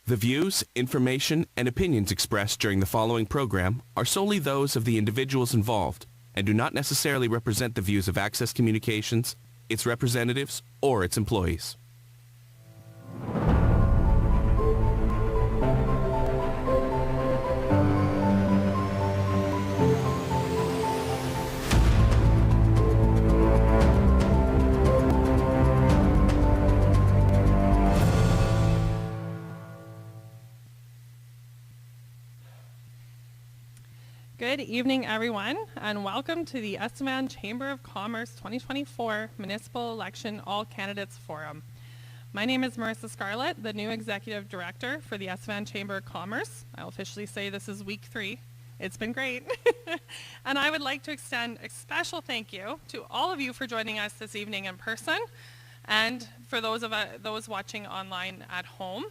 The views, information, and opinions expressed during the following program are solely those of the individuals involved and do not necessarily represent the views of Access Communications, its representatives, or its employees. Good evening, everyone, and welcome to the Estevan Chamber of Commerce 2024 Municipal Election All Candidates Forum. My name is Marissa Scarlett, the new Executive Director for the Estevan Chamber of Commerce. I'll officially say this is week 3. It's been great. And I would like to extend a special thank you to all of you for joining us this evening in person, and for those watching online at home.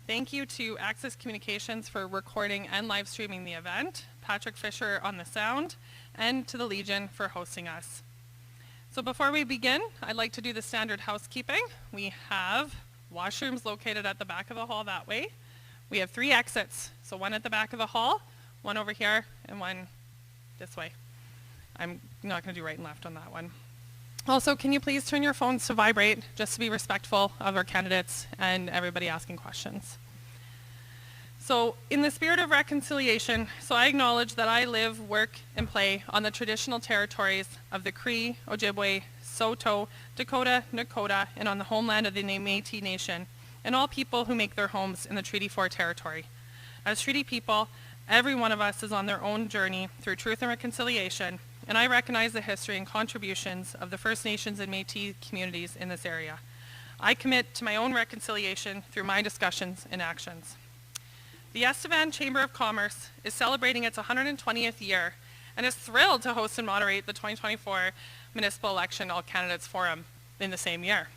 Thank you to Access Communications for recording and live streaming the event, Patrick Fisher on the sound, and to the Legion for hosting us. So before we begin, I'd like to do the standard housekeeping. We have washrooms located at the back of the hall that way. We have 3 exits, so one at the back of the hall, one over here, and one this way. I'm not going to do right and left on that one. Also, can you please turn your phones to vibrate, just to be respectful of our candidates and everybody asking questions. So, in the spirit of reconciliation, I acknowledge that I live, work, and play on the traditional territories of the Cree, Ojibwe, Saulteaux, Dakota, Nakota, and on the homeland of the Métis Nation, and all people who make their homes in the Treaty 4 territory. As treaty people, every one of us is on their own journey through truth and reconciliation, and I recognize the history and contributions of the First Nations and Métis communities in this area. I commit to my own reconciliation through my discussions and actions. The Estevan Chamber of Commerce is celebrating its 120th year and is thrilled to host and moderate the 2024 Municipal Election All Candidates Forum in the same year.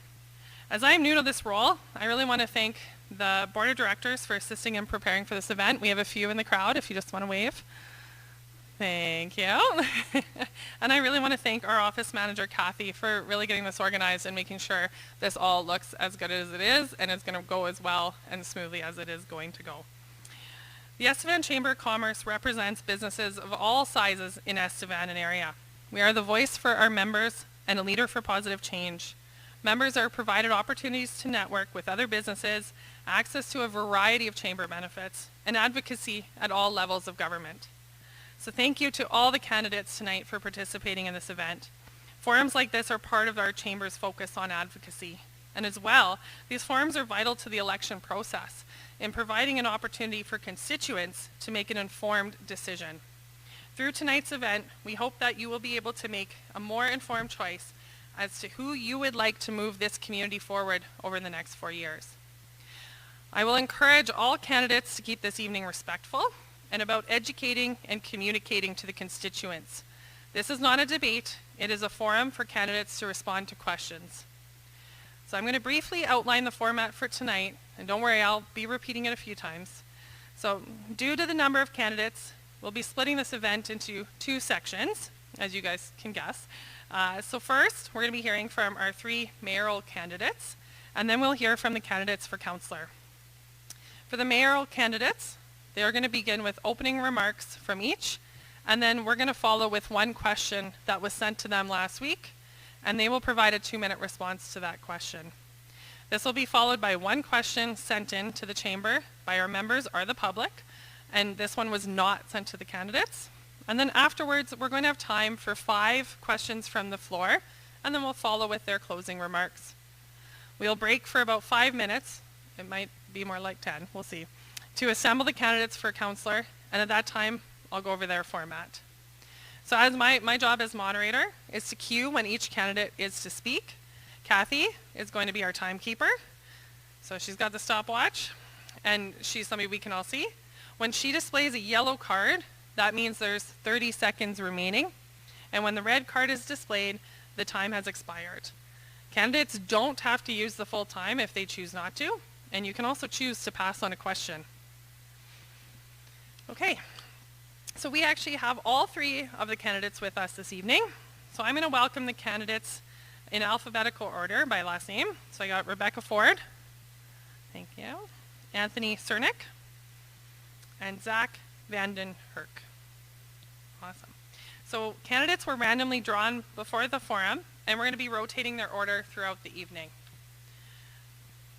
As I am new to this role, I really want to thank the Board of Directors for assisting in preparing for this event. We have a few in the crowd if you just want to wave. Thank you. And I really want to thank our office manager, Kathy, for really getting this organized and making sure this all looks as good as it is and it's going to go as well and smoothly as it is going to go. The Estevan Chamber of Commerce represents businesses of all sizes in Estevan and area. We are the voice for our members and a leader for positive change. Members are provided opportunities to network with other businesses, access to a variety of chamber benefits, and advocacy at all levels of government. So thank you to all the candidates tonight for participating in this event. Forums like this are part of our chamber's focus on advocacy. And as well, these forums are vital to the election process in providing an opportunity for constituents to make an informed decision. Through tonight's event, we hope that you will be able to make a more informed choice as to who you would like to move this community forward over the next 4 years. I will encourage all candidates to keep this evening respectful and about educating and communicating to the constituents. This is not a debate, it is a forum for candidates to respond to questions. So I'm going to briefly outline the format for tonight, and don't worry, I'll be repeating it a few times. So due to the number of candidates, we'll be splitting this event into 2 sections, as you guys can guess. So first, we're going to be hearing from our 3 mayoral candidates, and then we'll hear from the candidates for councillor. For the mayoral candidates, they are going to begin with opening remarks from each, and then we're going to follow with one question that was sent to them last week, and they will provide a 2-minute response to that question. This will be followed by one question sent in to the chamber by our members or the public, and this one was not sent to the candidates. And then afterwards, we're going to have time for 5 questions from the floor, and then we'll follow with their closing remarks. We'll break for about 5 minutes, it might be more like 10, we'll see, to assemble the candidates for councillor, and at that time, I'll go over their format. So as my job as moderator is to cue when each candidate is to speak. Kathy is going to be our timekeeper. So she's got the stopwatch, and she's somebody we can all see. When she displays a yellow card, that means there's 30 seconds remaining. And when the red card is displayed, the time has expired. Candidates don't have to use the full time if they choose not to, and you can also choose to pass on a question. Okay, so we actually have all 3 of the candidates with us this evening. So I'm going to welcome the candidates in alphabetical order by last name. So I got Rebecca Ford. Thank you. Anthony Cernick, and Zach Vanden Herk. Awesome. So candidates were randomly drawn before the forum, and we're going to be rotating their order throughout the evening.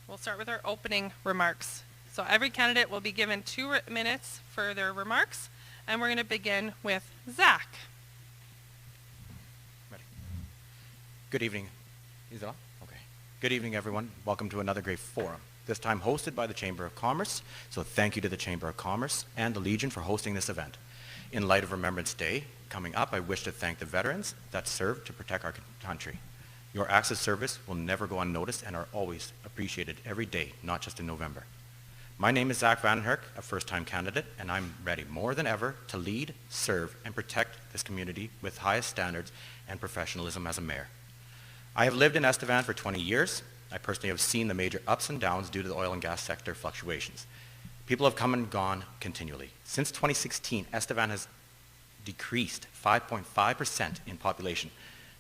We'll start with our opening remarks. So every candidate will be given 2 minutes for their remarks, and we're going to begin with Zach. Ready. Good evening. Is it on? Okay. Good evening, everyone. Welcome to another great forum, this time hosted by the Chamber of Commerce. So thank you to the Chamber of Commerce and the Legion for hosting this event. In light of Remembrance Day coming up, I wish to thank the veterans that served to protect our country. Your acts of service will never go unnoticed and are always appreciated every day, not just in November. My name is Zach Vanden Herk, a first-time candidate, and I'm ready more than ever to lead, serve, and protect this community with highest standards and professionalism as a mayor. I have lived in Estevan for 20 years. I personally have seen the major ups and downs due to the oil and gas sector fluctuations. People have come and gone continually. Since 2016, Estevan has decreased 5.5% in population.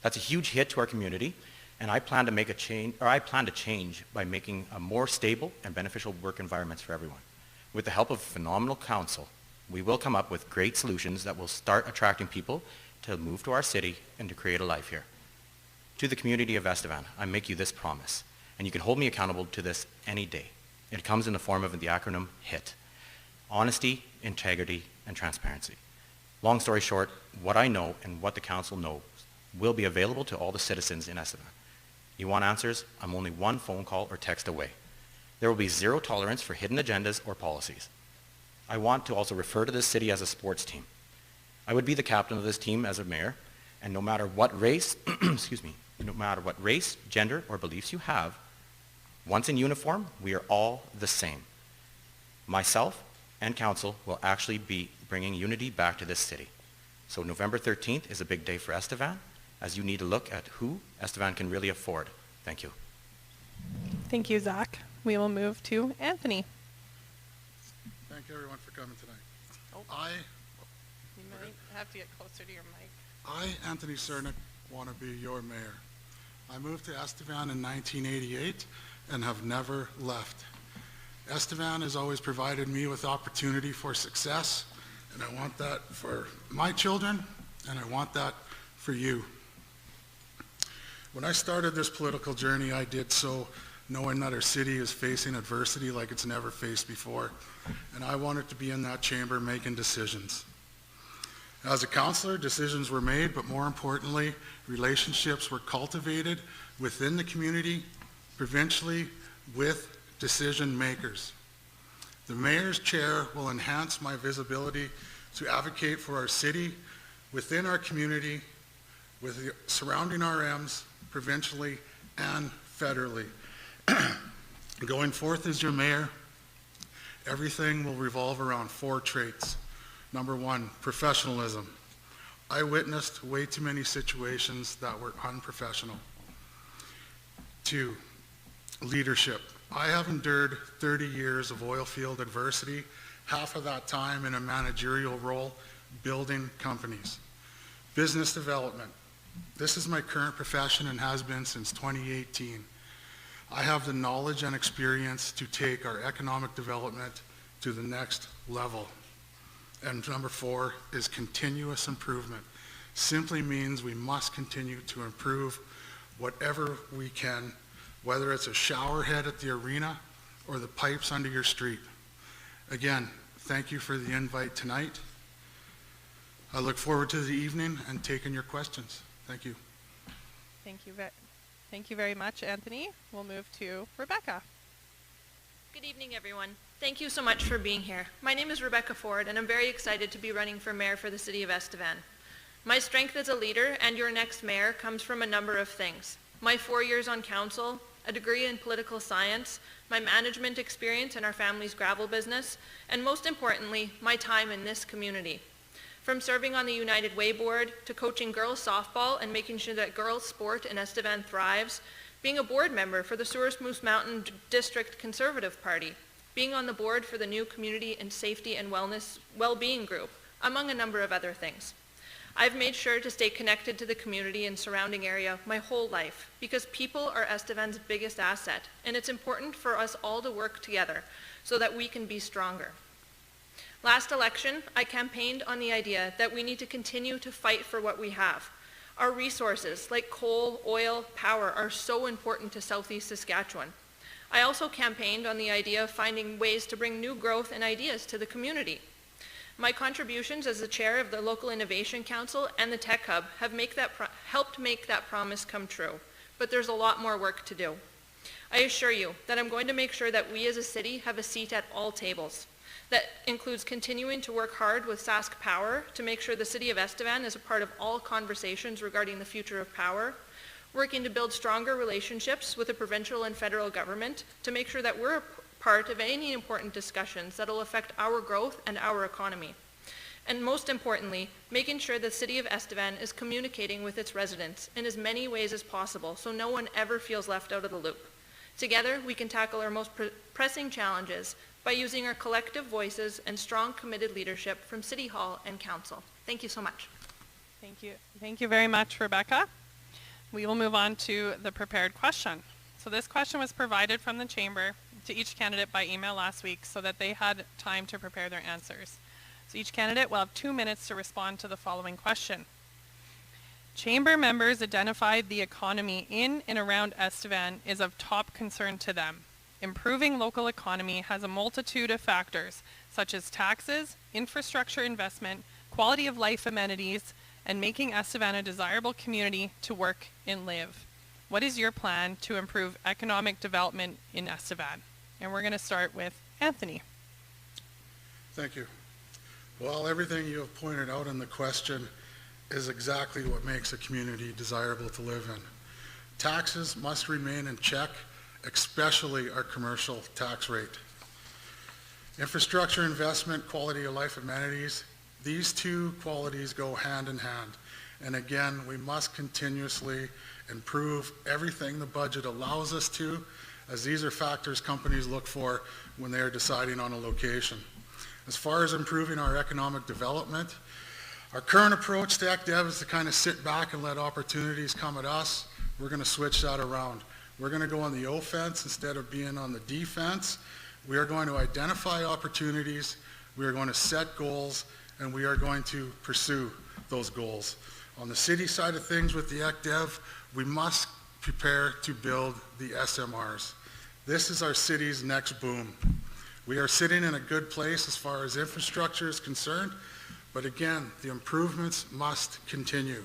That's a huge hit to our community, and I plan to change by making a more stable and beneficial work environments for everyone. With the help of a phenomenal council, we will come up with great solutions that will start attracting people to move to our city and to create a life here. To the community of Estevan, I make you this promise, and you can hold me accountable to this any day. It comes in the form of the acronym HIT: honesty, integrity, and transparency. Long story short, what I know and what the council knows will be available to all the citizens in Estevan. You want answers? I'm only one phone call or text away. There will be zero tolerance for hidden agendas or policies. I want to also refer to this city as a sports team. I would be the captain of this team as a mayor, and no matter what race, no matter what race, gender, or beliefs you have, once in uniform, we are all the same. Myself and council will actually be bringing unity back to this city. So November 13th is a big day for Estevan, as you need to look at who Estevan can really afford. Thank you. Thank you, Zach. We will move to Anthony. Thank you, everyone, for coming tonight. You might have to get closer to your mic. I, Anthony Cernick, want to be your mayor. I moved to Estevan in 1988 and have never left. Estevan has always provided me with opportunity for success, and I want that for my children, and I want that for you. When I started this political journey, I did so knowing that our city is facing adversity like it's never faced before, and I wanted to be in that chamber making decisions. As a councillor, decisions were made, but more importantly, relationships were cultivated within the community, provincially, with decision makers. The mayor's chair will enhance my visibility to advocate for our city, within our community, with the surrounding RMs, provincially and federally. Going forth as your mayor, everything will revolve around 4 traits. Number 1, professionalism. I witnessed way too many situations that were unprofessional. 2, leadership. I have endured 30 years of oil field adversity, half of that time in a managerial role, building companies. Business development. This is my current profession and has been since 2018. I have the knowledge and experience to take our economic development to the next level. And number 4 is continuous improvement. Simply means we must continue to improve whatever we can, whether it's a shower head at the arena or the pipes under your street. Again, thank you for the invite tonight. I look forward to the evening and taking your questions. Thank you. Thank you very much, Anthony. We'll move to Rebecca. Good evening, everyone. Thank you so much for being here. My name is Rebecca Ford, and I'm very excited to be running for mayor for the city of Estevan. My strength as a leader and your next mayor comes from a number of things. My 4 years on council, a degree in political science, my management experience in our family's gravel business, and most importantly, my time in this community. From serving on the United Way board to coaching girls softball and making sure that girls sport in Estevan thrives, being a board member for the Souris Moose Mountain District Conservative Party, being on the board for the new Community and Safety and Well-Being Group, among a number of other things. I've made sure to stay connected to the community and surrounding area my whole life because people are Estevan's biggest asset, and it's important for us all to work together so that we can be stronger. Last election, I campaigned on the idea that we need to continue to fight for what we have. Our resources, like coal, oil, power, are so important to Southeast Saskatchewan. I also campaigned on the idea of finding ways to bring new growth and ideas to the community. My contributions as the chair of the Local Innovation Council and the Tech Hub have helped make that promise come true, but there's a lot more work to do. I assure you that I'm going to make sure that we as a city have a seat at all tables. That includes continuing to work hard with Sask Power to make sure the City of Estevan is a part of all conversations regarding the future of power, working to build stronger relationships with the provincial and federal government to make sure that we're a part of any important discussions that will affect our growth and our economy. And most importantly, making sure the City of Estevan is communicating with its residents in as many ways as possible so no one ever feels left out of the loop. Together, we can tackle our most pressing challenges by using our collective voices and strong, committed leadership from City Hall and Council. Thank you so much. Thank you. Thank you very much, Rebecca. We will move on to the prepared question. So this question was provided from the Chamber to each candidate by email last week so that they had time to prepare their answers. So each candidate will have 2 minutes to respond to the following question. Chamber members identified the economy in and around Estevan is of top concern to them. Improving local economy has a multitude of factors, such as taxes, infrastructure investment, quality of life amenities, and making Estevan a desirable community to work and live. What is your plan to improve economic development in Estevan? And we're going to start with Anthony. Thank you. Well, everything you have pointed out in the question is exactly what makes a community desirable to live in. Taxes must remain in check, especially our commercial tax rate. Infrastructure investment, quality of life amenities, these two qualities go hand in hand. And again, we must continuously improve everything the budget allows us to, as these are factors companies look for when they are deciding on a location. As far as improving our economic development, our current approach to ECDEV is to kind of sit back and let opportunities come at us. We're going to switch that around. We're going to go on the offense instead of being on the defense. We are going to identify opportunities, we are going to set goals, and we are going to pursue those goals. On the city side of things with the ECDEV, we must prepare to build the SMRs. This is our city's next boom. We are sitting in a good place as far as infrastructure is concerned, but again, the improvements must continue.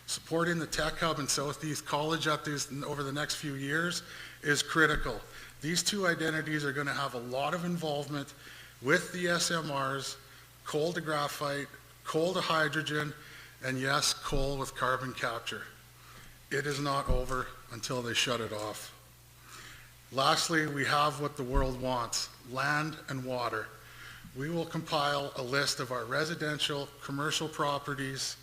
Supporting the Tech Hub and Southeast College over the next few years is critical. These two identities are going to have a lot of involvement with the SMRs, coal to graphite, coal to hydrogen, and yes, coal with carbon capture. It is not over until they shut it off. Lastly, we have what the world wants, land and water. We will compile a list of our residential, commercial properties,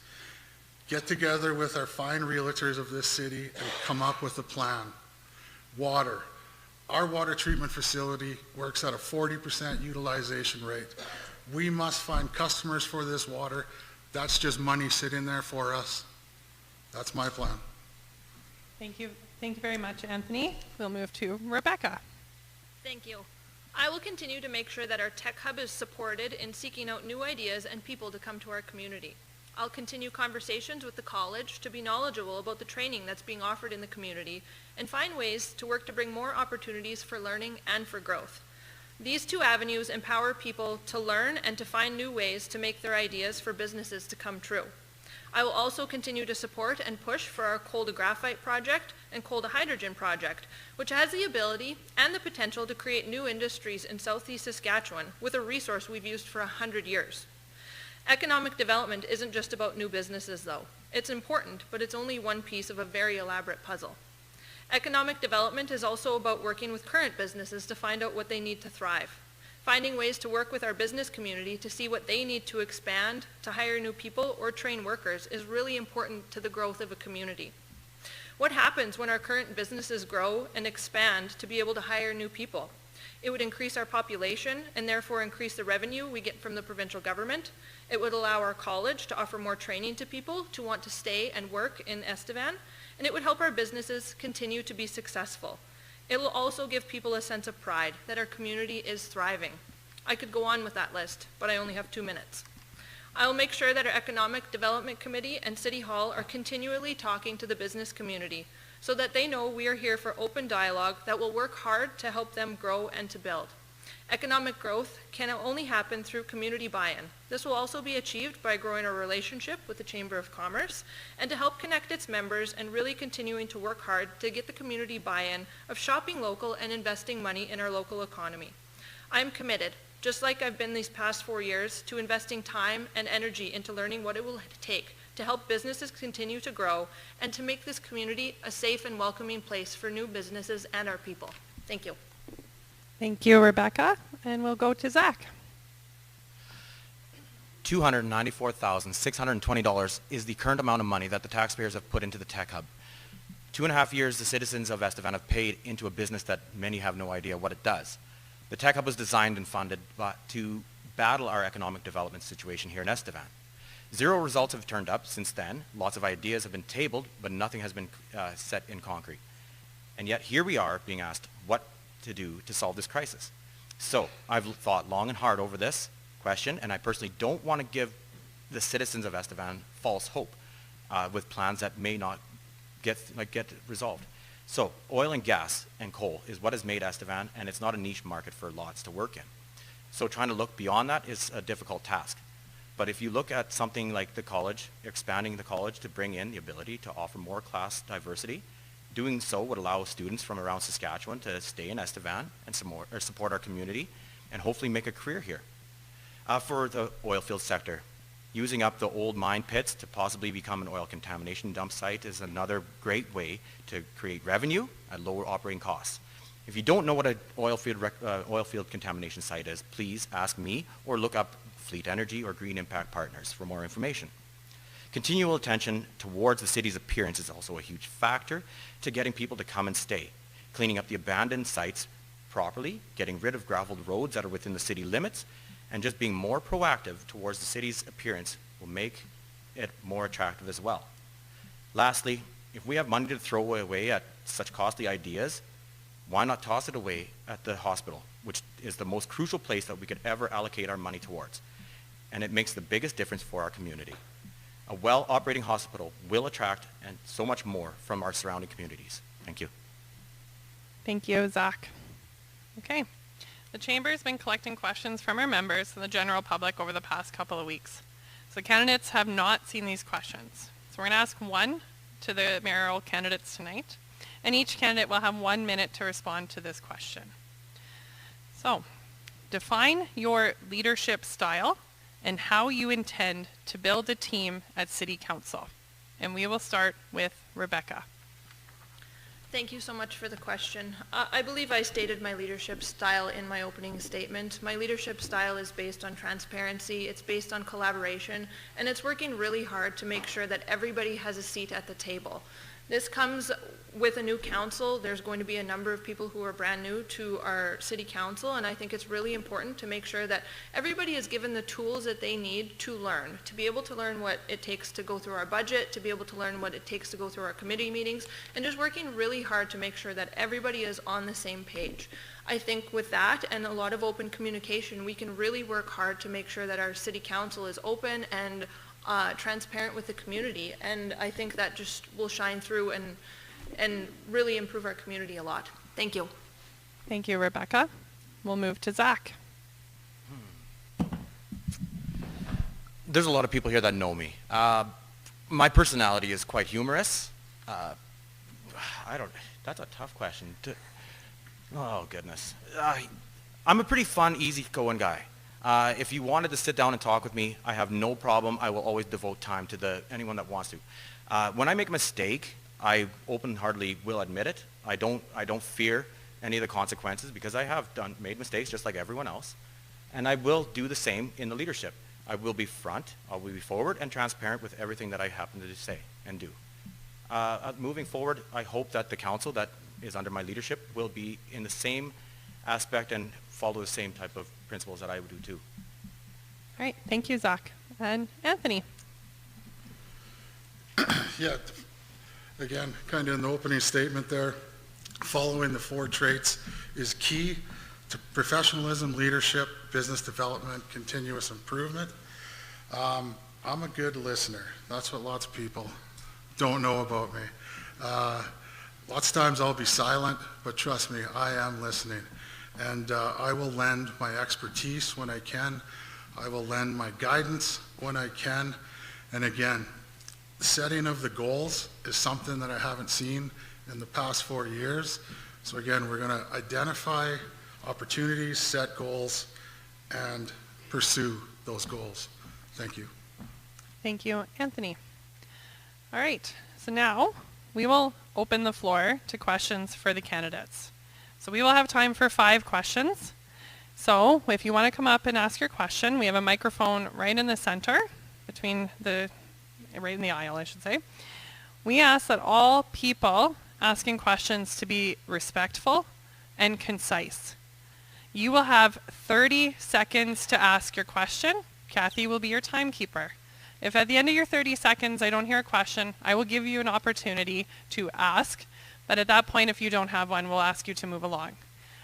get together with our fine realtors of this city and come up with a plan. Water. Our water treatment facility works at a 40% utilization rate. We must find customers for this water. That's just money sitting there for us. That's my plan. Thank you. Thank you very much, Anthony. We'll move to Rebecca. Thank you. I will continue to make sure that our Tech Hub is supported in seeking out new ideas and people to come to our community. I'll continue conversations with the college to be knowledgeable about the training that's being offered in the community and find ways to work to bring more opportunities for learning and for growth. These two avenues empower people to learn and to find new ways to make their ideas for businesses to come true. I will also continue to support and push for our coal to graphite project and coal to hydrogen project, which has the ability and the potential to create new industries in Southeast Saskatchewan with a resource we've used for 100 years. Economic development isn't just about new businesses, though. It's important, but it's only one piece of a very elaborate puzzle. Economic development is also about working with current businesses to find out what they need to thrive. Finding ways to work with our business community to see what they need to expand, to hire new people, or train workers is really important to the growth of a community. What happens when our current businesses grow and expand to be able to hire new people? It would increase our population and therefore increase the revenue we get from the provincial government. It would allow our college to offer more training to people to want to stay and work in Estevan, and it would help our businesses continue to be successful. It will also give people a sense of pride that our community is thriving. I could go on with that list, but I only have 2 minutes. I will make sure that our Economic Development Committee and City Hall are continually talking to the business community so that they know we are here for open dialogue that will work hard to help them grow and to build. Economic growth can only happen through community buy-in. This will also be achieved by growing our relationship with the Chamber of Commerce and to help connect its members and really continuing to work hard to get the community buy-in of shopping local and investing money in our local economy. I am committed, just like I've been these past 4 years, to investing time and energy into learning what it will take to help businesses continue to grow and to make this community a safe and welcoming place for new businesses and our people. Thank you. Thank you, Rebecca. And we'll go to Zach. $294,620 is the current amount of money that the taxpayers have put into the tech hub. 2.5 years the citizens of Estevan have paid into a business that many have no idea what it does. The tech hub was designed and funded to battle our economic development situation here in Estevan. 0 results have turned up since then. Lots of ideas have been tabled, but nothing has been set in concrete. And yet here we are being asked what to do to solve this crisis. So I've thought long and hard over this question, and I personally don't want to give the citizens of Estevan false hope with plans that may not get resolved. So oil and gas and coal is what has made Estevan, and it's not a niche market for lots to work in. So trying to look beyond that is a difficult task. But if you look at something like the college, expanding the college to bring in the ability to offer more class diversity, doing so would allow students from around Saskatchewan to stay in Estevan and support our community and hopefully make a career here. For the oil field sector, using up the old mine pits to possibly become an oil contamination dump site is another great way to create revenue at lower operating costs. If you don't know what an oil field contamination site is, please ask me or look up Fleet Energy or Green Impact Partners for more information. Continual attention towards the city's appearance is also a huge factor to getting people to come and stay. Cleaning up the abandoned sites properly, getting rid of graveled roads that are within the city limits, and just being more proactive towards the city's appearance will make it more attractive as well. Lastly, if we have money to throw away at such costly ideas, why not toss it away at the hospital, which is the most crucial place that we could ever allocate our money towards. And it makes the biggest difference for our community. A well-operating hospital will attract and so much more from our surrounding communities. Thank you. Thank you, Zach. Okay. The Chamber has been collecting questions from our members and the general public over the past couple of weeks. So candidates have not seen these questions. So we're going to ask one to the mayoral candidates tonight, and each candidate will have 1 minute to respond to this question. So, define your leadership style and how you intend to build a team at City Council. And we will start with Rebecca. Thank you so much for the question. I believe I stated my leadership style in my opening statement. My leadership style is based on transparency, it's based on collaboration, and it's working really hard to make sure that everybody has a seat at the table. This comes with a new council. There's going to be a number of people who are brand new to our city council, and I think it's really important to make sure that everybody is given the tools that they need to learn, to be able to learn what it takes to go through our budget, to be able to learn what it takes to go through our committee meetings, and just working really hard to make sure that everybody is on the same page. I think with that and a lot of open communication, we can really work hard to make sure that our city council is open and transparent with the community, and I think that just will shine through and really improve our community a lot. Thank you. Thank you, Rebecca. We'll move to Zach. There's a lot of people here that know me. My personality is quite humorous. That's a tough question. Oh, goodness. I'm a pretty fun, easygoing guy. If you wanted to sit down and talk with me, I have no problem. I will always devote time to anyone that wants to. When I make a mistake, I open-heartedly will admit it. I don't fear any of the consequences because I have made mistakes just like everyone else. And I will do the same in the leadership. I will be front, I will be forward and transparent with everything that I happen to say and do. Moving forward, I hope that the council that is under my leadership will be in the same aspect and follow the same type of principles that I would do too. All right, thank you, Zach. And Anthony? Yeah, again, kind of in the opening statement there, following the 4 traits is key to professionalism, leadership, business development, continuous improvement. I'm a good listener. That's what lots of people don't know about me. Lots of times I'll be silent, but trust me, I am listening. And I will lend my expertise when I can. I will lend my guidance when I can. And again, the setting of the goals is something that I haven't seen in the past 4 years. So again, we're going to identify opportunities, set goals, and pursue those goals. Thank you. Thank you, Anthony. All right, so now we will open the floor to questions for the candidates. So we will have time for 5 questions. So if you want to come up and ask your question, we have a microphone right in the center, right in the aisle, I should say. We ask that all people asking questions to be respectful and concise. You will have 30 seconds to ask your question. Kathy will be your timekeeper. If at the end of your 30 seconds I don't hear a question, I will give you an opportunity to ask. But at that point, if you don't have one, we'll ask you to move along.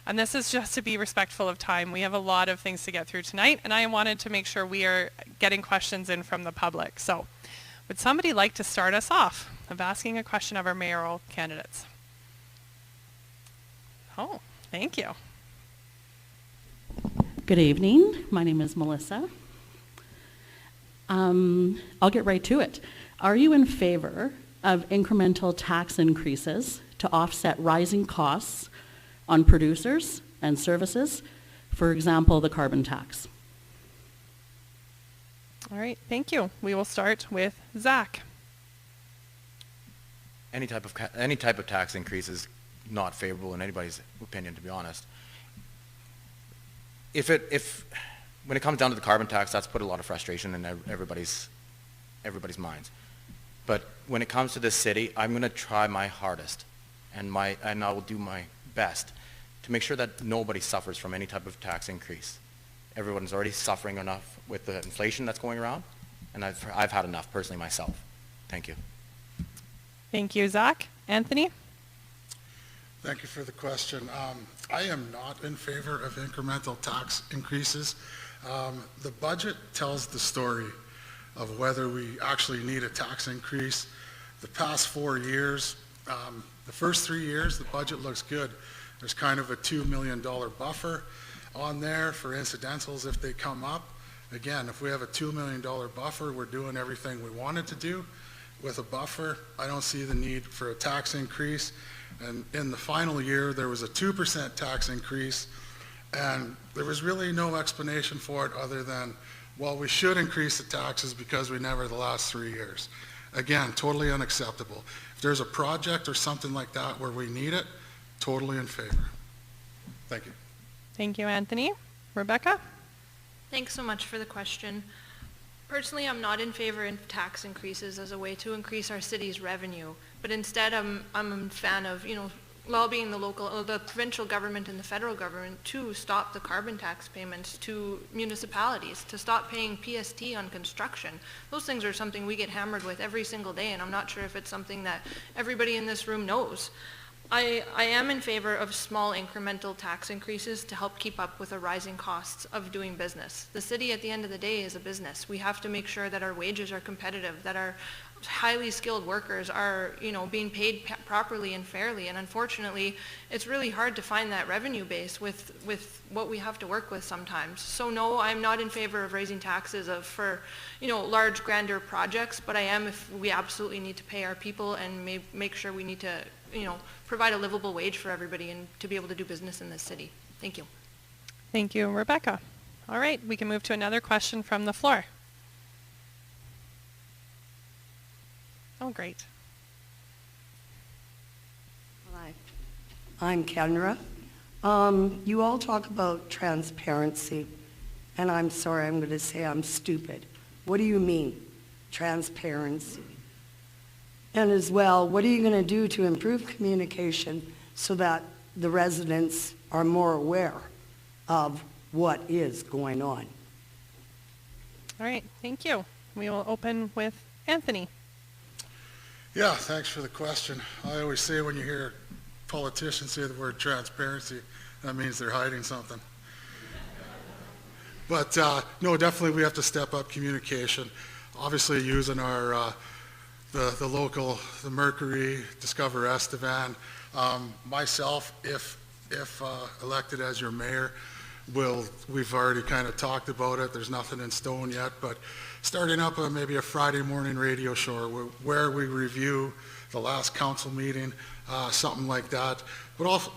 And this is just to be respectful of time. We have a lot of things to get through tonight, and I wanted to make sure we are getting questions in from the public. So would somebody like to start us off of asking a question of our mayoral candidates? Oh, thank you. Good evening. My name is Melissa. I'll get right to it. Are you in favor of incremental tax increases to offset rising costs on producers and services, for example, the carbon tax? All right, thank you. We will start with Zach. Any type of tax increase is not favorable in anybody's opinion, to be honest. When it comes down to the carbon tax, that's put a lot of frustration in everybody's minds. But when it comes to this city, I'm going to try my hardest, and I will do my best to make sure that nobody suffers from any type of tax increase. Everyone's already suffering enough with the inflation that's going around, and I've had enough personally myself. Thank you. Thank you, Zach. Anthony? Thank you for the question. I am not in favor of incremental tax increases. The budget tells the story of whether we actually need a tax increase. The past 4 years, the first 3 years, the budget looks good. There's kind of a $2 million buffer on there for incidentals if they come up. Again, if we have a $2 million buffer, we're doing everything we wanted to do. With a buffer, I don't see the need for a tax increase. And in the final year, there was a 2% tax increase, and there was really no explanation for it other than, well, we should increase the taxes because we never the last 3 years. Again, totally unacceptable. If there's a project or something like that where we need it, totally in favor. Thank you. Thank you, Anthony. Rebecca? Thanks so much for the question. Personally, I'm not in favor of tax increases as a way to increase our city's revenue, but instead I'm a fan of, lobbying the provincial government and the federal government to stop the carbon tax payments to municipalities, to stop paying PST on construction. Those things are something we get hammered with every single day, and I'm not sure if it's something that everybody in this room knows. I am in favor of small incremental tax increases to help keep up with the rising costs of doing business. The city at the end of the day is a business. We have to make sure that our wages are competitive, that our highly skilled workers are, being paid properly and fairly. And unfortunately, it's really hard to find that revenue base with what we have to work with sometimes. So no, I'm not in favor of raising taxes for large, grander projects, but I am if we absolutely need to pay our people and make sure we need to, provide a livable wage for everybody and to be able to do business in this city. Thank you. Thank you, Rebecca. All right, we can move to another question from the floor. Oh, great. Hi, I'm Kendra. You all talk about transparency, and I'm sorry, I'm going to say I'm stupid. What do you mean, transparency? And as well, what are you going to do to improve communication so that the residents are more aware of what is going on. All right, thank you. We will open with Anthony. Yeah, thanks for the question. I always say when you hear politicians say the word transparency, that means they're hiding something. But no, definitely we have to step up communication. Obviously using our the local, the Mercury, Discover Estevan. Myself, if elected as your mayor, we've already kind of talked about it. There's nothing in stone yet, but starting up maybe a Friday morning radio show where we review the last council meeting, something like that. But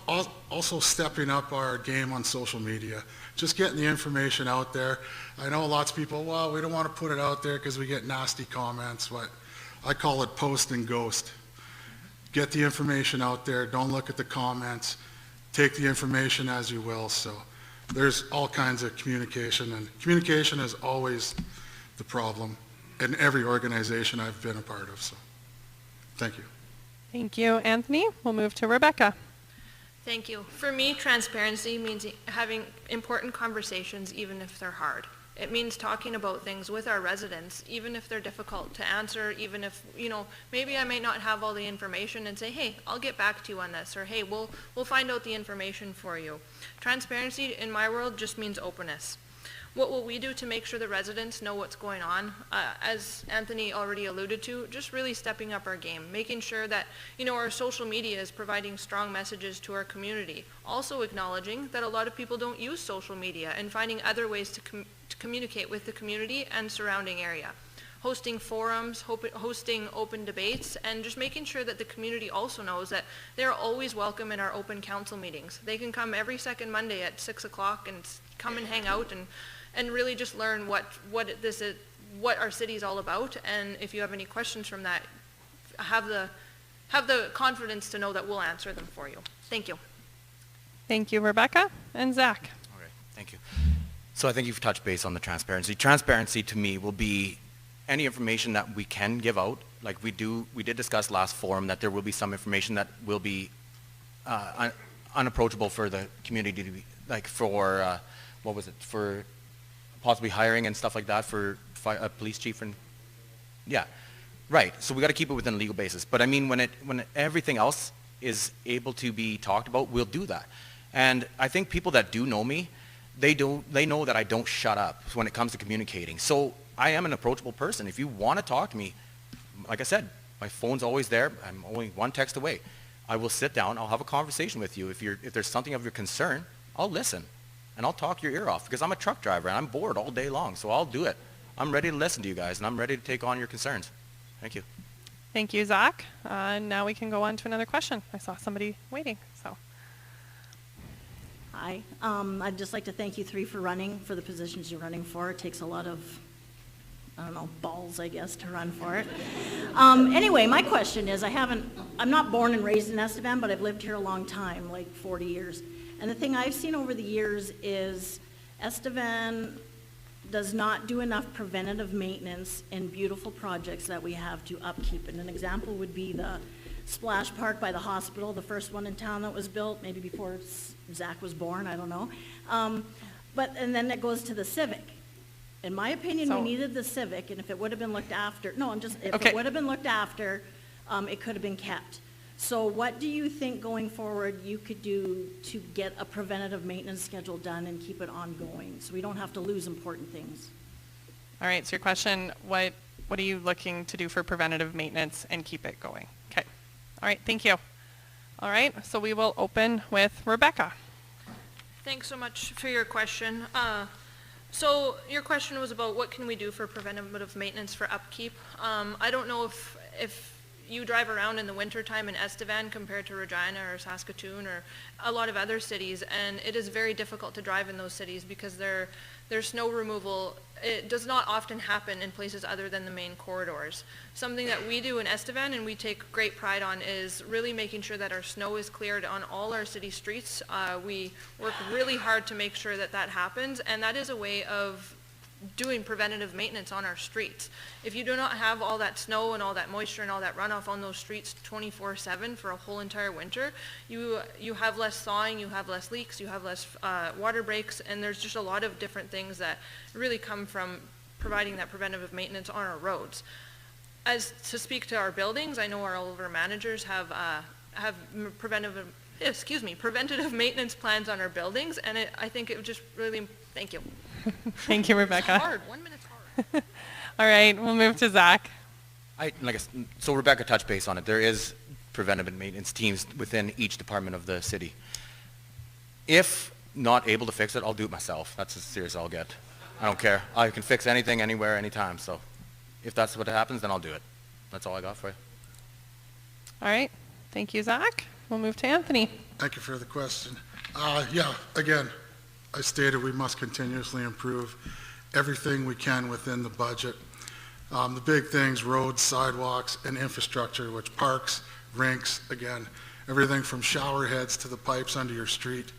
also stepping up our game on social media, just getting the information out there. I know lots of people, well, we don't want to put it out there because we get nasty comments. But I call it post and ghost. Get the information out there. Don't look at the comments. Take the information as you will. So there's all kinds of communication, and communication is always the problem in every organization I've been a part of. So thank you. Thank you, Anthony. We'll move to Rebecca. Thank you. For me, transparency means having important conversations even if they're hard. It means talking about things with our residents, even if they're difficult to answer, even if, maybe I may not have all the information, and say, hey, I'll get back to you on this, or hey, we'll find out the information for you. Transparency in my world just means openness. What will we do to make sure the residents know what's going on? As Anthony already alluded to, just really stepping up our game, making sure that, our social media is providing strong messages to our community. Also acknowledging that a lot of people don't use social media and finding other ways to communicate with the community and surrounding area. Hosting forums, hosting open debates, and just making sure that the community also knows that they're always welcome in our open council meetings. They can come every second Monday at 6 o'clock and come and hang out and really just learn what this is, what our city is all about. And if you have any questions from that, have the confidence to know that we'll answer them for you. Thank you. Thank you, Rebecca. And Zach. Okay, thank you. So I think you've touched base on the transparency. Transparency to me will be any information that we can give out. Like we did discuss last forum that there will be some information that will be unapproachable for the community to be, like for, for possibly hiring and stuff like that for a police chief and, yeah, right. So we got to keep it within a legal basis. But I mean, when everything else is able to be talked about, we'll do that. And I think people that do know me, they know that I don't shut up when it comes to communicating. So I am an approachable person. If you want to talk to me, like I said, my phone's always there. I'm only one text away. I will sit down. I'll have a conversation with you. If there's something of your concern, I'll listen. And I'll talk your ear off because I'm a truck driver and I'm bored all day long. So I'll do it. I'm ready to listen to you guys and I'm ready to take on your concerns. Thank you. Thank you, Zach. Now we can go on to another question. I saw somebody waiting, so. Hi. I'd just like to thank you three for running for the positions you're running for. It takes a lot of, balls, I guess, to run for it. Anyway, my question is, I'm not born and raised in Estevan, but I've lived here a long time, like 40 years. And the thing I've seen over the years is Estevan does not do enough preventative maintenance in beautiful projects that we have to upkeep. And an example would be the splash park by the hospital, the first one in town that was built, maybe before Zach was born, I don't know. And then it goes to the Civic. In my opinion, we needed the Civic, and if it would have been looked after, it would have been looked after, it could have been kept. So what do you think going forward you could do to get a preventative maintenance schedule done and keep it ongoing so we don't have to lose important things? All right, so your question, what are you looking to do for preventative maintenance and keep it going? Okay. All right, thank you. All right, so we will open with Rebecca. Thanks so much for your question. So your question was about what can we do for preventative maintenance for upkeep. I don't know if you drive around in the wintertime in Estevan compared to Regina or Saskatoon or a lot of other cities, and it is very difficult to drive in those cities because their snow removal, it does not often happen in places other than the main corridors. Something that we do in Estevan and we take great pride on is really making sure that our snow is cleared on all our city streets. We work really hard to make sure that that happens, and that is a way of doing preventative maintenance on our streets. If you do not have all that snow and all that moisture and all that runoff on those streets 24/7 for a whole entire winter, you have less thawing, you have less leaks, you have less water breaks, and there's just a lot of different things that really come from providing that preventative maintenance on our roads. As to speak to our buildings, I know all of our managers have preventative maintenance plans on our buildings, and I think it would just really, thank you. Thank you, Rebecca. It's hard, 1 minute's hard. All right, we'll move to Zach. So Rebecca touched base on it. There is preventative maintenance teams within each department of the city. If not able to fix it, I'll do it myself. That's as serious as I'll get. I don't care. I can fix anything, anywhere, anytime. So if that's what happens, then I'll do it. That's all I got for you. All right, thank you, Zach. We'll move to Anthony. Thank you for the question. Yeah, again, I stated we must continuously improve everything we can within the budget. The big things, roads, sidewalks, and infrastructure, which parks, rinks, again, everything from shower heads to the pipes under your street.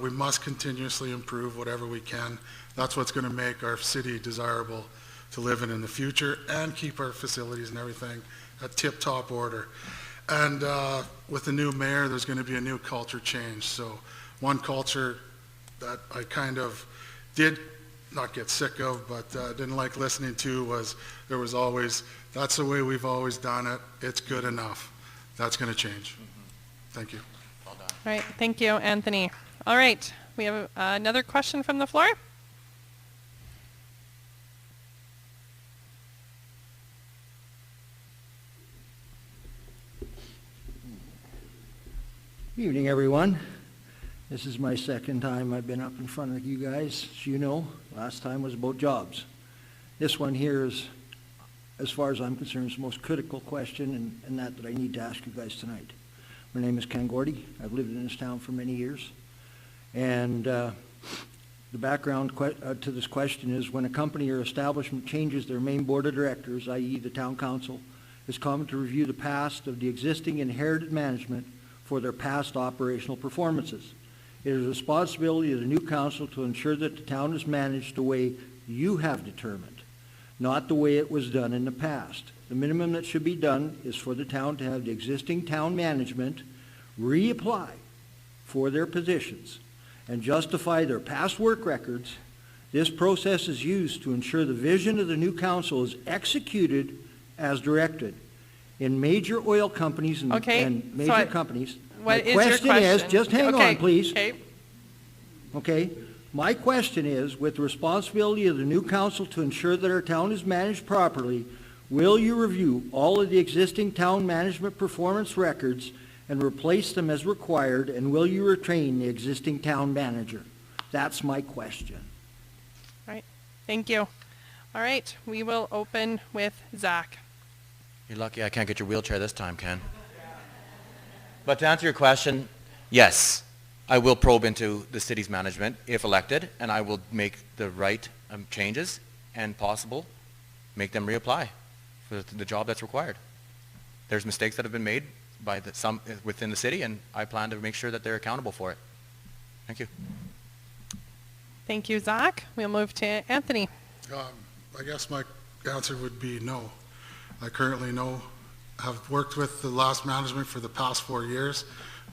We must continuously improve whatever we can. That's what's going to make our city desirable to live in the future and keep our facilities and everything at tip-top order. And with the new mayor, there's going to be a new culture change. So one culture that I kind of did not get sick of, but didn't like listening to was there was always, that's the way we've always done it. It's good enough. That's going to change. Thank you. Well done. All right, thank you, Anthony. All right, we have another question from the floor. Evening, everyone. This is my second time I've been up in front of you guys. As you know, last time was about jobs. This one here is, as far as I'm concerned, is the most critical question and that I need to ask you guys tonight. My name is Ken Gordy. I've lived in this town for many years. And the background to this question is when a company or establishment changes their main board of directors, i.e. the town council, it's common to review the past of the existing inherited management for their past operational performances. It is the responsibility of the new council to ensure that the town is managed the way you have determined, not the way it was done in the past. The minimum that should be done is for the town to have the existing town management reapply for their positions and justify their past work records. This process is used to ensure the vision of the new council is executed as directed. In major oil companies and major companies, what my is question your is, question? just hang on, please. Okay. Okay, my question is, with the responsibility of the new council to ensure that our town is managed properly, will you review all of the existing town management performance records and replace them as required, and will you retain the existing town manager? That's my question. All right, thank you. All right, we will open with Zach. You're lucky I can't get your wheelchair this time, Ken. But to answer your question, yes, I will probe into the city's management if elected, and I will make the right changes and possible make them reapply for the job that's required. There's mistakes that have been made by some within the city, and I plan to make sure that they're accountable for it. Thank you. Thank you, Zach. We'll move to Anthony. I guess my answer would be no. I currently have worked with the last management for the past 4 years.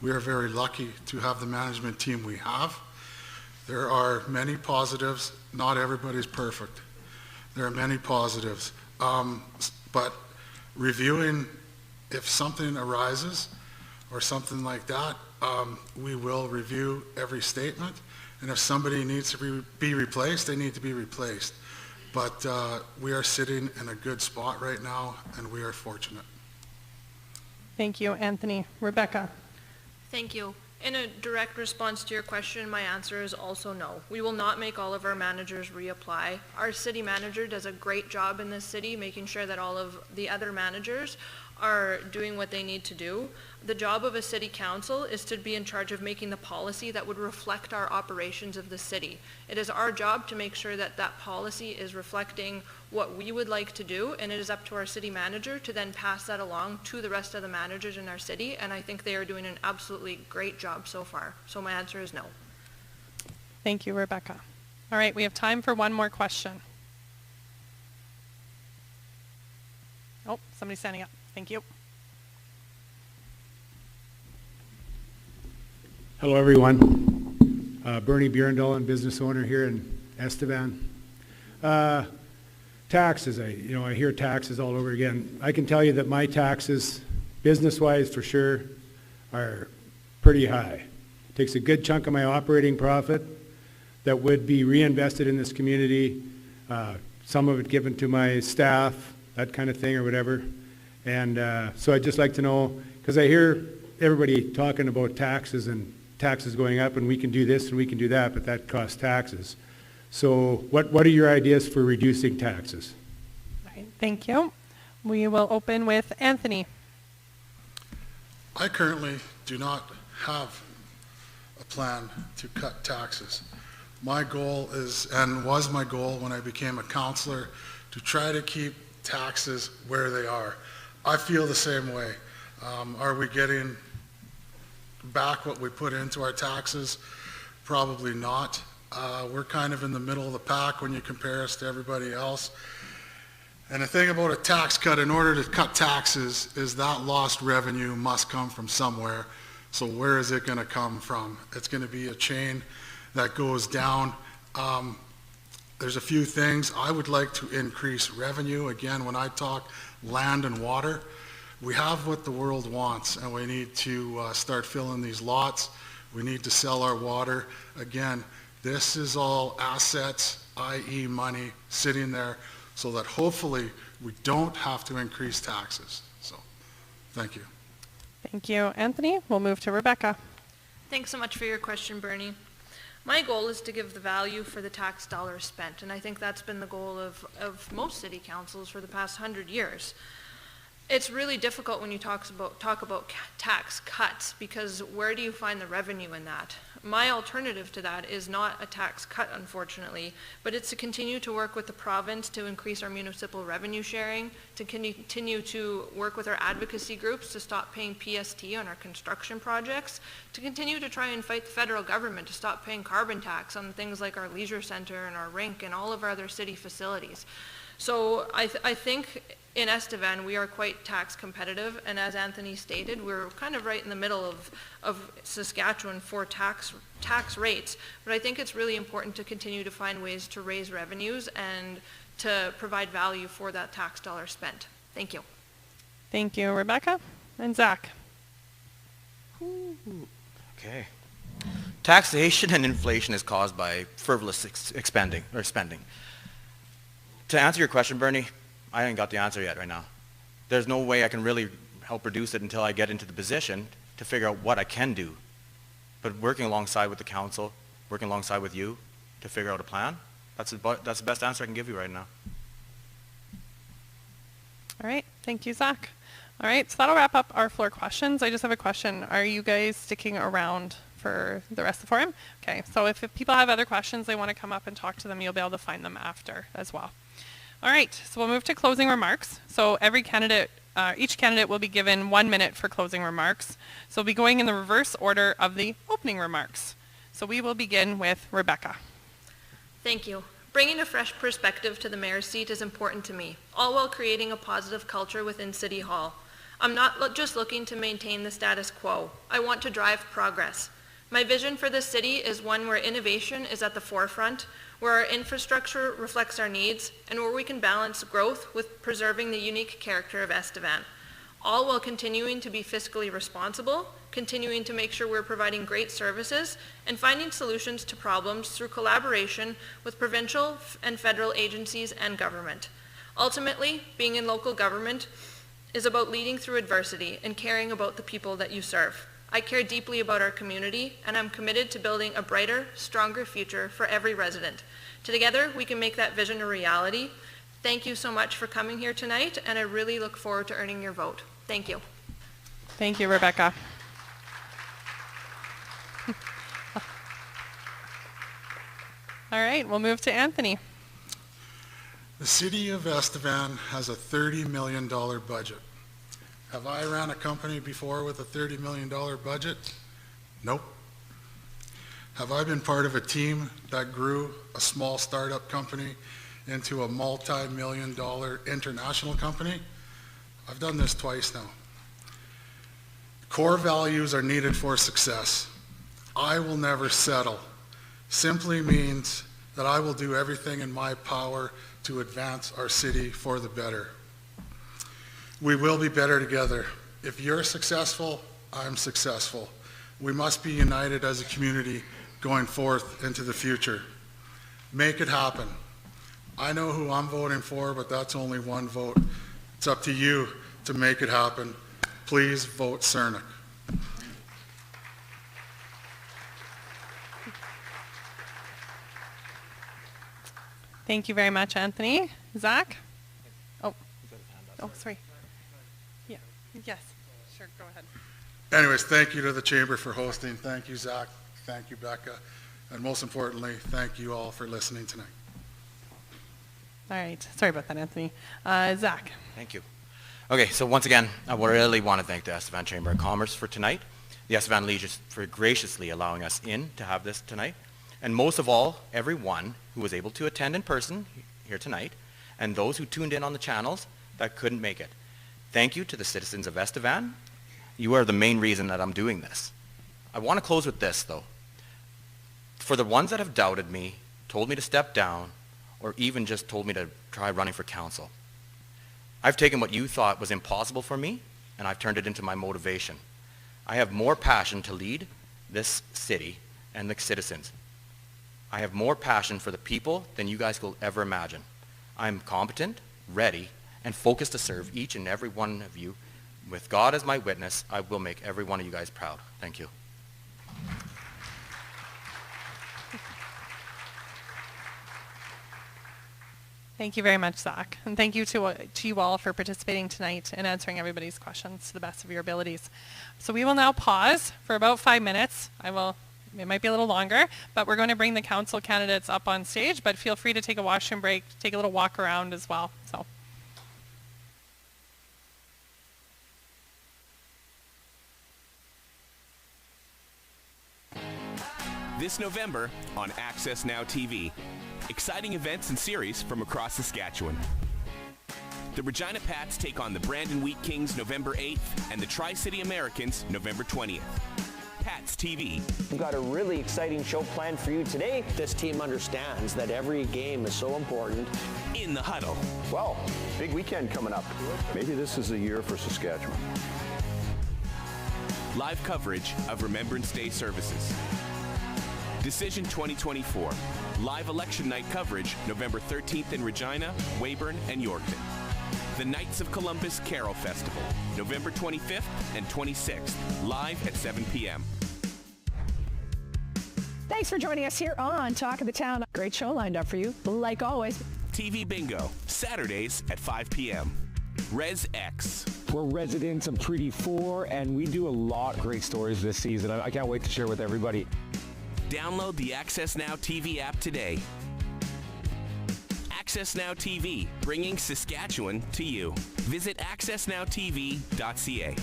We are very lucky to have the management team we have. There are many positives. Not everybody's perfect. There are many positives. But reviewing, if something arises or something like that, we will review every statement. And if somebody needs to be replaced, they need to be replaced. But we are sitting in a good spot right now, and we are fortunate. Thank you, Anthony. Rebecca. Thank you. In a direct response to your question, my answer is also no. We will not make all of our managers reapply. Our city manager does a great job in this city, making sure that all of the other managers are doing what they need to do. The job of a city council is to be in charge of making the policy that would reflect our operations of the city. It is our job to make sure that that policy is reflecting what we would like to do, and it is up to our city manager to then pass that along to the rest of the managers in our city, and I think they are doing an absolutely great job so far. So my answer is no. Thank you, Rebecca. All right, we have time for one more question. Oh, somebody's standing up. Thank you. Hello, everyone. Bernie Bjorndal, I'm business owner here in Estevan. Taxes, I hear taxes all over again. I can tell you that my taxes, business-wise for sure, are pretty high. It takes a good chunk of my operating profit that would be reinvested in this community, some of it given to my staff, that kind of thing or whatever. And so I'd just like to know, because I hear everybody talking about taxes and taxes going up, and we can do this and we can do that, but that costs taxes. So what are your ideas for reducing taxes? All right, thank you. We will open with Anthony. I currently do not have a plan to cut taxes. My goal is, and was my goal when I became a councillor, to try to keep taxes where they are. I feel the same way. Are we getting back what we put into our taxes? Probably not. We're kind of in the middle of the pack when you compare us to everybody else. And the thing about a tax cut, in order to cut taxes, is that lost revenue must come from somewhere. So where is it going to come from? It's going to be a chain that goes down. There's a few things. I would like to increase revenue. Again, when I talk land and water, we have what the world wants, and we need to start filling these lots. We need to sell our water. Again, this is all assets, i.e. money, sitting there so that hopefully we don't have to increase taxes. So, thank you. Thank you, Anthony. We'll move to Rebecca. Thanks so much for your question, Bernie. My goal is to give the value for the tax dollars spent, and I think that's been the goal of most city councils for the past 100 years. It's really difficult when you talk about tax cuts, because where do you find the revenue in that? My alternative to that is not a tax cut, unfortunately, but it's to continue to work with the province to increase our municipal revenue sharing, to continue to work with our advocacy groups to stop paying PST on our construction projects, to continue to try and fight the federal government to stop paying carbon tax on things like our leisure center and our rink and all of our other city facilities. So I think in Estevan, we are quite tax competitive, and as Anthony stated, we're kind of right in the middle of Saskatchewan for tax rates. But I think it's really important to continue to find ways to raise revenues and to provide value for that tax dollar spent. Thank you. Thank you, Rebecca. And Zach. Okay. Taxation and inflation is caused by frivolous spending. To answer your question, Bernie, I ain't got the answer yet right now. There's no way I can really help reduce it until I get into the position to figure out what I can do. But working alongside with the council, working alongside with you to figure out a plan, that's the best answer I can give you right now. All right. Thank you, Zach. All right. So that'll wrap up our floor questions. I just have a question. Are you guys sticking around for the rest of the forum? Okay. So if people have other questions, they want to come up and talk to them, you'll be able to find them after as well. All right, so we'll move to closing remarks. So each candidate will be given 1 minute for closing remarks. So we'll be going in the reverse order of the opening remarks. So we will begin with Rebecca. Thank you. Bringing a fresh perspective to the mayor's seat is important to me, all while creating a positive culture within City Hall. I'm not just looking to maintain the status quo. I want to drive progress. My vision for this city is one where innovation is at the forefront, where our infrastructure reflects our needs, and where we can balance growth with preserving the unique character of Estevan, all while continuing to be fiscally responsible, continuing to make sure we're providing great services, and finding solutions to problems through collaboration with provincial and federal agencies and government. Ultimately, being in local government is about leading through adversity and caring about the people that you serve. I care deeply about our community, and I'm committed to building a brighter, stronger future for every resident. Together, we can make that vision a reality. Thank you so much for coming here tonight, and I really look forward to earning your vote. Thank you. Thank you, Rebecca. All right, we'll move to Anthony. The city of Estevan has a $30 million budget. Have I ran a company before with a $30 million budget? Nope. Have I been part of a team that grew a small startup company into a multi-million-dollar international company? I've done this twice now. Core values are needed for success. I will never settle simply means that I will do everything in my power to advance our city for the better. We will be better together. If you're successful, I'm successful. We must be united as a community going forth into the future. Make it happen. I know who I'm voting for, but that's only one vote. It's up to you to make it happen. Please vote Cernak. Thank you very much, Anthony. Zach? Oh, sorry. Yeah, yes, sure, go ahead. Anyways, thank you to the Chamber for hosting. Thank you, Zach. Thank you, Becca. And most importantly, thank you all for listening tonight. All right, sorry about that, Anthony. Zach? Thank you. Okay, so once again, I really want to thank the Estevan Chamber of Commerce for tonight, the Estevan Legion for graciously allowing us in to have this tonight, and most of all, everyone who was able to attend in person here tonight, and those who tuned in on the channels that couldn't make it. Thank you to the citizens of Estevan. You are the main reason that I'm doing this. I want to close with this, though. For the ones that have doubted me, told me to step down, or even just told me to try running for council, I've taken what you thought was impossible for me, and I've turned it into my motivation. I have more passion to lead this city and the citizens. I have more passion for the people than you guys will ever imagine. I'm competent, ready, and focused to serve each and every one of you. With God as my witness, I will make every one of you guys proud. Thank you. Thank you very much, Zach. And thank you to you all for participating tonight and answering everybody's questions to the best of your abilities. So we will now pause for about 5 minutes. It might be a little longer, but we're going to bring the council candidates up on stage, but feel free to take a washroom break, take a little walk around as well. So. This November on AccessNow TV, exciting events and series from across Saskatchewan. The Regina Pats take on the Brandon Wheat Kings November 8th and the Tri-City Americans November 20th. Pats TV. We've got a really exciting show planned for you today. This team understands that every game is so important. In the Huddle. Well, big weekend coming up. Maybe this is a year for Saskatchewan. Live coverage of Remembrance Day services. Decision 2024. Live election night coverage November 13th in Regina, Weyburn, and Yorkton. The Knights of Columbus Carol Festival, November 25th and 26th, live at 7 p.m. Thanks for joining us here on Talk of the Town. Great show lined up for you, like always. TV Bingo, Saturdays at 5 p.m. Res X. We're residents of Treaty 4, and we do a lot of great stories this season. I can't wait to share with everybody. Download the AccessNow TV app today. AccessNow TV, bringing Saskatchewan to you. Visit accessnowtv.ca.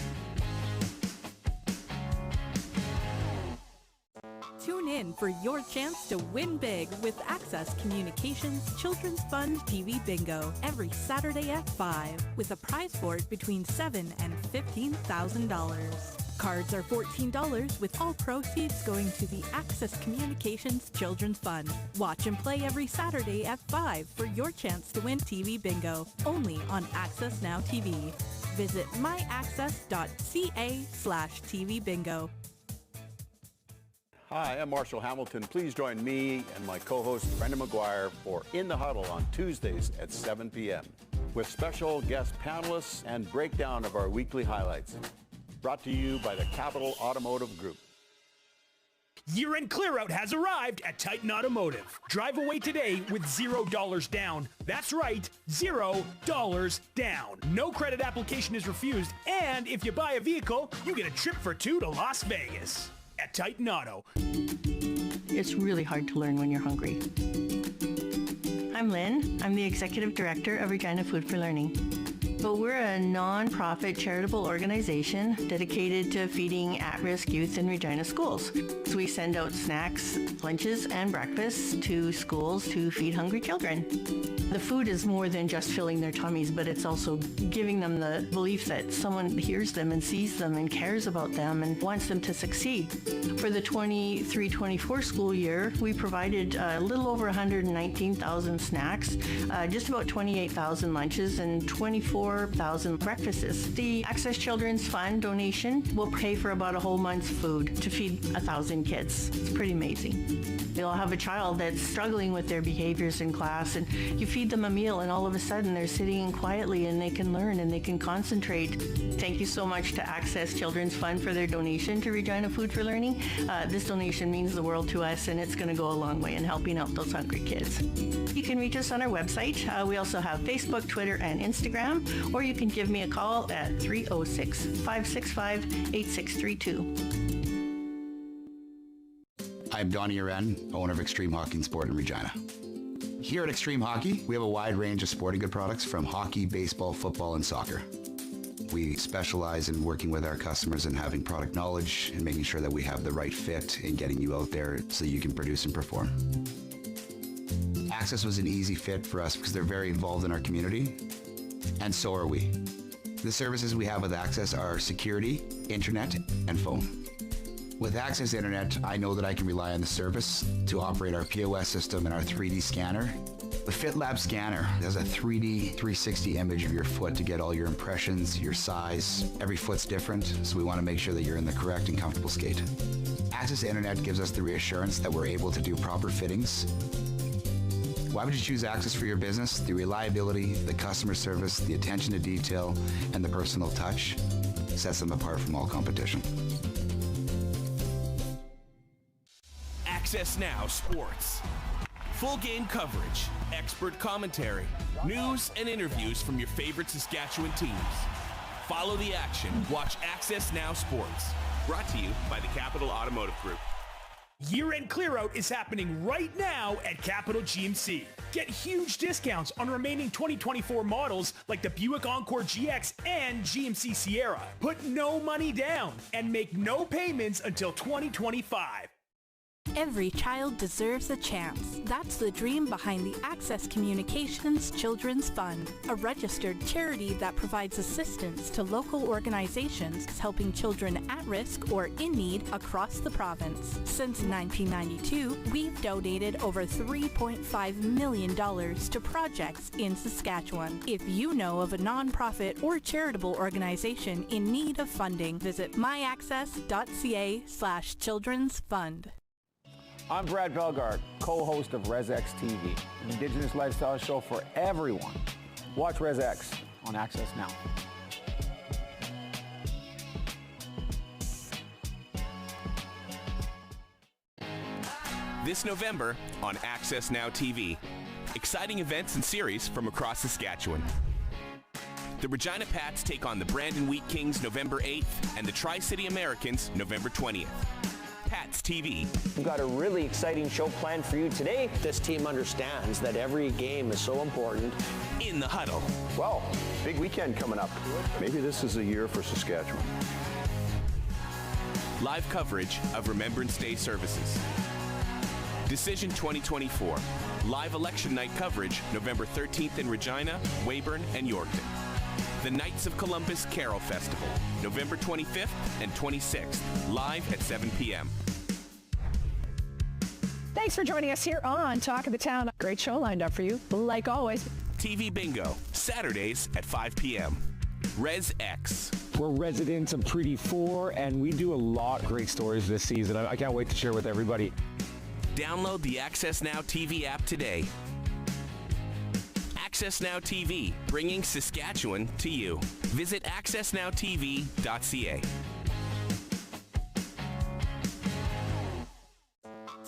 Tune in for your chance to win big with Access Communications Children's Fund TV Bingo every Saturday at 5 with a prize board between $7,000 and $15,000. Cards are $14 with all proceeds going to the Access Communications Children's Fund. Watch and play every Saturday at 5 for your chance to win TV Bingo, only on Access Now TV. Visit myaccess.ca/TV Bingo. Hi, I'm Marshall Hamilton. Please join me and my co-host Brenda McGuire for In the Huddle on Tuesdays at 7 p.m. with special guest panelists and breakdown of our weekly highlights. Brought to you by the Capital Automotive Group. Year-end clear-out has arrived at Titan Automotive. Drive away today with $0 down. That's right, $0 down. No credit application is refused, and if you buy a vehicle, you get a trip for 2 to Las Vegas. At Titan Auto. It's really hard to learn when you're hungry. I'm Lynn. I'm the Executive Director of Regina Food for Learning. But we're a non-profit charitable organization dedicated to feeding at-risk youth in Regina schools. So we send out snacks, lunches, and breakfasts to schools to feed hungry children. The food is more than just filling their tummies, but it's also giving them the belief that someone hears them and sees them and cares about them and wants them to succeed. For the 23-24 school year, we provided a little over 119,000 snacks, just about 28,000 lunches, and 24,000 breakfasts. The Access Children's Fund donation will pay for about a whole month's food to feed 1,000 kids. It's pretty amazing. You'll have a child that's struggling with their behaviors in class, and you feed them a meal, and all of a sudden they're sitting quietly and they can learn and they can concentrate. Thank you so much to Access Children's Fund for their donation to Regina Food for Learning. This donation means the world to us, and it's going to go a long way in helping out those hungry kids. You can reach us on our website. We also have Facebook, Twitter, and Instagram, or you can give me a call at 306-565-8632. I'm Donnie Uren, owner of Extreme Hockey and Sport in Regina. Here at Extreme Hockey, we have a wide range of sporting good products from hockey, baseball, football, and soccer. We specialize in working with our customers and having product knowledge and making sure that we have the right fit in getting you out there so you can produce and perform. Access was an easy fit for us because they're very involved in our community, and so are we. The services we have with Access are security, internet, and phone. With Access Internet, I know that I can rely on the service to operate our POS system and our 3D scanner. The FitLab scanner has a 3D 360 image of your foot to get all your impressions, your size. Every foot's different, so we want to make sure that you're in the correct and comfortable skate. Access Internet gives us the reassurance that we're able to do proper fittings. Why would you choose Access for your business? The reliability, the customer service, the attention to detail, and the personal touch sets them apart from all competition. AccessNow Sports. Full game coverage, expert commentary, news, and interviews from your favorite Saskatchewan teams. Follow the action. Watch AccessNow Sports. Brought to you by the Capital Automotive Group. Year-end clear-out is happening right now at Capital GMC. Get huge discounts on remaining 2024 models like the Buick Encore GX and GMC Sierra. Put no money down and make no payments until 2025. Every child deserves a chance. That's the dream behind the Access Communications Children's Fund, a registered charity that provides assistance to local organizations helping children at risk or in need across the province. Since 1992, we've donated over $3.5 million to projects in Saskatchewan. If you know of a nonprofit or charitable organization in need of funding, visit myaccess.ca/children's fund. I'm Brad Belgard, co-host of ResX TV, an Indigenous lifestyle show for everyone. Watch ResX on AccessNow. This November on AccessNow TV, exciting events and series from across Saskatchewan. The Regina Pats take on the Brandon Wheat Kings November 8th and the Tri-City Americans November 20th. Pats TV. We've got a really exciting show planned for you today. This team understands that every game is so important. In the Huddle. Well, big weekend coming up. Maybe this is a year for Saskatchewan. Live coverage of Remembrance Day services. Decision 2024. Live election night coverage November 13th in Regina, Weyburn, and Yorkton. The Knights of Columbus Carol Festival, November 25th and 26th, live at 7 p.m. Thanks for joining us here on Talk of the Town. Great show lined up for you, like always. TV Bingo, Saturdays at 5 p.m. Res X. We're residents of Treaty 4, and we do a lot of great stories this season. I can't wait to share with everybody. Download the AccessNow TV app today. AccessNow TV, bringing Saskatchewan to you. Visit accessnowtv.ca.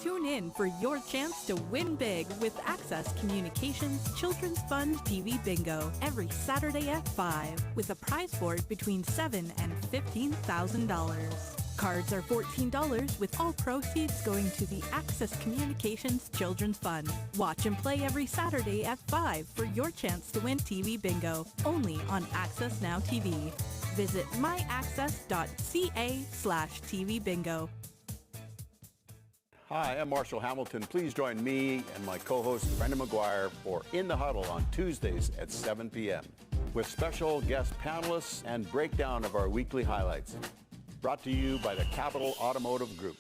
Tune in for your chance to win big with Access Communications Children's Fund TV Bingo every Saturday at 5 with a prize board between $7,000 and $15,000. Cards are $14 with all proceeds going to the Access Communications Children's Fund. Watch and play every Saturday at 5 for your chance to win TV Bingo, only on AccessNow TV. Visit myaccess.ca/TV Bingo. Hi, I'm Marshall Hamilton. Please join me and my co-host Brenda McGuire for In the Huddle on Tuesdays at 7 p.m. with special guest panelists and breakdown of our weekly highlights. Brought to you by the Capital Automotive Group.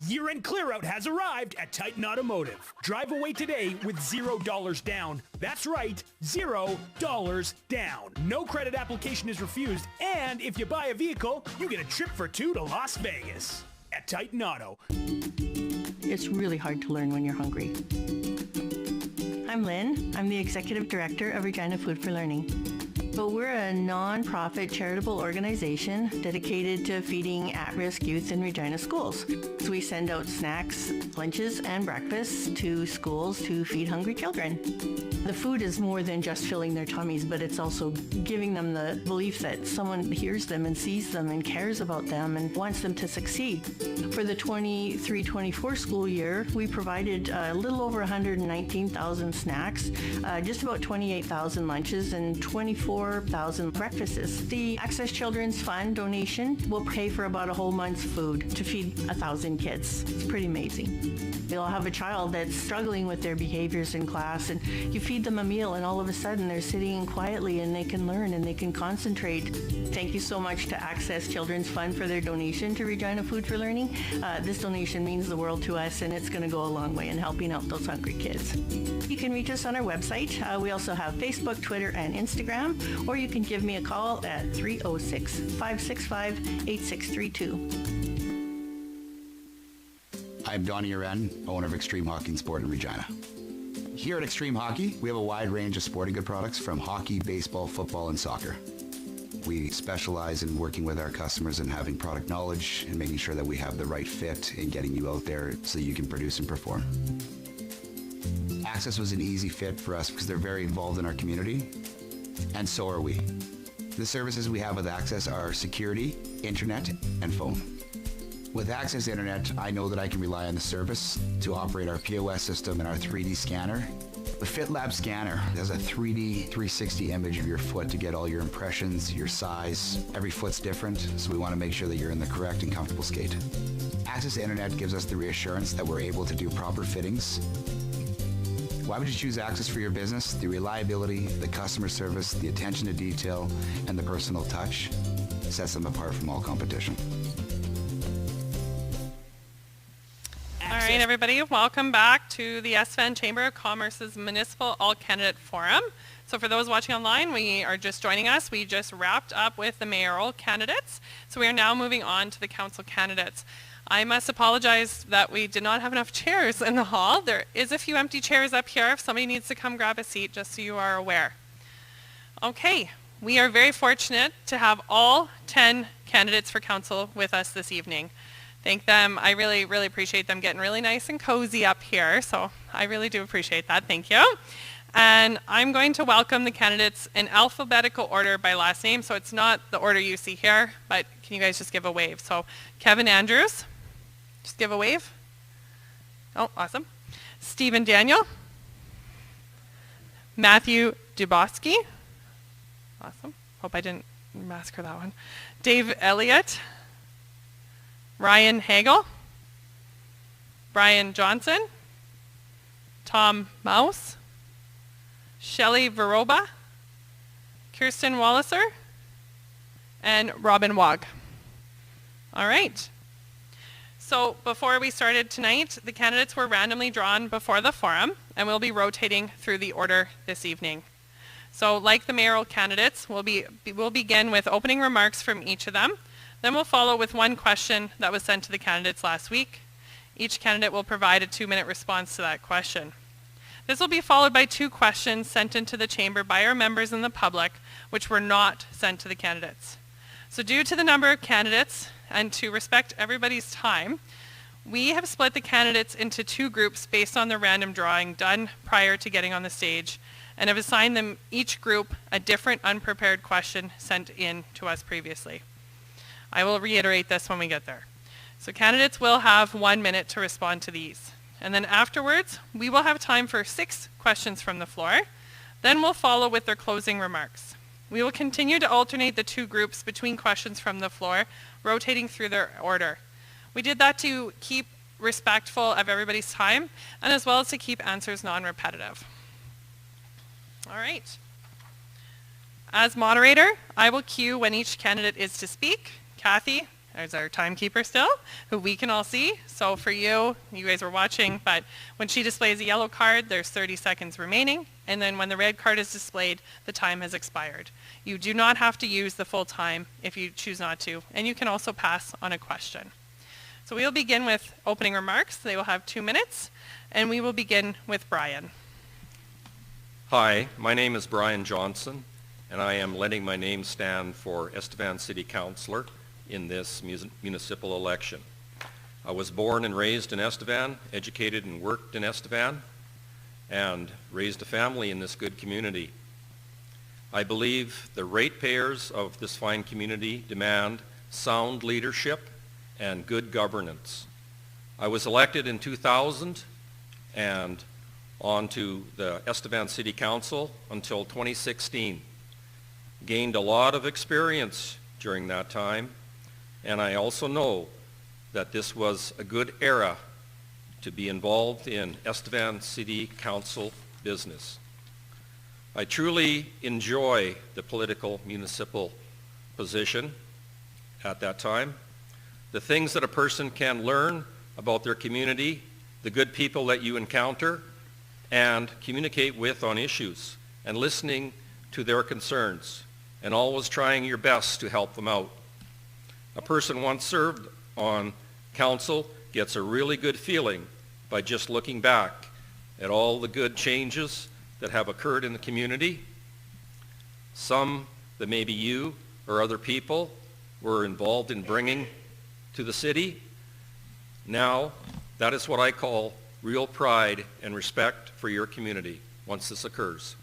Year-end clear-out has arrived at Titan Automotive. Drive away today with $0 down. That's right, $0 down. No credit application is refused, and if you buy a vehicle, you get a trip for two to Las Vegas at Titan Auto. It's really hard to learn when you're hungry. I'm Lynn. I'm the Executive Director of Regina Food for Learning. So we're a non-profit charitable organization dedicated to feeding at-risk youth in Regina schools. So we send out snacks, lunches, and breakfasts to schools to feed hungry children. The food is more than just filling their tummies, but it's also giving them the belief that someone hears them and sees them and cares about them and wants them to succeed. For the 23-24 school year, we provided a little over 119,000 snacks, just about 28,000 lunches, and 24,000 breakfasts. The Access Children's Fund donation will pay for about a whole month's food to feed 1,000 kids. It's pretty amazing. You'll have a child that's struggling with their behaviors in class, and you feed them a meal, and all of a sudden they're sitting quietly and they can learn and they can concentrate. Thank you so much to Access Children's Fund for their donation to Regina Food for Learning. This donation means the world to us, and it's going to go a long way in helping out those hungry kids. You can reach us on our website. We also have Facebook, Twitter, and Instagram, or you can give me a call at 306-565-8632. I'm Donnie Uren, owner of Extreme Hockey and Sport in Regina. Here at Extreme Hockey, we have a wide range of sporting good products from hockey, baseball, football, and soccer. We specialize in working with our customers and having product knowledge and making sure that we have the right fit in getting you out there so you can produce and perform. Access was an easy fit for us because they're very involved in our community, and so are we. The services we have with Access are security, internet, and phone. With Access Internet, I know that I can rely on the service to operate our POS system and our 3D scanner. The FitLab scanner has a 3D 360 image of your foot to get all your impressions, your size. Every foot's different, so we want to make sure that you're in the correct and comfortable skate. Access Internet gives us the reassurance that we're able to do proper fittings. Why would you choose Access for your business? The reliability, the customer service, the attention to detail, and the personal touch sets them apart from all competition. All right, everybody, welcome back to the Estevan Chamber of Commerce's Municipal All-Candidate Forum. So for those watching online, we are just joining us. We just wrapped up with the mayoral candidates. So we are now moving on to the council candidates. I must apologize that we did not have enough chairs in the hall. There is a few empty chairs up here if somebody needs to come grab a seat, just so you are aware. Okay, we are very fortunate to have all 10 candidates for council with us this evening. Thank them. I really, really appreciate them getting really nice and cozy up here. So I really do appreciate that. Thank you. And I'm going to welcome the candidates in alphabetical order by last name. So it's not the order you see here, but can you guys just give a wave? So Kevin Andrews, just give a wave. Oh, awesome. Stephen Daniel. Matthew Dubosky. Awesome. Hope I didn't massacre that one. Dave Elliott. Ryan Hagel, Brian Johnson, Tom Mouse, Shelley Veroba, Kirsten Walliser, and Robin Wog. All right. So before we started tonight, the candidates were randomly drawn before the forum, and we'll be rotating through the order this evening. So like the mayoral candidates, we'll begin with opening remarks from each of them. Then we'll follow with one question that was sent to the candidates last week. Each candidate will provide a 2-minute response to that question. This will be followed by 2 questions sent into the chamber by our members and the public, which were not sent to the candidates. So due to the number of candidates and to respect everybody's time, we have split the candidates into 2 groups based on the random drawing done prior to getting on the stage, and have assigned them each group a different unprepared question sent in to us previously. I will reiterate this when we get there. So candidates will have 1 minute to respond to these. And then afterwards, we will have time for 6 questions from the floor. Then we'll follow with their closing remarks. We will continue to alternate the 2 groups between questions from the floor, rotating through their order. We did that to keep respectful of everybody's time, and as well as to keep answers non-repetitive. All right. As moderator, I will cue when each candidate is to speak. Kathy, there's our timekeeper still, who we can all see. So for you guys were watching, but when she displays a yellow card, there's 30 seconds remaining. And then when the red card is displayed, the time has expired. You do not have to use the full time if you choose not to. And you can also pass on a question. So we'll begin with opening remarks. They will have 2 minutes. And we will begin with Brian. Hi, my name is Brian Johnson, and I am letting my name stand for Estevan City Councilor in this municipal election. I was born and raised in Estevan, educated and worked in Estevan, and raised a family in this good community. I believe the ratepayers of this fine community demand sound leadership and good governance. I was elected in 2000 and on to the Estevan City Council until 2016. Gained a lot of experience during that time, and I also know that this was a good era to be involved in Estevan City Council business. I truly enjoy the political municipal position at that time. The things that a person can learn about their community, the good people that you encounter, and communicate with on issues, and listening to their concerns, and always trying your best to help them out. A person once served on council gets a really good feeling by just looking back at all the good changes that have occurred in the community. Some that maybe you or other people were involved in bringing to the city. Now, that is what I call real pride and respect for your community once this occurs.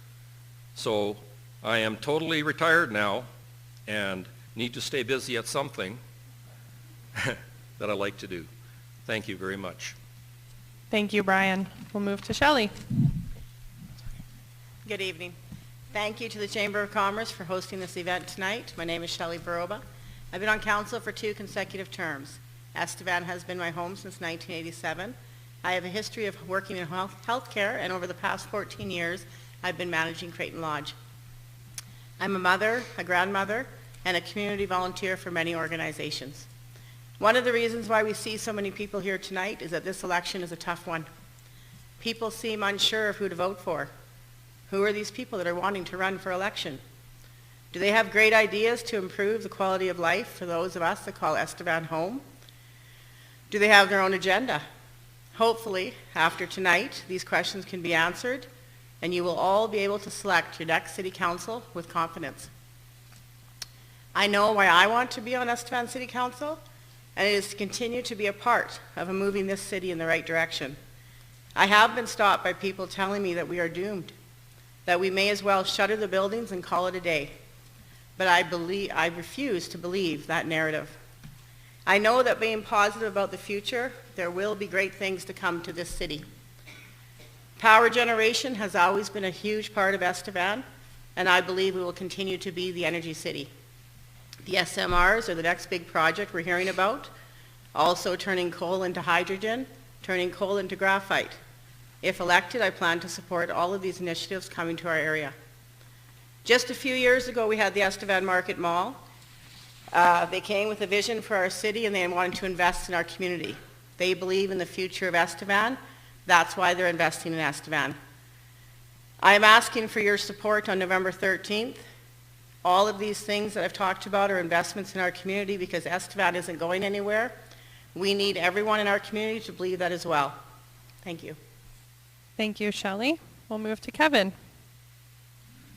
So I am totally retired now and need to stay busy at something that I like to do. Thank you very much. Thank you, Brian. We'll move to Shelley. Good evening. Thank you to the Chamber of Commerce for hosting this event tonight. My name is Shelley Baroba. I've been on council for 2 consecutive terms. Estevan has been my home since 1987. I have a history of working in healthcare, and over the past 14 years, I've been managing Creighton Lodge. I'm a mother, a grandmother, and a community volunteer for many organizations. One of the reasons why we see so many people here tonight is that this election is a tough one. People seem unsure of who to vote for. Who are these people that are wanting to run for election? Do they have great ideas to improve the quality of life for those of us that call Estevan home? Do they have their own agenda? Hopefully, after tonight, these questions can be answered, and you will all be able to select your next city council with confidence. I know why I want to be on Estevan City Council, and it is to continue to be a part of moving this city in the right direction. I have been stopped by people telling me that we are doomed, that we may as well shutter the buildings and call it a day. But I refuse to believe that narrative. I know that being positive about the future, there will be great things to come to this city. Power generation has always been a huge part of Estevan, and I believe we will continue to be the energy city. The SMRs are the next big project we're hearing about, also turning coal into hydrogen, turning coal into graphite. If elected, I plan to support all of these initiatives coming to our area. Just a few years ago, we had the Estevan Market Mall. They came with a vision for our city, and they wanted to invest in our community. They believe in the future of Estevan. That's why they're investing in Estevan. I am asking for your support on November 13th. All of these things that I've talked about are investments in our community because Estevan isn't going anywhere. We need everyone in our community to believe that as well. Thank you. Thank you, Shelley. We'll move to Kevin.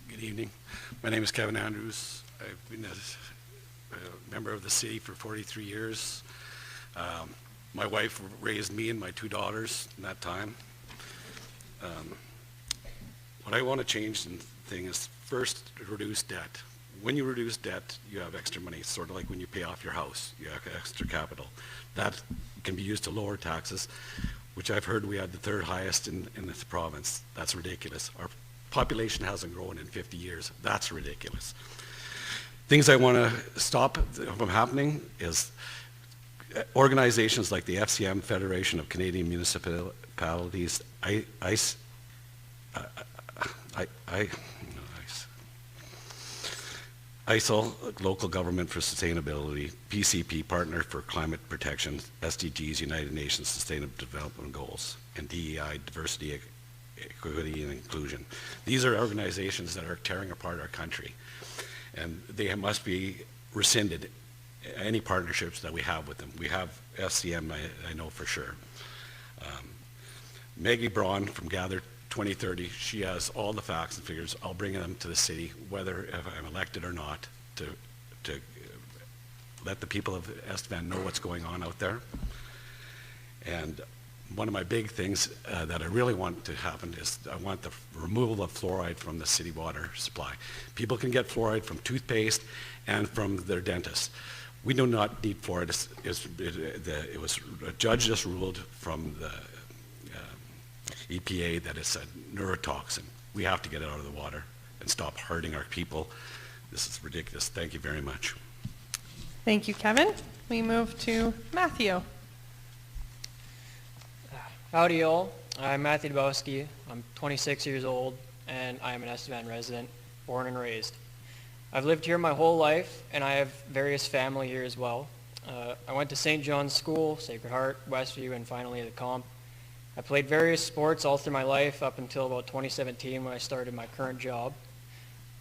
Good evening. My name is Kevin Andrews. I've been a member of the city for 43 years. My wife raised me and my 2 daughters in that time. What I want to change in thing is first reduce debt. when you reduce debt, you have extra money, sort of like when you pay off your house, you have extra capital. That can be used to lower taxes, which I've heard we had the third highest in this province. That's ridiculous. Our population hasn't grown in 50 years. That's ridiculous. Things I want to stop from happening is organizations like the FCM, Federation of Canadian Municipalities, ISIL, Local Government for Sustainability, PCP, Partner for Climate Protection, SDGs, United Nations Sustainable Development Goals, and DEI, Diversity, Equity, and Inclusion. These are organizations that are tearing apart our country, and they must be rescinded, any partnerships that we have with them. We have FCM, I know for sure. Maggie Braun from Gather 2030, she has all the facts and figures. I'll bring them to the city, whether if I'm elected or not, to let the people of Estevan know what's going on out there. And one of my big things that I really want to happen is I want the removal of fluoride from the city water supply. People can get fluoride from toothpaste and from their dentist. We do not need fluoride. It was a judge just ruled from the EPA that it's a neurotoxin. We have to get it out of the water and stop hurting our people. This is ridiculous. Thank you very much. Thank you, Kevin. We move to Matthew. Howdy all. I'm Matthew Dubowski. I'm 26 years old and I am an Estevan resident, born and raised. I've lived here my whole life and I have various family here as well. I went to St. John's School, Sacred Heart, Westview, and finally the Comp. I played various sports all through my life up until about 2017 when I started my current job.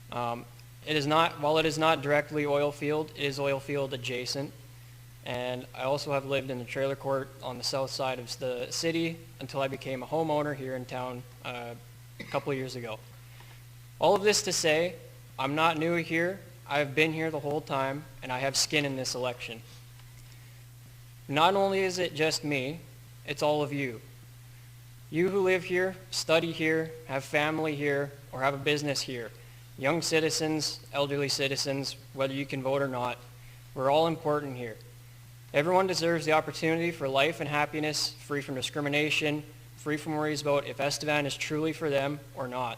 While it is not directly oil field, it is oil field adjacent. And I also have lived in the trailer court on the south side of the city until I became a homeowner here in town a couple of years ago. All of this to say, I'm not new here. I've been here the whole time and I have skin in this election. Not only is it just me, it's all of you. You who live here, study here, have family here, or have a business here. Young citizens, elderly citizens, whether you can vote or not, we're all important here. Everyone deserves the opportunity for life and happiness, free from discrimination, free from worries about if Estevan is truly for them or not.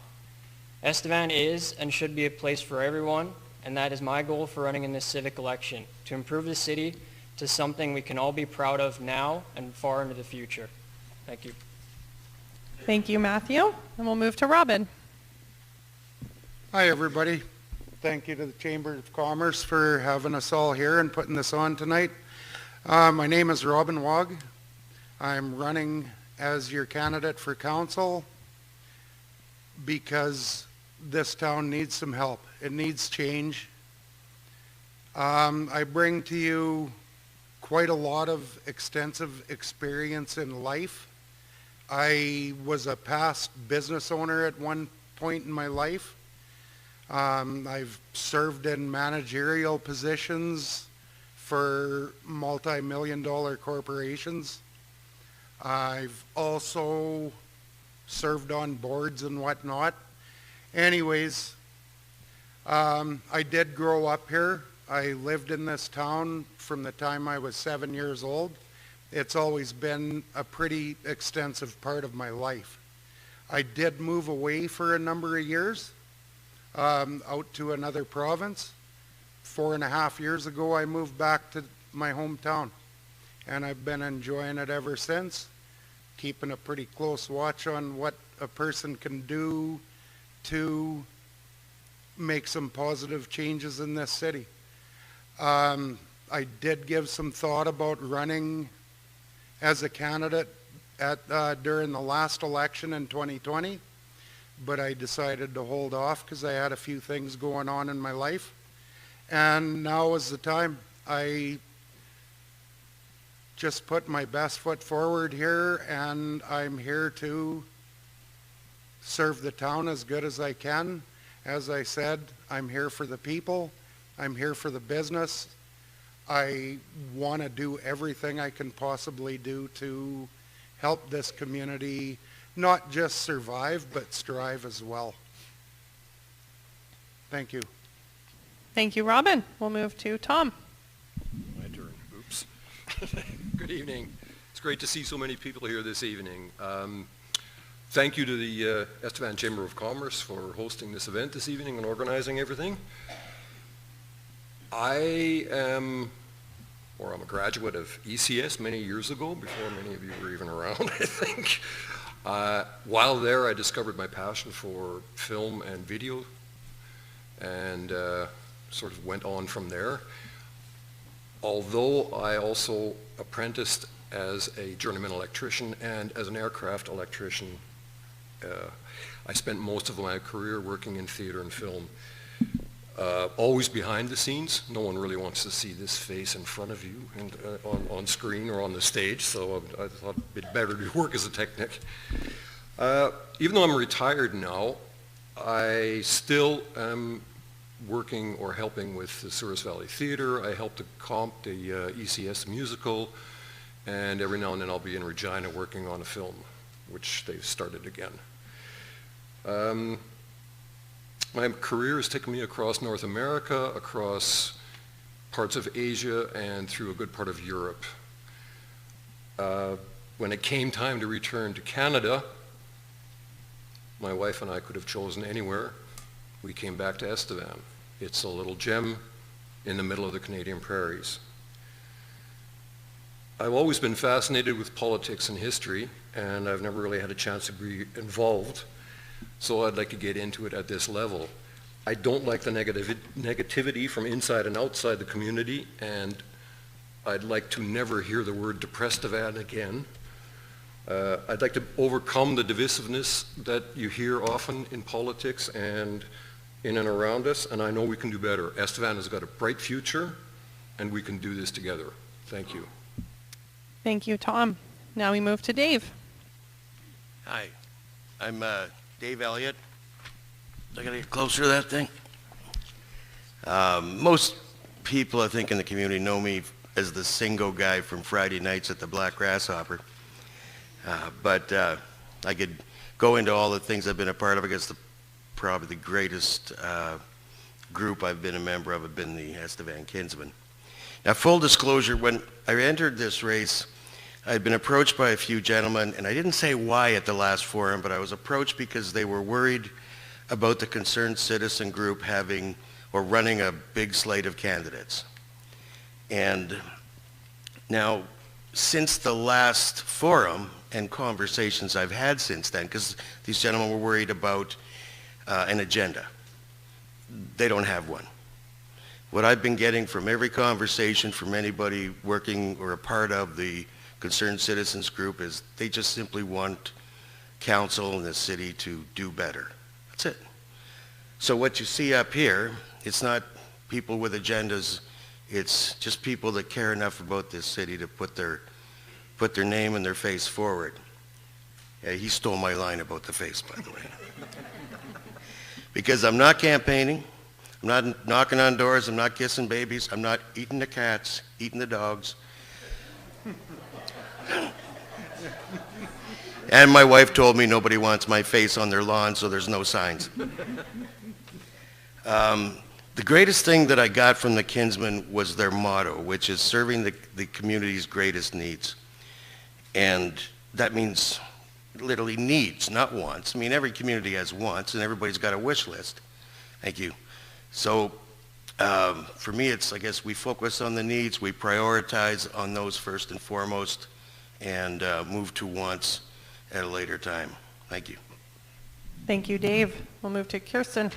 Estevan is and should be a place for everyone, and that is my goal for running in this civic election, to improve the city to something we can all be proud of now and far into the future. Thank you. Thank you, Matthew. And we'll move to Robin. Hi, everybody. Thank you to the Chamber of Commerce for having us all here and putting this on tonight. My name is Robin Wog. I'm running as your candidate for council because this town needs some help. It needs change. I bring to you quite a lot of extensive experience in life. I was a past business owner at one point in my life. I've served in managerial positions for multi-million-dollar corporations. I've also served on boards and whatnot. Anyways, I did grow up here. I lived in this town from the time I was 7 years old. It's always been a pretty extensive part of my life. I did move away for a number of years, out to another province. 4.5 years ago, I moved back to my hometown, and I've been enjoying it ever since, keeping a pretty close watch on what a person can do to make some positive changes in this city. I did give some thought about running as a candidate during the last election in 2020, but I decided to hold off because I had a few things going on in my life. And now is the time. I just put my best foot forward here, and I'm here to serve the town as good as I can. As I said, I'm here for the people. I'm here for the business. I want to do everything I can possibly do to help this community not just survive, but strive as well. Thank you. Thank you, Robin. We'll move to Tom. My turn. Oops. Good evening. It's great to see so many people here this evening. Thank you to the Estevan Chamber of Commerce for hosting this event this evening and organizing everything. I'm a graduate of ECS many years ago, before many of you were even around, I think. While there, I discovered my passion for film and video, and sort of went on from there. Although I also apprenticed as a journeyman electrician and as an aircraft electrician, I spent most of my career working in theater and film. Always behind the scenes. No one really wants to see this face in front of you and on screen or on the stage, so I thought it'd better to work as a technic. Even though I'm retired now, I still am working or helping with the Souris Valley Theatre. I help to comp the ECS musical, and every now and then I'll be in Regina working on a film, which they've started again. My career has taken me across North America, across parts of Asia, and through a good part of Europe. When it came time to return to Canada, my wife and I could have chosen anywhere. We came back to Estevan. It's a little gem in the middle of the Canadian prairies. I've always been fascinated with politics and history, and I've never really had a chance to be involved, so I'd like to get into it at this level. I don't like the negativity from inside and outside the community, and I'd like to never hear the word Deprestevan again. I'd like to overcome the divisiveness that you hear often in politics and in and around us, and I know we can do better. Estevan has got a bright future, and we can do this together. Thank you. Thank you, Tom. Now we move to Dave. Hi, I'm Dave Elliott. I gotta get closer to that thing. Most people, I think, in the community know me as the single guy from Friday nights at the Black Grasshopper. But I could go into all the things I've been a part of. I guess probably the greatest group I've been a member of have been the Estevan Kinsmen. Now, full disclosure, when I entered this race, I'd been approached by a few gentlemen, and I didn't say why at the last forum, but I was approached because they were worried about the Concerned Citizen Group having or running a big slate of candidates. And now, since the last forum and conversations I've had since then, because these gentlemen were worried about an agenda. They don't have one. What I've been getting from every conversation from anybody working or a part of the Concerned Citizens Group is they just simply want council and the city to do better. That's it. So what you see up here, it's not people with agendas, it's just people that care enough about this city to put their name and their face forward. Yeah, he stole my line about the face, by the way. Because I'm not campaigning, I'm not knocking on doors, I'm not kissing babies, I'm not eating the cats, eating the dogs. And my wife told me nobody wants my face on their lawn, so there's no signs. The greatest thing that I got from the Kinsmen was their motto, which is serving the community's greatest needs. And that means literally needs, not wants. I mean, every community has wants, and everybody's got a wish list. Thank you. So for me, it's, I guess, we focus on the needs, we prioritize on those first and foremost, and move to wants at a later time. Thank you. Thank you, Dave. We'll move to Kirsten.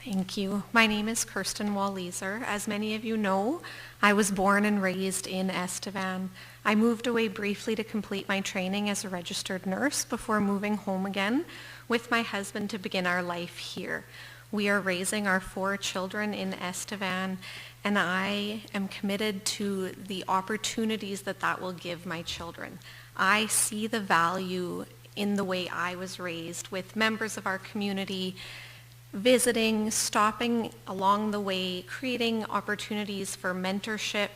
Thank you. My name is Kirsten Walliser. As many of you know, I was born and raised in Estevan. I moved away briefly to complete my training as a registered nurse before moving home again with my husband to begin our life here. We are raising our 4 children in Estevan, and I am committed to the opportunities that will give my children. I see the value in the way I was raised, with members of our community visiting, stopping along the way, creating opportunities for mentorship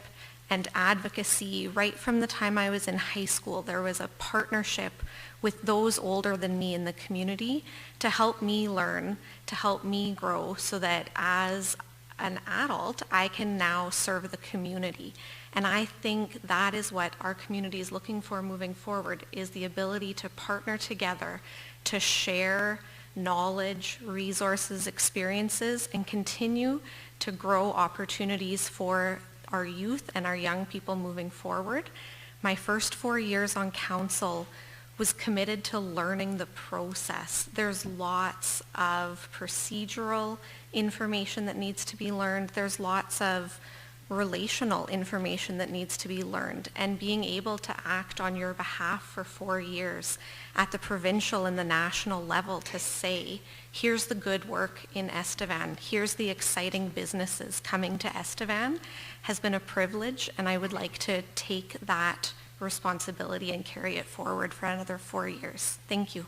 and advocacy right from the time I was in high school. There was a partnership with those older than me in the community to help me learn, to help me grow, so that as an adult, I can now serve the community. And I think that is what our community is looking for moving forward, is the ability to partner together, to share knowledge, resources, experiences, and continue to grow opportunities for our youth and our young people moving forward. My first 4 years on council was committed to learning the process. There's lots of procedural information that needs to be learned. There's lots of relational information that needs to be learned, and being able to act on your behalf for 4 years at the provincial and the national level to say, here's the good work in Estevan, here's the exciting businesses coming to Estevan, has been a privilege, and I would like to take that responsibility and carry it forward for another 4 years. Thank you.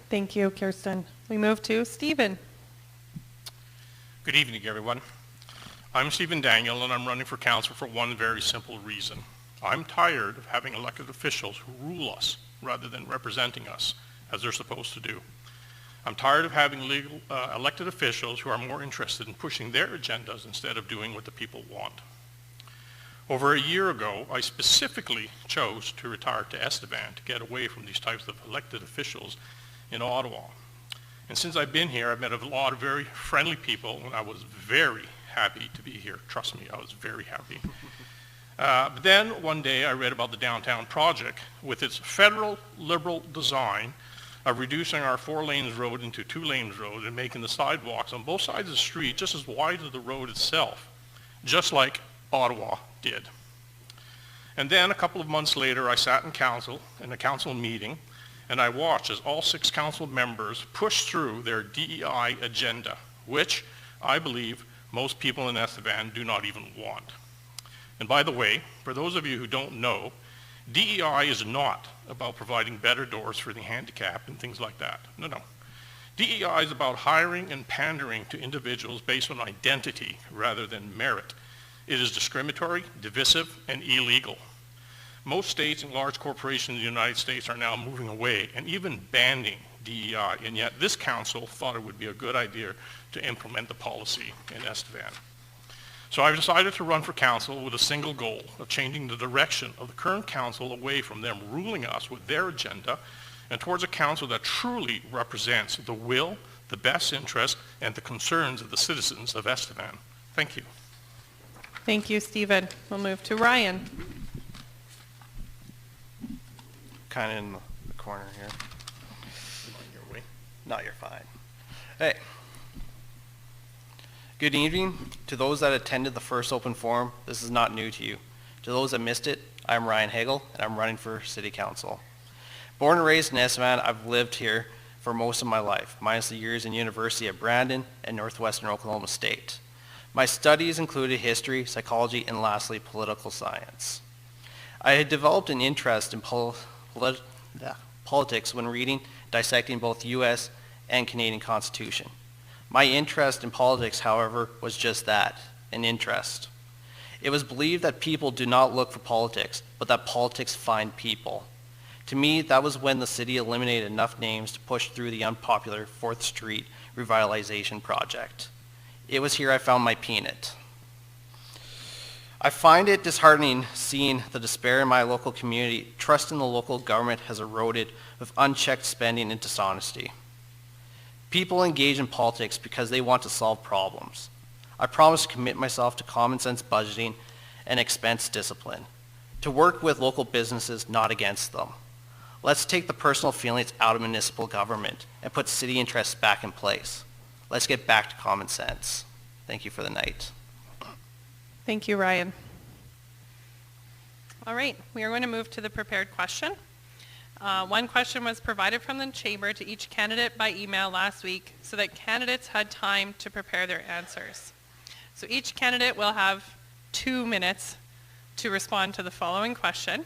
Thank you, Kirsten. We move to Stephen. Good evening, everyone. I'm Stephen Daniel, and I'm running for council for one very simple reason. I'm tired of having elected officials who rule us rather than representing us as they're supposed to do. I'm tired of having elected officials who are more interested in pushing their agendas instead of doing what the people want. Over a year ago, I specifically chose to retire to Estevan to get away from these types of elected officials in Ottawa. And since I've been here, I've met a lot of very friendly people, and I was very happy to be here. Trust me, I was very happy. But then one day I read about the downtown project with its federal liberal design of reducing our 4 lanes road into 2 lanes road and making the sidewalks on both sides of the street just as wide as the road itself, just like Ottawa did. And then a couple of months later, I sat in a council meeting, and I watched as all 6 council members pushed through their DEI agenda, which I believe most people in Estevan do not even want. And by the way, for those of you who don't know, DEI is not about providing better doors for the handicapped and things like that. No, no. DEI is about hiring and pandering to individuals based on identity rather than merit. It is discriminatory, divisive, and illegal. Most states and large corporations in the United States are now moving away and even banning DEI, and yet this council thought it would be a good idea to implement the policy in Estevan. So I've decided to run for council with a single goal of changing the direction of the current council away from them ruling us with their agenda and towards a council that truly represents the will, the best interest, and the concerns of the citizens of Estevan. Thank you. Thank you, Stephen. We'll move to Ryan. Kind of in the corner here. No, you're fine. Hey. Good evening. To those that attended the first open forum, this is not new to you. To those that missed it, I'm Ryan Hagel, and I'm running for City Council. Born and raised in Estevan, I've lived here for most of my life, minus the years in university at Brandon and Northwestern Oklahoma State. My studies included history, psychology, and lastly, political science. I had developed an interest in politics when reading, dissecting both U.S. and Canadian Constitution. My interest in politics, however, was just that, an interest. It was believed that people do not look for politics, but that politics find people. To me, that was when the city eliminated enough names to push through the unpopular 4th Street revitalization project. It was here I found my peanut. I find it disheartening seeing the despair in my local community. Trust in the local government has eroded with unchecked spending and dishonesty. People engage in politics because they want to solve problems. I promise to commit myself to common sense budgeting and expense discipline, to work with local businesses, not against them. Let's take the personal feelings out of municipal government and put city interests back in place. Let's get back to common sense. Thank you for the night. Thank you, Ryan. All right, we are going to move to the prepared question. One question was provided from the chamber to each candidate by email last week so that candidates had time to prepare their answers. So each candidate will have 2 minutes to respond to the following question.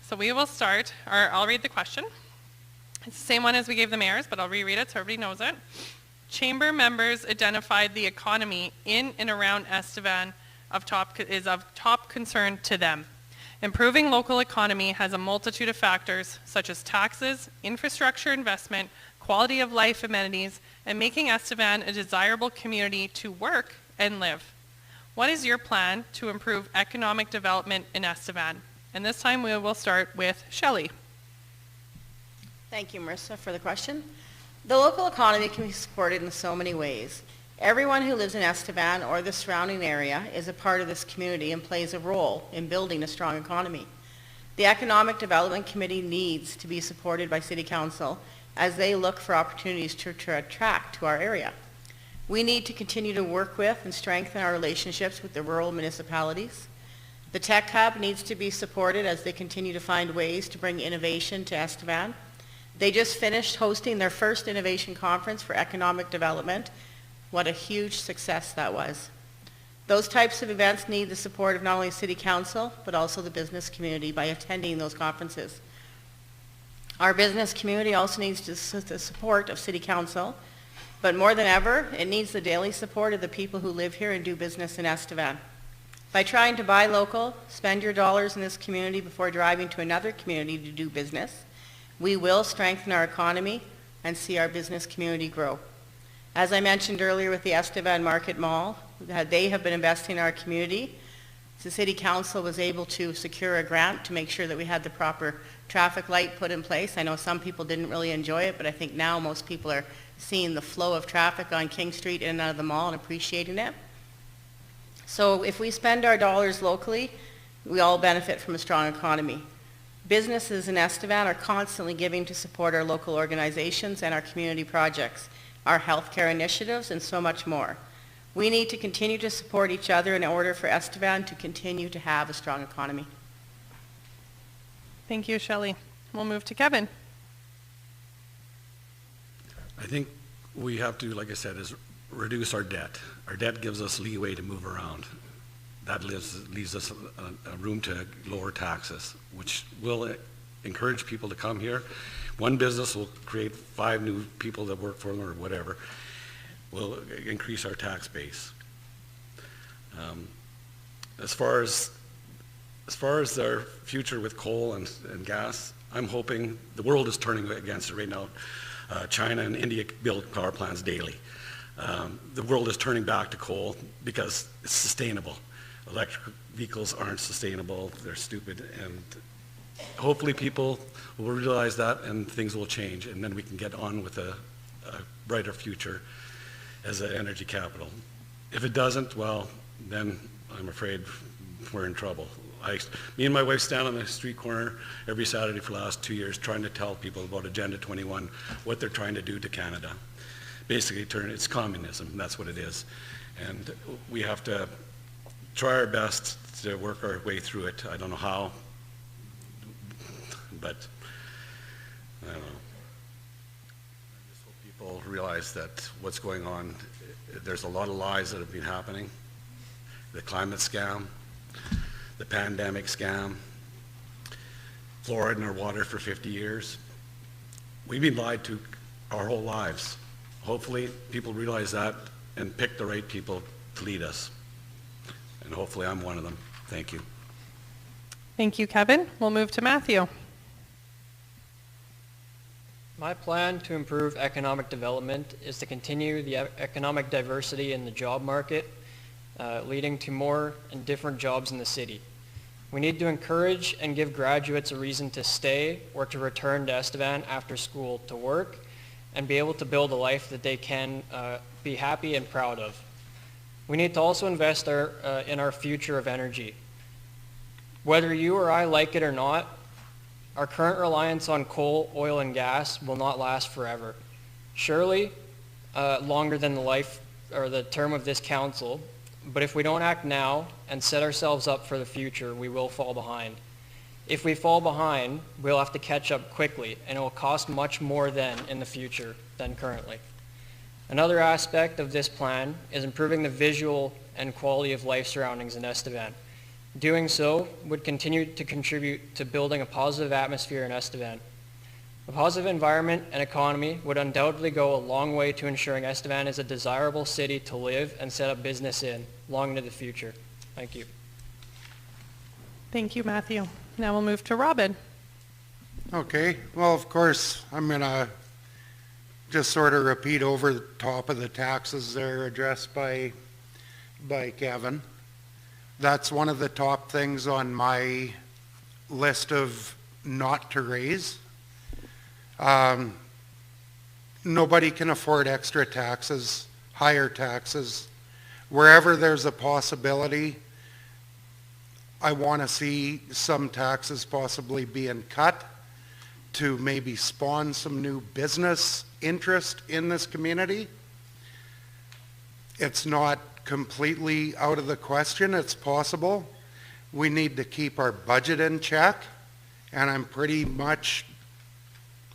So we will start, or I'll read the question. It's the same one as we gave the mayors, but I'll reread it so everybody knows it. Chamber members identified the economy in and around Estevan is of top concern to them. Improving local economy has a multitude of factors such as taxes, infrastructure investment, quality of life amenities, and making Estevan a desirable community to work and live. What is your plan to improve economic development in Estevan? And this time we will start with Shelley. Thank you, Marissa, for the question. The local economy can be supported in so many ways. Everyone who lives in Estevan or the surrounding area is a part of this community and plays a role in building a strong economy. The Economic Development Committee needs to be supported by City Council as they look for opportunities to attract to our area. We need to continue to work with and strengthen our relationships with the rural municipalities. The Tech Hub needs to be supported as they continue to find ways to bring innovation to Estevan. They just finished hosting their first innovation conference for economic development. What a huge success that was. Those types of events need the support of not only City Council, but also the business community by attending those conferences. Our business community also needs the support of City Council, but more than ever, it needs the daily support of the people who live here and do business in Estevan. By trying to buy local, spend your dollars in this community before driving to another community to do business, we will strengthen our economy and see our business community grow. As I mentioned earlier with the Estevan Market Mall, they have been investing in our community. The City Council was able to secure a grant to make sure that we had the proper traffic light put in place. I know some people didn't really enjoy it, but I think now most people are seeing the flow of traffic on King Street in and out of the mall and appreciating it. So if we spend our dollars locally, we all benefit from a strong economy. Businesses in Estevan are constantly giving to support our local organizations and our community projects, our healthcare initiatives, and so much more. We need to continue to support each other in order for Estevan to continue to have a strong economy. Thank you, Shelley. We'll move to Kevin. I think we have to, like I said, is reduce our debt. Our debt gives us leeway to move around. That leaves us a room to lower taxes, which will encourage people to come here. One business will create 5 new people that work for them or whatever. Will increase our tax base. As far as our future with coal and gas, I'm hoping the world is turning against it right now. China and India build power plants daily. The world is turning back to coal because it's sustainable. Electric vehicles aren't sustainable, they're stupid, and hopefully people will realize that and things will change, and then we can get on with a brighter future as an energy capital. If it doesn't, well, then I'm afraid we're in trouble. Me and my wife stand on the street corner every Saturday for the last 2 years trying to tell people about Agenda 21, what they're trying to do to Canada. Basically, it's communism, that's what it is. And we have to try our best to work our way through it. I don't know how, but I don't know. I just hope people realize that what's going on, there's a lot of lies that have been happening. The climate scam, the pandemic scam, fluoride in our water for 50 years. We've been lied to our whole lives. Hopefully people realize that and pick the right people to lead us. And hopefully I'm one of them. Thank you. Thank you, Kevin. We'll move to Matthew. My plan to improve economic development is to continue the economic diversity in the job market, leading to more and different jobs in the city. We need to encourage and give graduates a reason to stay or to return to Estevan after school to work and be able to build a life that they can be happy and proud of. We need to also invest in our future of energy. Whether you or I like it or not, our current reliance on coal, oil, and gas will not last forever. Surely, longer than the life or the term of this council, but if we don't act now and set ourselves up for the future, we will fall behind. If we fall behind, we'll have to catch up quickly, and it will cost much more then in the future than currently. Another aspect of this plan is improving the visual and quality of life surroundings in Estevan. Doing so would continue to contribute to building a positive atmosphere in Estevan. A positive environment and economy would undoubtedly go a long way to ensuring Estevan is a desirable city to live and set up business in long into the future. Thank you. Thank you, Matthew. Now we'll move to Robin. Okay, well, of course, I'm going to just sort of repeat over the top of the taxes there addressed by Kevin. That's one of the top things on my list of not to raise. Nobody can afford extra taxes, higher taxes. Wherever there's a possibility, I want to see some taxes possibly being cut to maybe spawn some new business interest in this community. It's not completely out of the question. It's possible. We need to keep our budget in check, and I'm pretty much,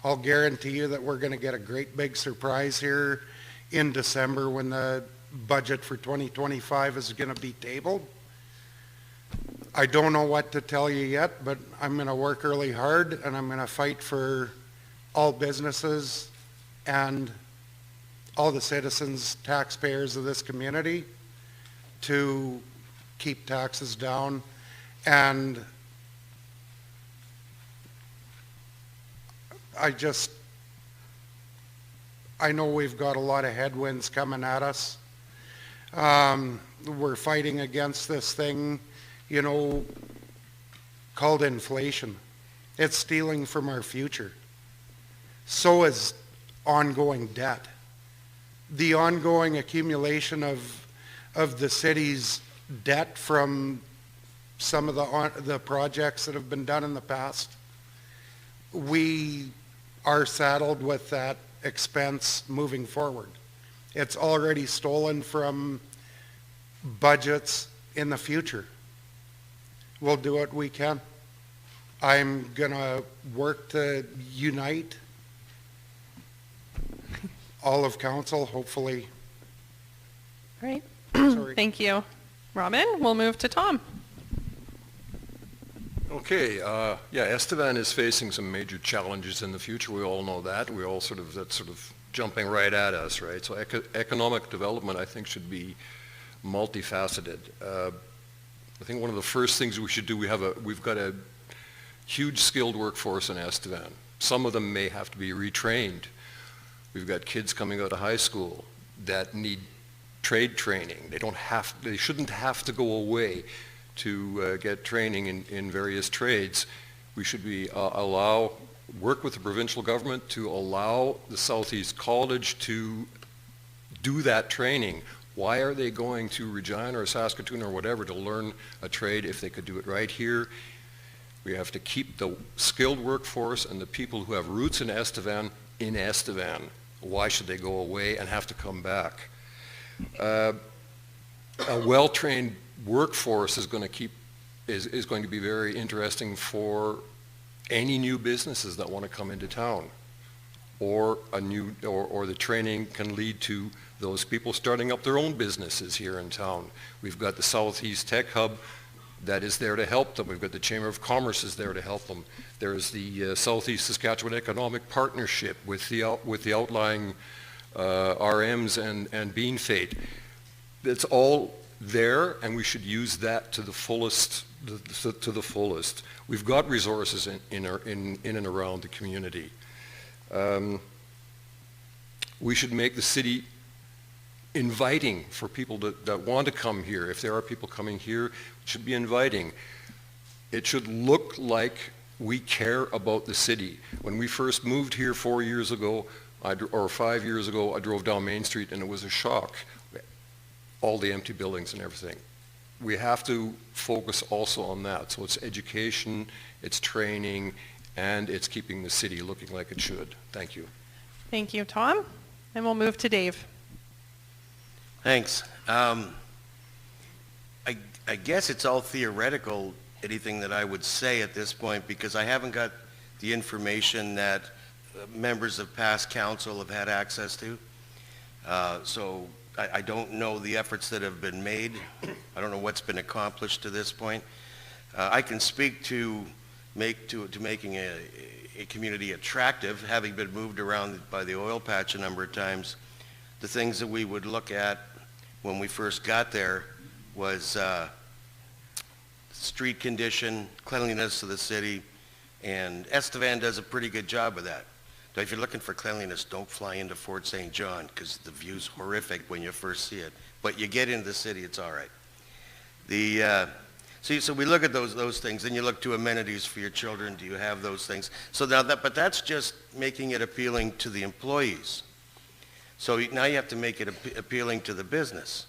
I'll guarantee you that we're going to get a great big surprise here in December when the budget for 2025 is going to be tabled. I don't know what to tell you yet, but I'm going to work really hard, and I'm going to fight for all businesses and all the citizens, taxpayers of this community to keep taxes down. And I know we've got a lot of headwinds coming at us. We're fighting against this thing, called inflation. It's stealing from our future. So is ongoing debt. The ongoing accumulation of the city's debt from some of the projects that have been done in the past. We are saddled with that expense moving forward. It's already stolen from budgets in the future. We'll do what we can. I'm going to work to unite all of council, hopefully. Great. Sorry. Thank you, Robin. We'll move to Tom. Okay, Estevan is facing some major challenges in the future. We all know that. We all that's sort of jumping right at us, right? So economic development, I think, should be multifaceted. I think one of the first things we should do, we've got a huge skilled workforce in Estevan. Some of them may have to be retrained. We've got kids coming out of high school that need trade training. They shouldn't have to go away to get training in various trades. We should work with the provincial government to allow the Southeast College to do that training. Why are they going to Regina or Saskatoon or whatever to learn a trade if they could do it right here? We have to keep the skilled workforce and the people who have roots in Estevan. Why should they go away and have to come back? A well-trained workforce is going to be very interesting for any new businesses that want to come into town, or the training can lead to those people starting up their own businesses here in town. We've got the Southeast Tech Hub that is there to help them. We've got the Chamber of Commerce is there to help them. There's the Southeast Saskatchewan Economic Partnership with the outlying RMs and Bean Fate. It's all there, and we should use that to the fullest. We've got resources in and around the community. We should make the city inviting for people that want to come here. If there are people coming here, it should be inviting. It should look like we care about the city. When we first moved here 4 years ago, or 5 years ago, I drove down Main Street and it was a shock. All the empty buildings and everything. We have to focus also on that. So it's education, it's training, and it's keeping the city looking like it should. Thank you. Thank you, Tom. And we'll move to Dave. Thanks. I guess it's all theoretical, anything that I would say at this point, because I haven't got the information that members of past council have had access to. So I don't know the efforts that have been made. I don't know what's been accomplished to this point. I can speak to making a community attractive, having been moved around by the oil patch a number of times. The things that we would look at when we first got there was street condition, cleanliness of the city, and Estevan does a pretty good job of that. So if you're looking for cleanliness, don't fly into Fort St. John because the view's horrific when you first see it. But you get into the city, it's all right. So we look at those things, then you look to amenities for your children. Do you have those things? So now but that's just making it appealing to the employees. So now you have to make it appealing to the business.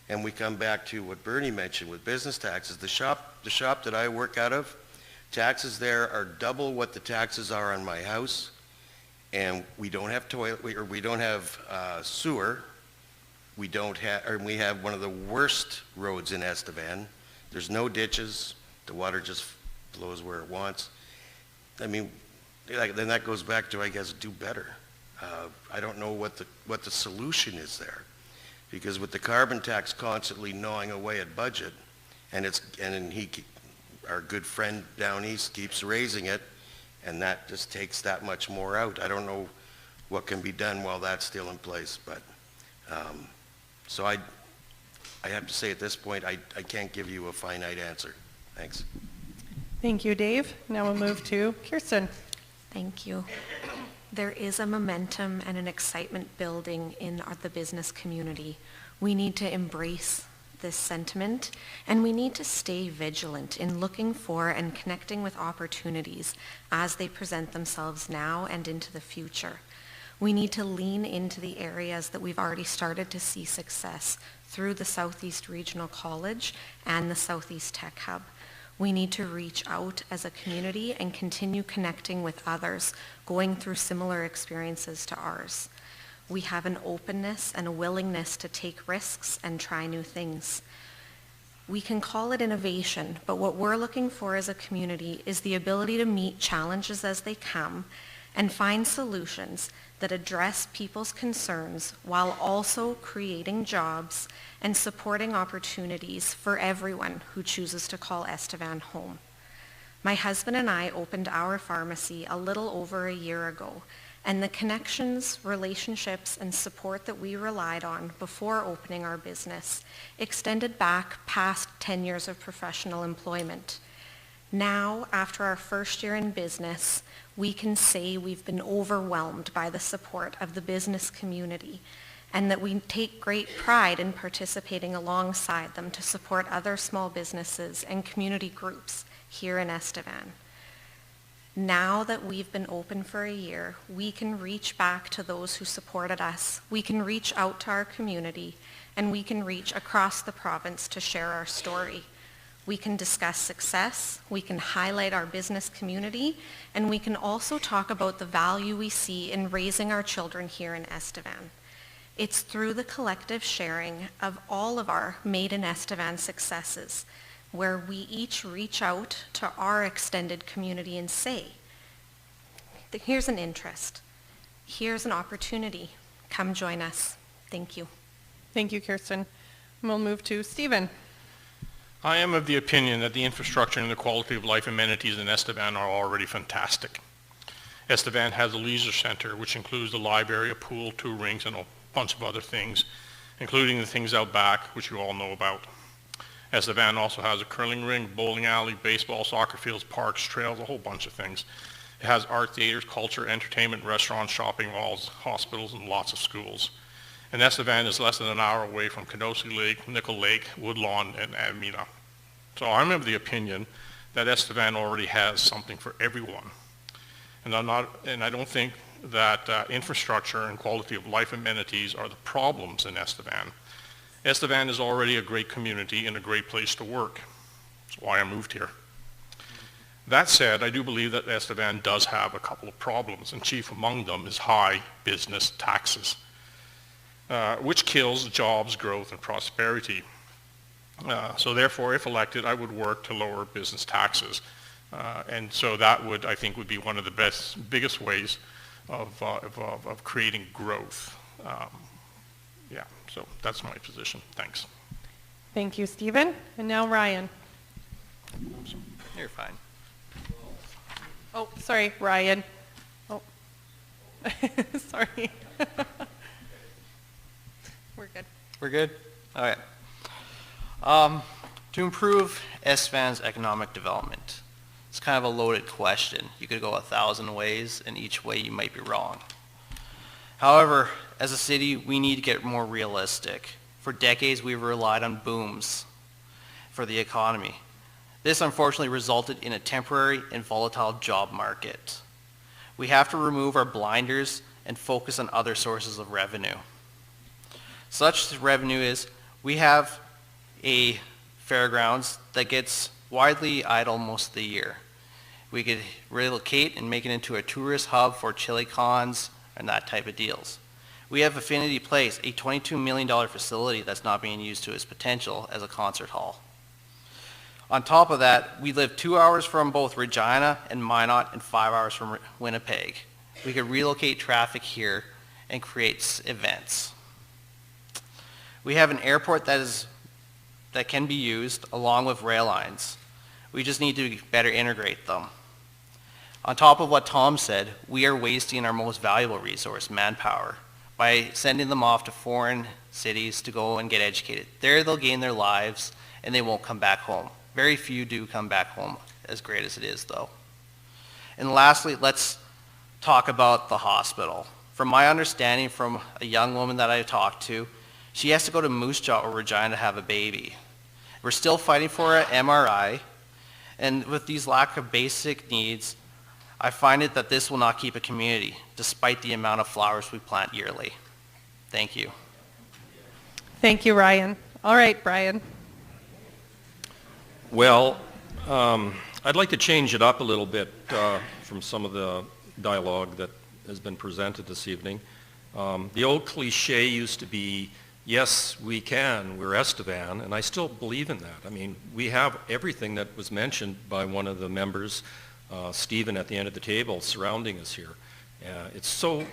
And we come back to what Bernie mentioned with business taxes. The shop that I work out of, taxes there are double what the taxes are on my house. And we don't have we don't have sewer. We have one of the worst roads in Estevan. There's no ditches. The water just flows where it wants. I mean, then that goes back to, I guess, do better. I don't know what the solution is there, because with the carbon tax constantly gnawing away at budget, our good friend down east keeps raising it, and that just takes that much more out. I don't know what can be done while that's still in place, but so I have to say at this point, I can't give you a finite answer. Thanks. Thank you, Dave. Now we'll move to Kirsten. Thank you. There is a momentum and an excitement building in the business community. We need to embrace this sentiment, and we need to stay vigilant in looking for and connecting with opportunities as they present themselves now and into the future. We need to lean into the areas that we've already started to see success through the Southeast Regional College and the Southeast Tech Hub. We need to reach out as a community and continue connecting with others going through similar experiences to ours. We have an openness and a willingness to take risks and try new things. We can call it innovation, but what we're looking for as a community is the ability to meet challenges as they come and find solutions that address people's concerns while also creating jobs and supporting opportunities for everyone who chooses to call Estevan home. My husband and I opened our pharmacy a little over a year ago, and the connections, relationships, and support that we relied on before opening our business extended back past 10 years of professional employment. Now, after our first year in business, we can say we've been overwhelmed by the support of the business community, and that we take great pride in participating alongside them to support other small businesses and community groups here in Estevan. Now that we've been open for a year, we can reach back to those who supported us, we can reach out to our community, and we can reach across the province to share our story. We can discuss success, we can highlight our business community, and we can also talk about the value we see in raising our children here in Estevan. It's through the collective sharing of all of our Made in Estevan successes where we each reach out to our extended community and say, here's an interest, here's an opportunity, come join us. Thank you. Thank you, Kirsten. We'll move to Stephen. I am of the opinion that the infrastructure and the quality of life amenities in Estevan are already fantastic. Estevan has a leisure center, which includes the library, a pool, 2 rings, and a bunch of other things, including the things out back, which you all know about. Estevan also has a curling rink, bowling alley, baseball, soccer fields, parks, trails, a whole bunch of things. It has art theaters, culture, entertainment, restaurants, shopping malls, hospitals, and lots of schools. And Estevan is less than an hour away from Kenosee Lake, Nickel Lake, Woodlawn, and Amina. So I'm of the opinion that Estevan already has something for everyone. And I don't think that infrastructure and quality of life amenities are the problems in Estevan. Estevan is already a great community and a great place to work. That's why I moved here. That said, I do believe that Estevan does have a couple of problems, and chief among them is high business taxes, which kills jobs, growth, and prosperity. So therefore, if elected, I would work to lower business taxes. And so that would, I think, would be one of the biggest ways of creating growth. Yeah, so that's my position. Thanks. Thank you, Stephen. And now Ryan. You're fine. Oh, sorry, Ryan. Oh, sorry. We're good. We're good? All right. To improve Estevan's economic development. It's kind of a loaded question. You could go 1,000 ways, and each way you might be wrong. However, as a city, we need to get more realistic. For decades, we've relied on booms for the economy. This unfortunately resulted in a temporary and volatile job market. We have to remove our blinders and focus on other sources of revenue. Such revenue is, we have a fairgrounds that gets widely idle most of the year. We could relocate and make it into a tourist hub for chili cons and that type of deals. We have Affinity Place, a $22 million facility that's not being used to its potential as a concert hall. On top of that, we live 2 hours from both Regina and Minot and 5 hours from Winnipeg. We could relocate traffic here and create events. We have an airport that can be used along with rail lines. We just need to better integrate them. On top of what Tom said, we are wasting our most valuable resource, manpower, by sending them off to foreign cities to go and get educated. There they'll gain their lives and they won't come back home. Very few do come back home, as great as it is though. And lastly, let's talk about the hospital. From my understanding from a young woman that I talked to, she has to go to Moose Jaw or Regina to have a baby. We're still fighting for an MRI, and with these lack of basic needs, I find it that this will not keep a community, despite the amount of flowers we plant yearly. Thank you. Thank you, Ryan. All right, Brian. Well, I'd like to change it up a little bit from some of the dialogue that has been presented this evening. The old cliche used to be, yes, we can, we're Estevan, and I still believe in that. I mean, we have everything that was mentioned by one of the members, Stephen, at the end of the table surrounding us here. It's so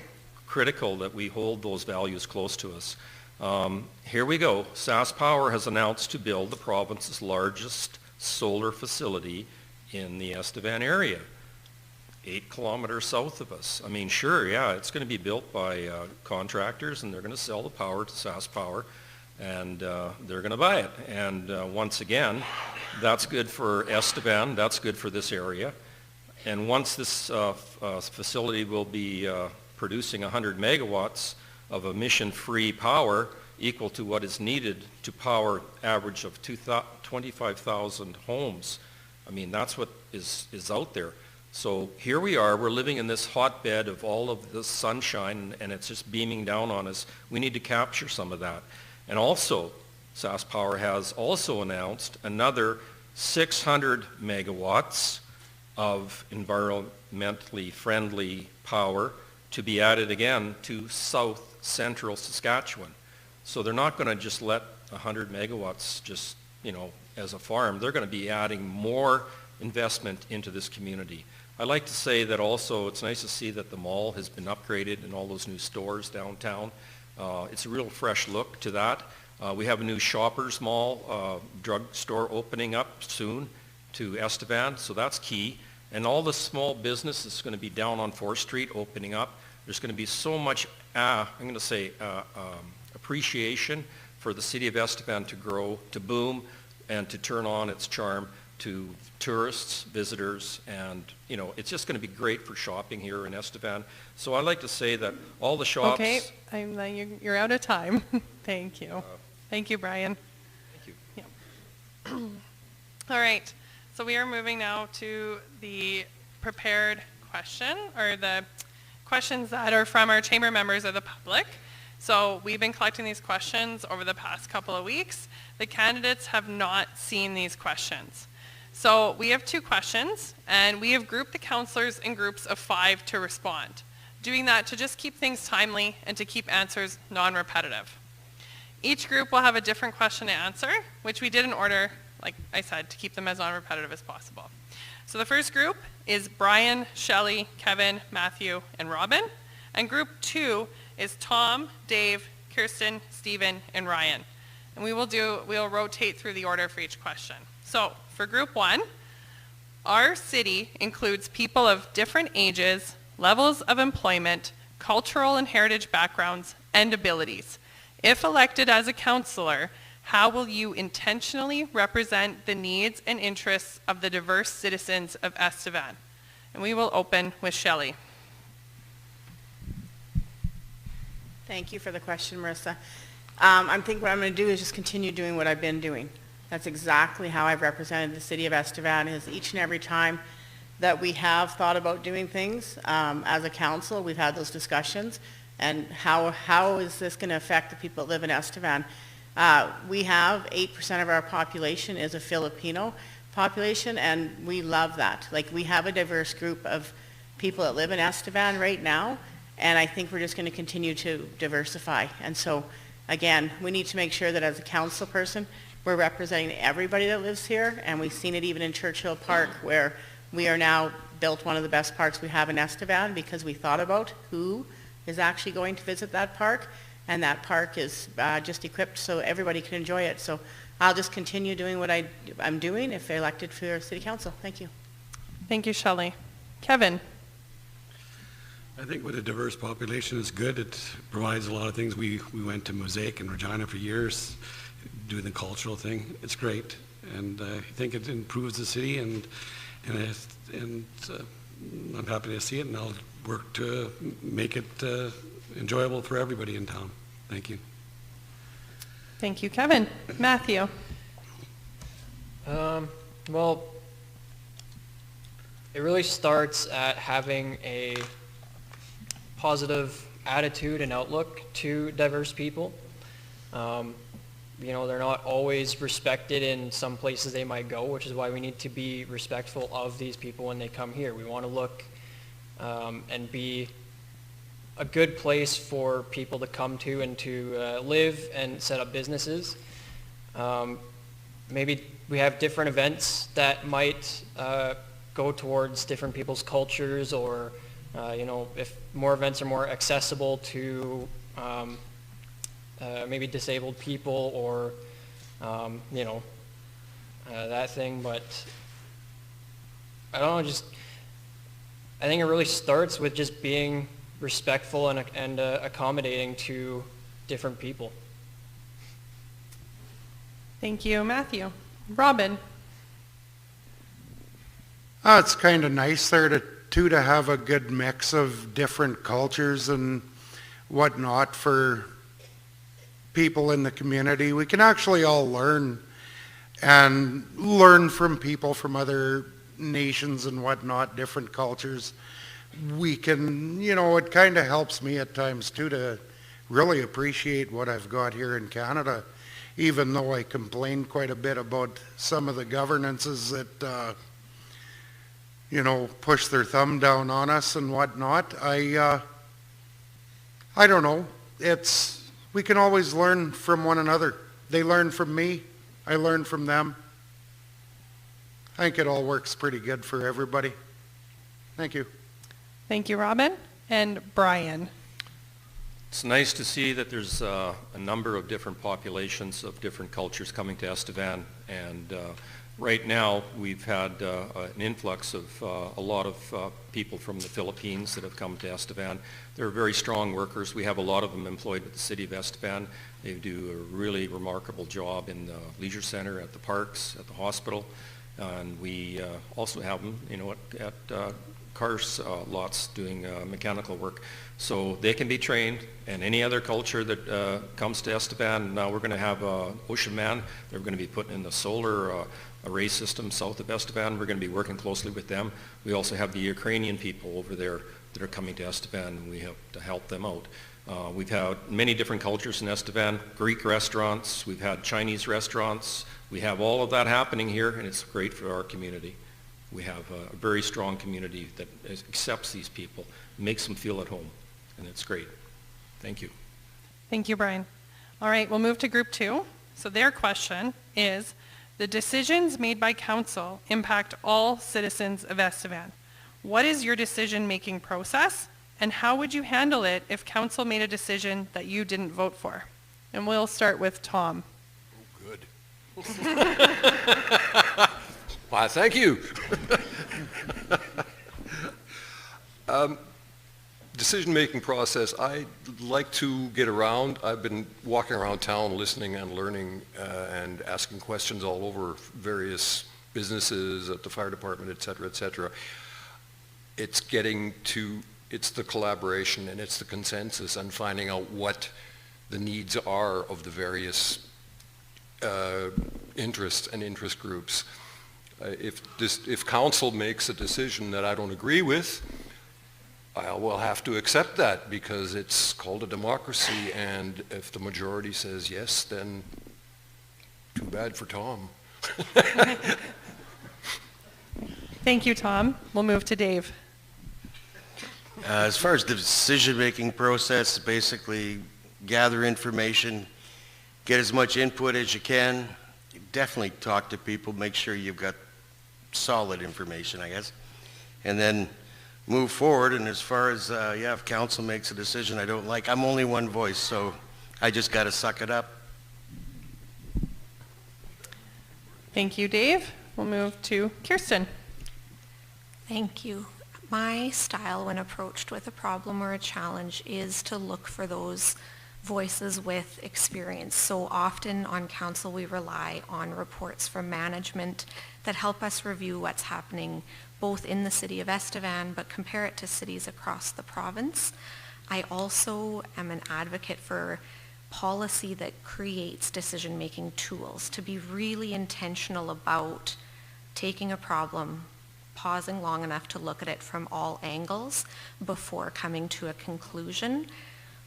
critical that we hold those values close to us. Here we go. SaskPower has announced to build the province's largest solar facility in the Estevan area, 8 kilometers south of us. I mean, sure, yeah, it's going to be built by contractors, and they're going to sell the power to SaskPower, and they're going to buy it. And once again, that's good for Estevan, that's good for this area. And once this facility will be producing 100 megawatts of emission-free power, equal to what is needed to power average of 25,000 homes. I mean, that's what is out there. So here we are, we're living in this hotbed of all of the sunshine, and it's just beaming down on us. We need to capture some of that. And also, SaskPower has also announced another 600 megawatts of environmentally friendly power to be added again to south central Saskatchewan. So they're not going to just let 100 megawatts just, as a farm. They're going to be adding more investment into this community. I like to say that also it's nice to see that the mall has been upgraded and all those new stores downtown. It's a real fresh look to that. We have a new Shoppers Mall drugstore opening up soon to Estevan, so that's key. And all the small business is going to be down on 4th Street opening up. There's going to be so much, appreciation for the city of Estevan to grow, to boom, and to turn on its charm to tourists, visitors, and it's just going to be great for shopping here in Estevan. So I like to say that all the shops... Okay, you're out of time. Thank you. Thank you, Brian. Thank you. Yeah. All right, so we are moving now to the prepared question, or the questions that are from our chamber members or the public. So we've been collecting these questions over the past couple of weeks. The candidates have not seen these questions. So we have 2 questions, and we have grouped the councillors in groups of 5 to respond, doing that to just keep things timely and to keep answers non-repetitive. Each group will have a different question to answer, which we did in order, like I said, to keep them as non-repetitive as possible. So the first group is Brian, Shelley, Kevin, Matthew, and Robin. And group 2 is Tom, Dave, Kirsten, Stephen, and Ryan. And we'll rotate through the order for each question. So for group 1, our city includes people of different ages, levels of employment, cultural and heritage backgrounds, and abilities. If elected as a councillor, How will you intentionally represent the needs and interests of the diverse citizens of Estevan? And we will open with Shelley. Thank you for the question, Marissa. I think what I'm going to do is just continue doing what I've been doing. That's exactly how I've represented the city of Estevan, is each and every time that we have thought about doing things as a council, we've had those discussions, and how is this going to affect the people that live in Estevan? We have 8% of our population is a Filipino population, and we love that. Like, we have a diverse group of people that live in Estevan right now, and I think we're just going to continue to diversify. And so, again, we need to make sure that as a council person, we're representing everybody that lives here, and we've seen it even in Churchill Park, where we are now built one of the best parks we have in Estevan because we thought about who is actually going to visit that park, and that park is just equipped so everybody can enjoy it. So I'll just continue doing what I'm doing if they're elected for City Council. Thank you. Thank you, Shelley. Kevin. I think with a diverse population is good. It provides a lot of things. We went to Mosaic in Regina for years, doing the cultural thing. It's great, and I think it improves the city, and I'm happy to see it, and I'll work to make it enjoyable for everybody in town. Thank you. Thank you, Kevin. Matthew. Well, it really starts at having a positive attitude and outlook to diverse people. You know, they're not always respected in some places they might go, which is why we need to be respectful of these people when they come here. We want to look and be a good place for people to come to and to live and set up businesses. Maybe we have different events that might go towards different people's cultures, or you know, if more events are more accessible to maybe disabled people, or you know, that thing. But I don't know, I think it really starts with just being respectful and accommodating to different people. Thank you, Matthew. Robin. It's kind of nice there to have a good mix of different cultures and whatnot for people in the community. We can actually all learn from people from other nations and whatnot, different cultures. We can, you know, it kind of helps me at times too to really appreciate what I've got here in Canada, even though I complain quite a bit about some of the governances that you know, push their thumb down on us and whatnot. I don't know. We can always learn from one another. They learn from me. I learn from them. I think it all works pretty good for everybody. Thank you. Thank you, Robin. And Brian. It's nice to see that there's a number of different populations of different cultures coming to Estevan, and right now we've had an influx of a lot of people from the Philippines that have come to Estevan. They're very strong workers. We have a lot of them employed with the city of Estevan. They do a really remarkable job in the leisure center, at the parks, at the hospital, and we also have them, you know, at cars lots doing mechanical work. So they can be trained, and any other culture that comes to Estevan. Now we're going to have Ocean Man. They're going to be putting in the solar array system south of Estevan. We're going to be working closely with them. We also have the Ukrainian people over there that are coming to Estevan, and we have to help them out. We've had many different cultures in Estevan, Greek restaurants, we've had Chinese restaurants. We have all of that happening here, and it's great for our community. We have a very strong community that accepts these people, makes them feel at home, and it's great. Thank you. Thank you, Brian. All right, we'll move to group 2. So their question is, the decisions made by council impact all citizens of Estevan. What is your decision-making process, and how would you handle it if council made a decision that you didn't vote for? And we'll start with Tom. Oh, good. Why, thank you. decision-making process, I like to get around. I've been walking around town listening and learning and asking questions all over various businesses at the fire department, et cetera, et cetera. It's the collaboration and it's the consensus and finding out what the needs are of the various interests and interest groups. If council makes a decision that I don't agree with, I will have to accept that because it's called a democracy, and if the majority says yes, then too bad for Tom. Thank you, Tom. We'll move to Dave. As far as the decision-making process, basically gather information, get as much input as you can, definitely talk to people, make sure you've got solid information, I guess, and then move forward. And as far as, if council makes a decision I don't like, I'm only one voice, so I just got to suck it up. Thank you, Dave. We'll move to Kirsten. Thank you. My style when approached with a problem or a challenge is to look for those voices with experience. So often on council we rely on reports from management that help us review what's happening both in the city of Estevan, but compare it to cities across the province. I also am an advocate for policy that creates decision-making tools, to be really intentional about taking a problem, pausing long enough to look at it from all angles before coming to a conclusion.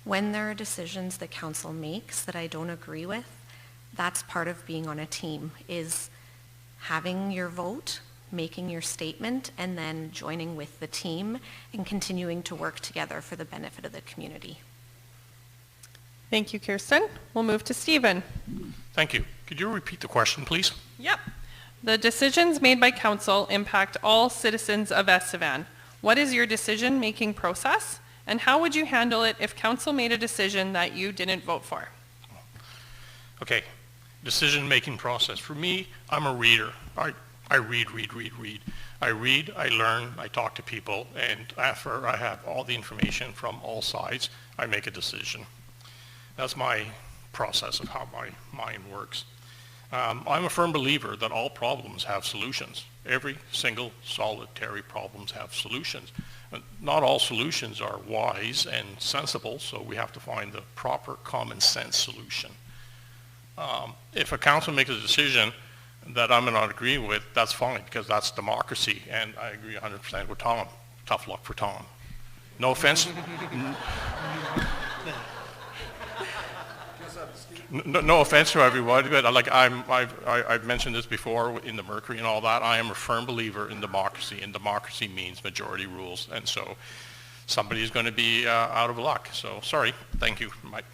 When there are decisions that council makes that I don't agree with, that's part of being on a team, is having your vote, making your statement, and then joining with the team and continuing to work together for the benefit of the community. Thank you, Kirsten. We'll move to Stephen. Thank you. Could you repeat the question, please? Yep. The decisions made by council impact all citizens of Estevan. What is your decision-making process, and how would you handle it if council made a decision that you didn't vote for? Okay, decision-making process. For me, I'm a reader. I read. I read, I learn, I talk to people, and after I have all the information from all sides, I make a decision. That's my process of how my mind works. I'm a firm believer that all problems have solutions. Every single solitary problems have solutions. Not all solutions are wise and sensible, so we have to find the proper common sense solution. If a council makes a decision that I'm not agreeing with, that's fine, because that's democracy, and I agree 100% with Tom. Tough luck for Tom. No offense. No offense to everybody, but I've mentioned this before in the Mercury and all that. I am a firm believer in democracy, and democracy means majority rules, and so somebody is going to be out of luck. So sorry. Thank you, Mike.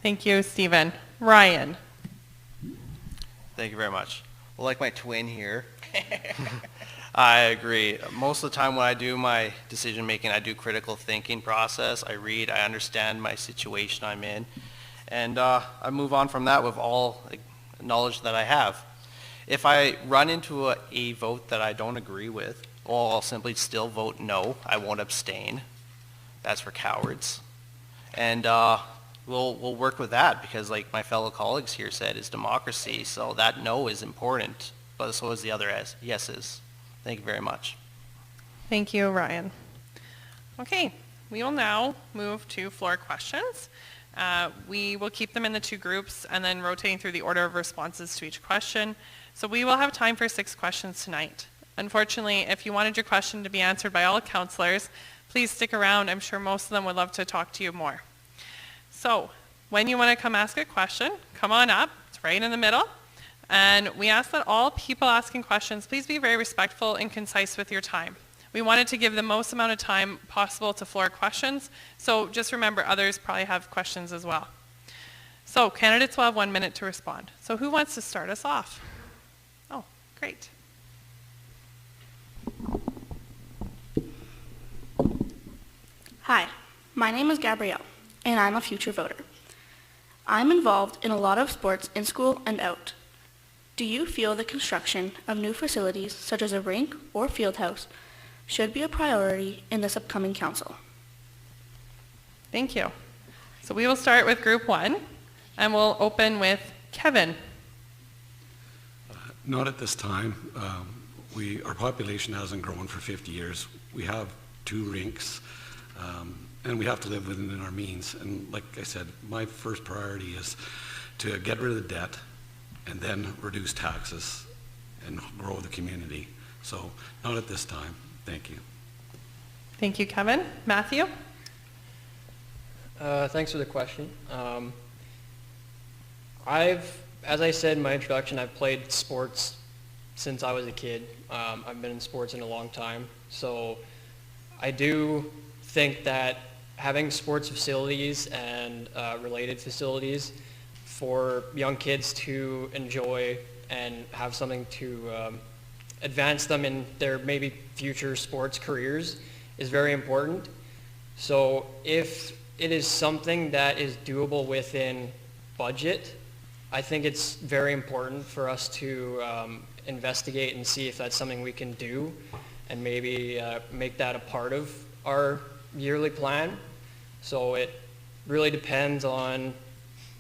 Thank you, Stephen. Ryan. Thank you very much. Well, like my twin here, I agree. Most of the time when I do my decision making, I do critical thinking process. I read, I understand my situation I'm in, and I move on from that with all knowledge that I have. If I run into a vote that I don't agree with, well, I'll simply still vote no. I won't abstain. That's for cowards. And we'll work with that, because like my fellow colleagues here said, it's democracy, so that no is important, but so is the other yeses. Thank you very much. Thank you, Ryan. Okay, we will now move to floor questions. We will keep them in the two groups and then rotating through the order of responses to each question. So we will have time for 6 questions tonight. Unfortunately, if you wanted your question to be answered by all councillors, please stick around. I'm sure most of them would love to talk to you more. So when you want to come ask a question, come on up. It's right in the middle. And we ask that all people asking questions, please be very respectful and concise with your time. We wanted to give the most amount of time possible to floor questions, so just remember others probably have questions as well. So candidates will have 1 minute to respond. So who wants to start us off? Oh, great. Hi, my name is Gabrielle, and I'm a future voter. I'm involved in a lot of sports in school and out. Do you feel the construction of new facilities, such as a rink or field house, should be a priority in this upcoming council? Thank you. So we will start with group one, and we'll open with Kevin. Not at this time. Our population hasn't grown for 50 years. We have 2 rinks, and we have to live within our means. And like I said, my first priority is to get rid of the debt and then reduce taxes and grow the community. So not at this time. Thank you. Thank you, Kevin. Matthew? Thanks for the question. As I said in my introduction, I've played sports since I was a kid. I've been in sports in a long time. So I do think that having sports facilities and related facilities for young kids to enjoy and have something to advance them in their maybe future sports careers is very important. So if it is something that is doable within budget, I think it's very important for us to investigate and see if that's something we can do and maybe make that a part of our yearly plan. So it really depends on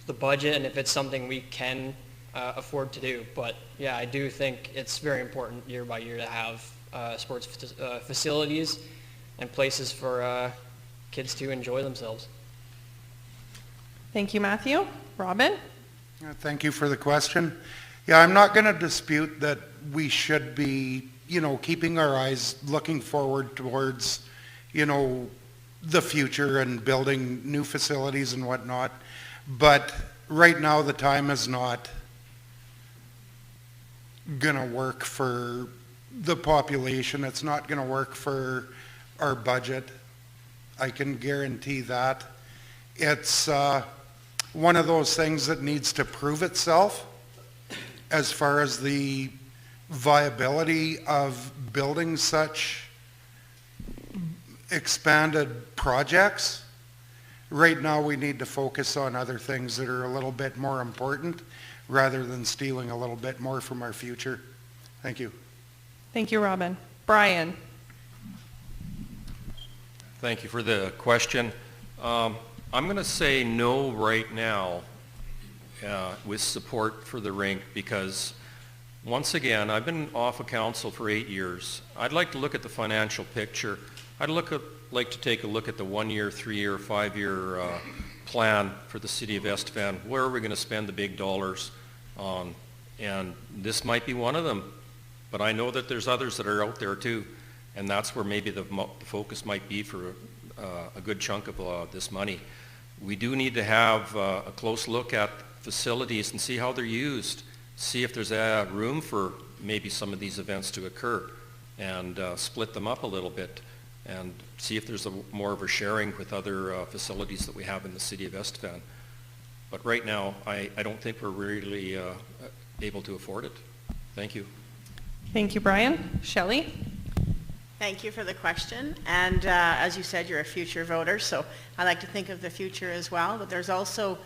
the budget and if it's something we can afford to do. But yeah, I do think it's very important year by year to have sports facilities and places for kids to enjoy themselves. Thank you, Matthew. Robin? Thank you for the question. Yeah, I'm not going to dispute that we should be, keeping our eyes looking forward towards, the future and building new facilities and whatnot. But right now the time is not going to work for the population. It's not going to work for our budget. I can guarantee that. It's one of those things that needs to prove itself as far as the viability of building such expanded projects. Right now we need to focus on other things that are a little bit more important rather than stealing a little bit more from our future. Thank you. Thank you, Robin. Brian? Thank you for the question. I'm going to say no right now with support for the rink because, once again, I've been off of council for 8 years. I'd like to look at the financial picture. I'd like to take a look at the 1-year, 3-year, 5-year plan for the city of Estevan. Where are we going to spend the big dollars on? And this might be one of them, but I know that there's others that are out there too, and that's where maybe the focus might be for a good chunk of this money. We do need to have a close look at facilities and see how they're used, see if there's room for maybe some of these events to occur, and split them up a little bit, and see if there's more of a sharing with other facilities that we have in the city of Estevan. But right now, I don't think we're really able to afford it. Thank you. Thank you, Brian. Shelley? Thank you for the question. And as you said, you're a future voter, so I like to think of the future as well. But there's also,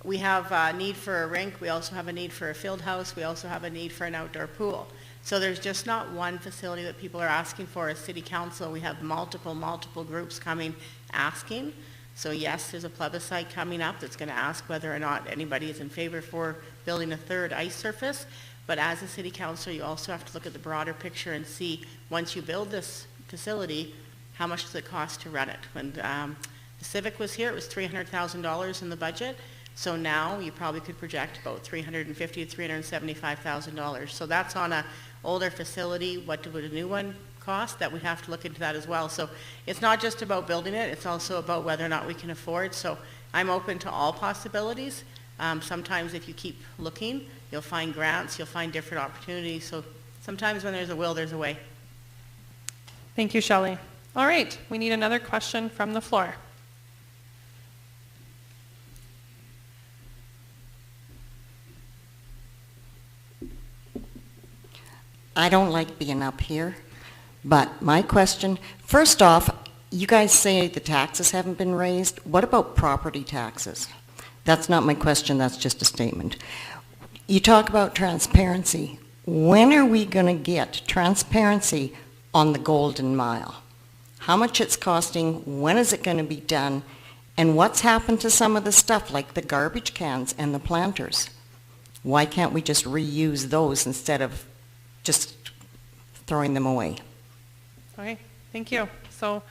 we have a need for a rink. We also have a need for a field house. We also have a need for an outdoor pool. So there's just not one facility that people are asking for. As City Council, we have multiple groups coming asking. So yes, there's a plebiscite coming up that's going to ask whether or not anybody is in favor for building a third ice surface. But as a city councilor, you also have to look at the broader picture and see, once you build this facility, how much does it cost to run it? When the Civic was here, it was $300,000 in the budget. So now you probably could project about $350,000 to $375,000. So that's on an older facility. What would a new one cost? That we'd have to look into that as well. So it's not just about building it, it's also about whether or not we can afford. So I'm open to all possibilities. Sometimes if you keep looking, you'll find grants, you'll find different opportunities. So sometimes when there's a will, there's a way. Thank you, Shelley. All right, we need another question from the floor. I don't like being up here, but my question, first off, you guys say the taxes haven't been raised. What about property taxes? That's not my question, that's just a statement. You talk about transparency. When are we going to get transparency on the Golden Mile? How much it's costing, when is it going to be done, And what's happened to some of the stuff like the garbage cans and the planters? Why can't we just reuse those instead of just throwing them away? Okay, thank you. So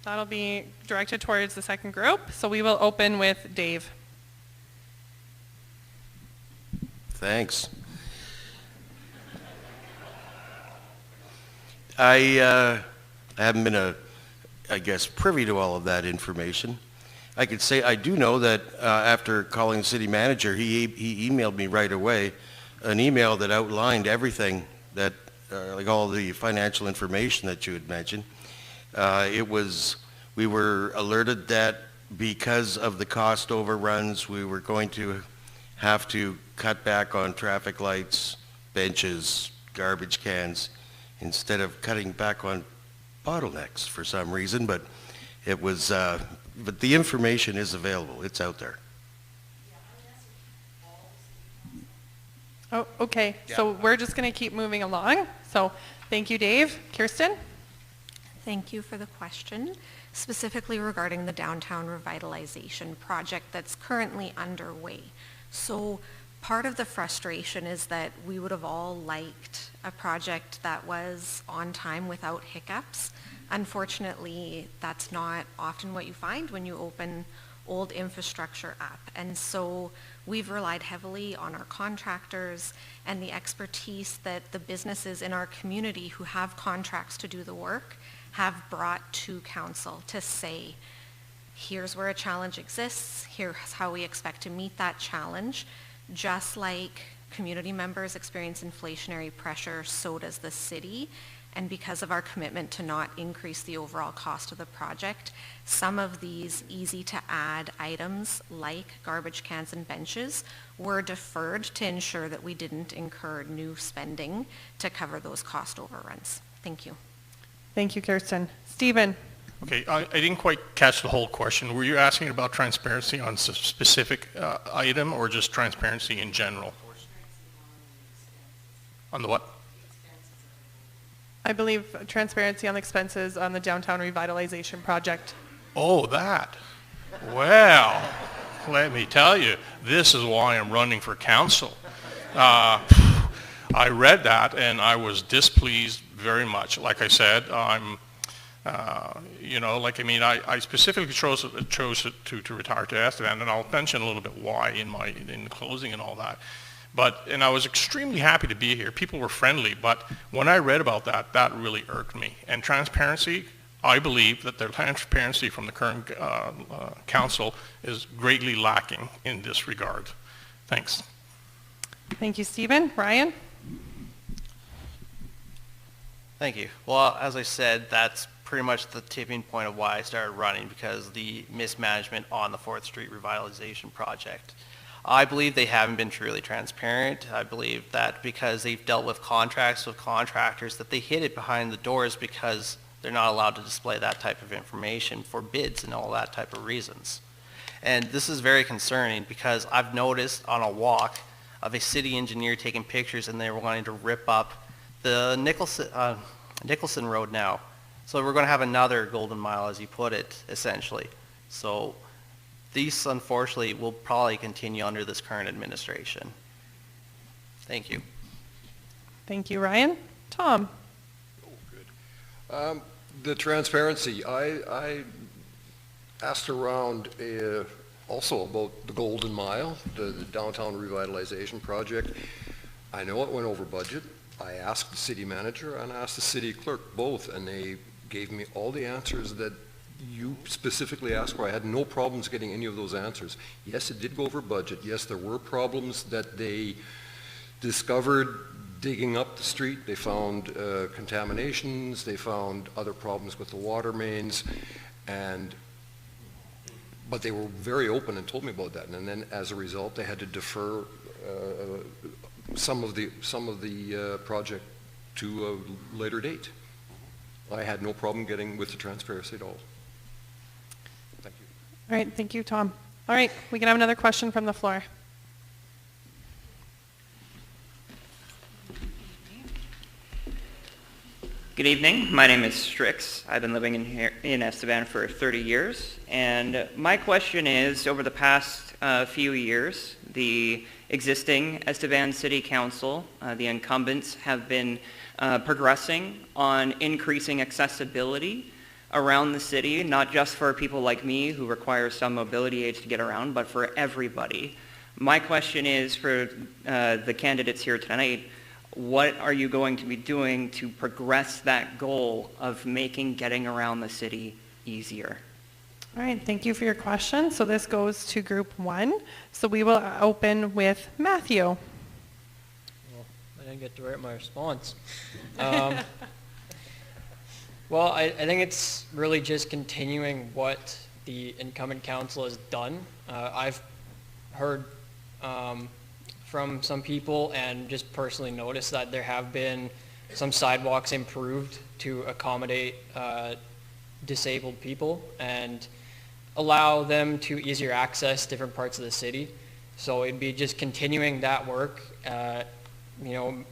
that'll be directed towards the second group. So we will open with Dave. Thanks. I haven't been, I guess, privy to all of that information. I could say I do know that after calling the city manager, he emailed me right away an email that outlined everything that, like all the financial information that you had mentioned. We were alerted that because of the cost overruns, we were going to have to cut back on traffic lights, benches, garbage cans, instead of cutting back on bottlenecks for some reason, but it was, but the information is available. It's out there. Oh, okay. Yeah. So we're just going to keep moving along. So thank you, Dave. Kirsten? Thank you for the question, specifically regarding the downtown revitalization project that's currently underway. So part of the frustration is that we would have all liked a project that was on time without hiccups. Unfortunately, that's not often what you find when you open old infrastructure up. And so we've relied heavily on our contractors and the expertise that the businesses in our community who have contracts to do the work have brought to council to say, here's where a challenge exists, here's how we expect to meet that challenge. Just like community members experience inflationary pressure, so does the city. And because of our commitment to not increase the overall cost of the project, some of these easy to add items like garbage cans and benches were deferred to ensure that we didn't incur new spending to cover those cost overruns. Thank you. Thank you, Kirsten. Stephen. Okay, I didn't quite catch the whole question. Were you asking about transparency on a specific item or just transparency in general? On the what? I believe transparency on expenses on the downtown revitalization project. Oh, that. Well, let me tell you, this is why I'm running for council. I read that and I was displeased very much. Like I said, I'm, I specifically chose to retire to Estevan, and I'll mention a little bit why in the closing and all that. And I was extremely happy to be here. People were friendly, but when I read about that, that really irked me. And transparency, I believe that the transparency from the current council is greatly lacking in this regard. Thanks. Thank you, Stephen. Ryan? Thank you. Well, as I said, that's pretty much the tipping point of why I started running, because of the mismanagement on the 4th Street revitalization project. I believe they haven't been truly transparent. I believe that because they've dealt with contracts with contractors, that they hid it behind the doors because they're not allowed to display that type of information for bids and all that type of reasons. And this is very concerning because I've noticed on a walk of a city engineer taking pictures and they were wanting to rip up the Nicholson Road now. So we're going to have another Golden Mile, as you put it, essentially. So these, unfortunately, will probably continue under this current administration. Thank you. Thank you, Ryan. Tom? The transparency, I asked around also about the Golden Mile, the downtown revitalization project. I know it went over budget. I asked the city manager and I asked the city clerk both, and they gave me all the answers that you specifically asked for. I had no problems getting any of those answers. Yes, it did go over budget. Yes, there were problems that they discovered digging up the street. They found contaminations. They found other problems with the water mains, but they were very open and told me about that. And then, as a result, they had to defer some of the project to a later date. I had no problem getting with the transparency at all. Thank you. All right, thank you, Tom. All right, we can have another question from the floor. Good evening. My name is Strix. I've been living in Estevan for 30 years. And my question is, over the past few years, the existing Estevan City Council, the incumbents, have been progressing on increasing accessibility around the city, not just for people like me who require some mobility aids to get around, but for everybody. My question is for the candidates here tonight, what are you going to be doing to progress that goal of making getting around the city easier? All right, thank you for your question. So this goes to group 1. So we will open with Matthew. Well, I didn't get to write my response. Well, I think it's really just continuing what the incumbent council has done. I've heard from some people and just personally noticed that there have been some sidewalks improved to accommodate disabled people and allow them to easier access different parts of the city. So it'd be just continuing that work,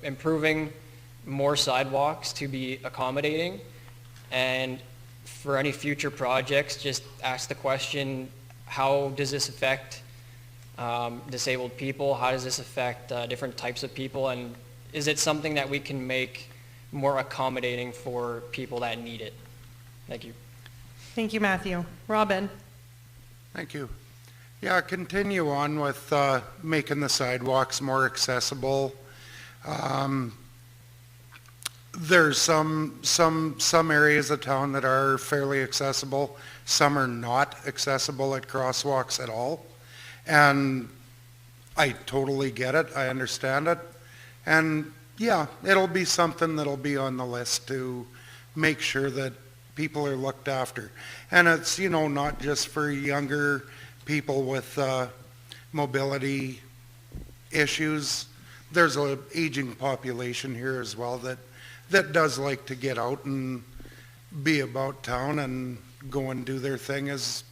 improving more sidewalks to be accommodating, and for any future projects, just ask the question, how does this affect disabled people? How does this affect different types of people? And is it something that we can make more accommodating for people that need it? Thank you. Thank you, Matthew. Robin. Thank you. Yeah, continue on with making the sidewalks more accessible. There's some areas of town that are fairly accessible. Some are not accessible at crosswalks at all. And I totally get it. I understand it. And yeah, it'll be something that'll be on the list to make sure that people are looked after. And it's, not just for younger people with mobility issues. There's an aging population here as well that does like to get out and be about town and go and do their thing as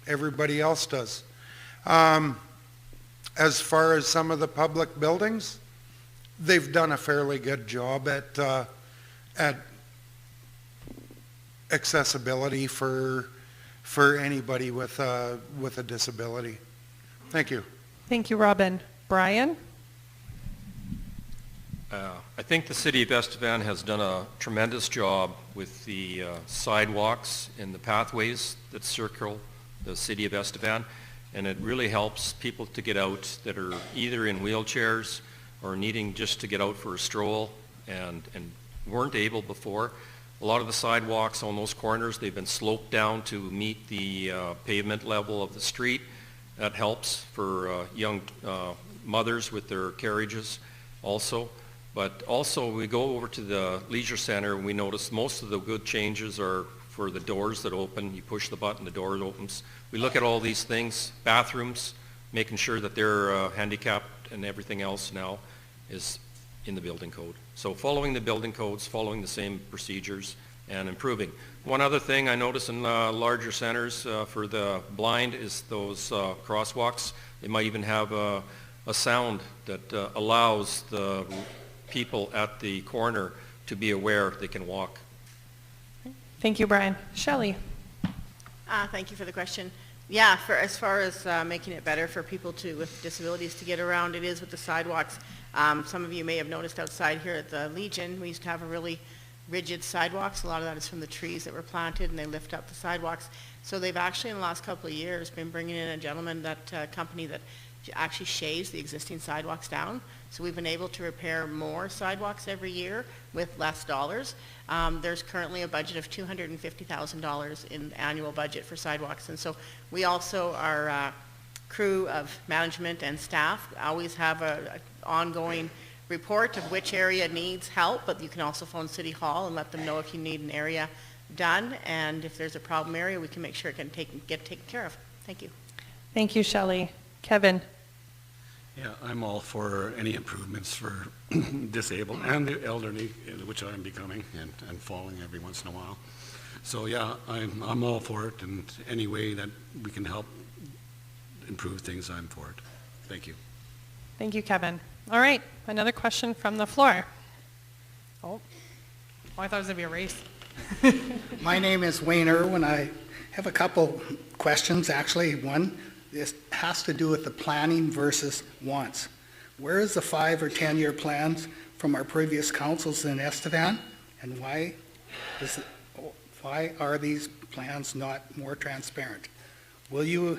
everybody else does. As far as some of the public buildings, they've done a fairly good job at accessibility for anybody with a disability. Thank you. Thank you, Robin. Brian? I think the city of Estevan has done a tremendous job with the sidewalks and the pathways that circle the city of Estevan, and it really helps people to get out that are either in wheelchairs or needing just to get out for a stroll and weren't able before. A lot of the sidewalks on those corners, they've been sloped down to meet the pavement level of the street. That helps for young mothers with their carriages also. But also we go over to the leisure center and we notice most of the good changes are for the doors that open. You push the button, the door opens. We look at all these things, bathrooms, making sure that they're handicapped, and everything else now is in the building code. So following the building codes, following the same procedures, and improving. One other thing I notice in larger centers for the blind is those crosswalks. They might even have a sound that allows the people at the corner to be aware they can walk. Thank you, Brian. Shelley? Thank you for the question. Yeah, as far as making it better for people with disabilities to get around, it is with the sidewalks. Some of you may have noticed outside here at the Legion, we used to have a really rigid sidewalks. A lot of that is from the trees that were planted, and they lift up the sidewalks. So they've actually, in the last couple of years, been bringing in a gentleman, company that actually shaves the existing sidewalks down. So we've been able to repair more sidewalks every year with less dollars. There's currently a budget of $250,000 in annual budget for sidewalks. And so we also, our crew of management and staff, always have an ongoing report of which area needs help, but you can also phone City Hall and let them know if you need an area done, and if there's a problem area, we can make sure it can get taken care of. Thank you. Thank you, Shelley. Kevin? Yeah, I'm all for any improvements for disabled and the elderly, which I'm becoming and falling every once in a while. So yeah, I'm all for it, and any way that we can help improve things, I'm for it. Thank you. Thank you, Kevin. All right, another question from the floor. Oh. Oh, I thought it was going to be a race. My name is Wayne Irwin. I have a couple questions, actually. One, this has to do with the planning versus wants. Where is the 5 or 10-year plans from our previous councils in Estevan, and why are these plans not more transparent? Will you,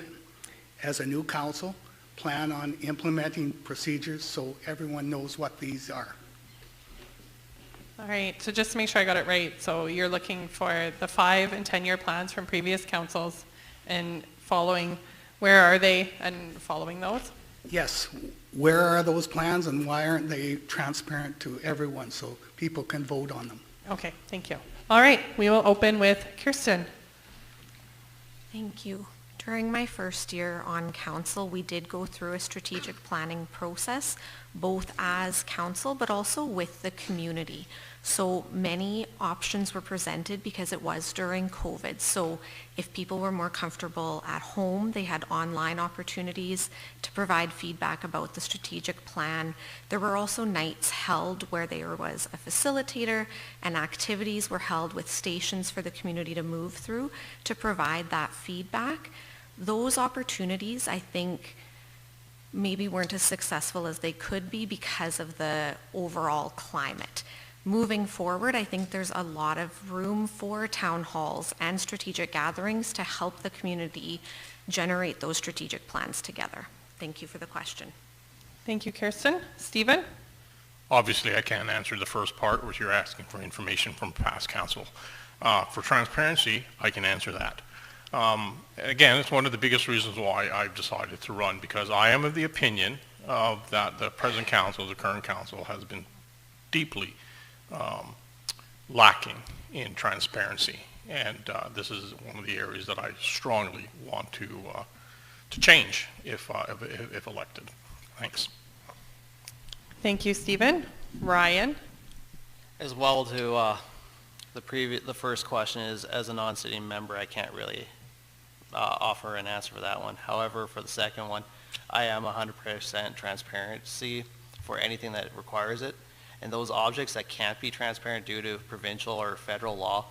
as a new council, plan on implementing procedures so everyone knows what these are? All right, so just to make sure I got it right, so you're looking for the 5 and 10-year plans from previous councils and following, where are they, and following those? Yes. Where are those plans and why aren't they transparent to everyone so people can vote on them? Okay, thank you. All right, we will open with Kirsten. Thank you. During my first year on council, we did go through a strategic planning process, both as council but also with the community. So many options were presented because it was during COVID. So if people were more comfortable at home, they had online opportunities to provide feedback about the strategic plan. There were also nights held where there was a facilitator and activities were held with stations for the community to move through to provide that feedback. Those opportunities, I think, maybe weren't as successful as they could be because of the overall climate. Moving forward, I think there's a lot of room for town halls and strategic gatherings to help the community generate those strategic plans together. Thank you for the question. Thank you, Kirsten. Stephen? Obviously, I can't answer the first part, which you're asking for information from past council. For transparency, I can answer that. Again, it's one of the biggest reasons why I've decided to run, because I am of the opinion that the present council, the current council, has been deeply lacking in transparency, and this is one of the areas that I strongly want to change if elected. Thanks. Thank you, Stephen. Ryan? As well to the first question is, as a non-sitting member, I can't really offer an answer for that one. However, for the second one, I am 100% transparency for anything that requires it. And those objects that can't be transparent due to provincial or federal law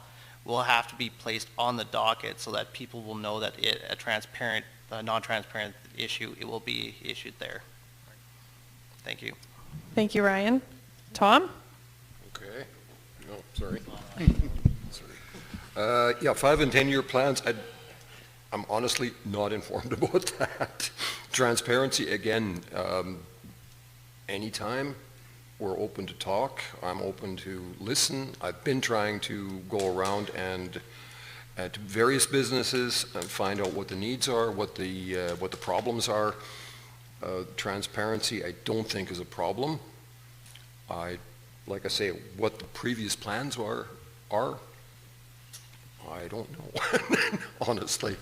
will have to be placed on the docket so that people will know that a non-transparent issue, it will be issued there. Thank you. Thank you, Ryan. Tom? Okay. No, sorry. Yeah, 5 and 10-year plans. I'm honestly not informed about that. Transparency, again, anytime we're open to talk. I'm open to listen. I've been trying to go around and to various businesses and find out what the needs are, what the problems are. Transparency, I don't think is a problem. Like I say, what the previous plans are, I don't know, honestly.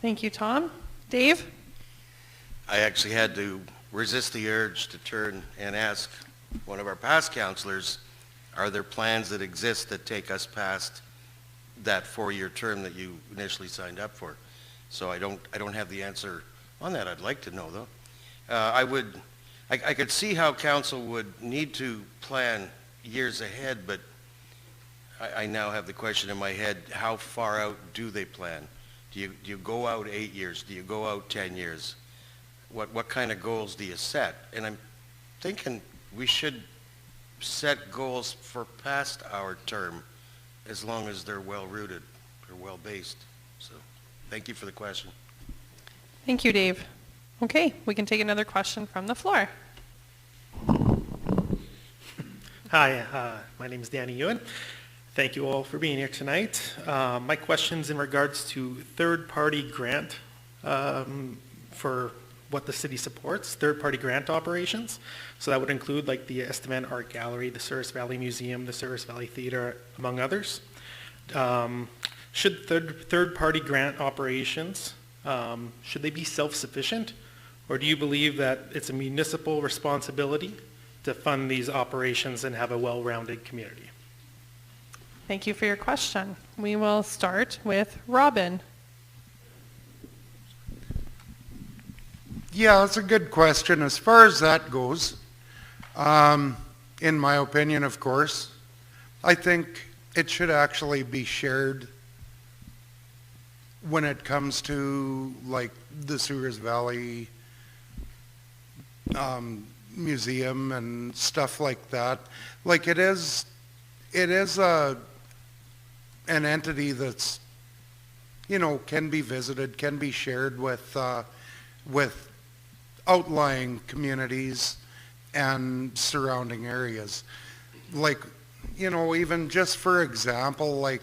Thank you, Tom. Dave? I actually had to resist the urge to turn and ask one of our past councilors, are there plans that exist that take us past that 4-year term that you initially signed up for? So I don't have the answer on that. I'd like to know, though. I could see how council would need to plan years ahead, but I now have the question in my head, how far out do they plan? Do you go out 8 years? Do you go out 10 years? What kind of goals do you set? And I'm thinking we should set goals for past our term as long as they're well-rooted or well-based. So thank you for the question. Thank you, Dave. Okay, we can take another question from the floor. Hi, my name is Danny Ewan. Thank you all for being here tonight. My question's in regards to third-party grant for what the city supports, third-party grant operations. So that would include like the Estevan Art Gallery, the Souris Valley Museum, the Souris Valley Theatre, among others. Should third-party grant operations, should they be self-sufficient? Or do you believe that it's a municipal responsibility to fund these operations and have a well-rounded community? Thank you for your question. We will start with Robin. Yeah, that's a good question. As far as that goes, in my opinion, of course, I think it should actually be shared when it comes to like the Sewers Valley Museum and stuff like that. Like it is an entity that's, you know, can be visited, can be shared with outlying communities and surrounding areas. Like, you know, even just for example, like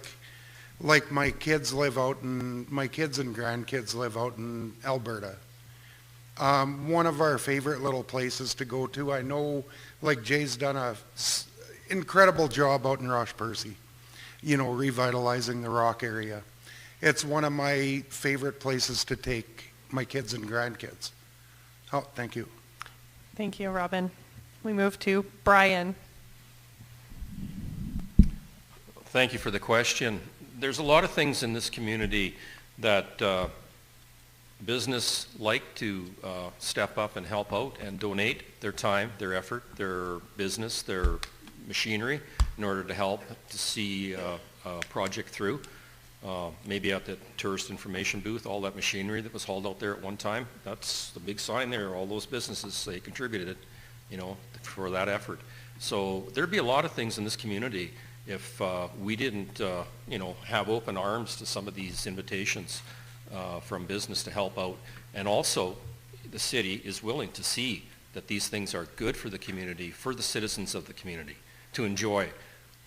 my kids and grandkids live out in Alberta. One of our favorite little places to go to, I know like Jay's done a incredible job out in Rosh Percy, you know, revitalizing the rock area. It's one of my favorite places to take my kids and grandkids. Oh, thank you. Thank you, Robin. We move to Brian. Thank you for the question. There's a lot of things in this community that business like to step up and help out and donate their time, their effort, their business, their machinery in order to help to see a project through. Maybe at the tourist information booth, all that machinery that was hauled out there at one time, that's the big sign there. All those businesses, they contributed it, you know, for that effort. So there'd be a lot of things in this community if we didn't, you know, have open arms to some of these invitations from business to help out. And also, the city is willing to see that these things are good for the community, for the citizens of the community, to enjoy,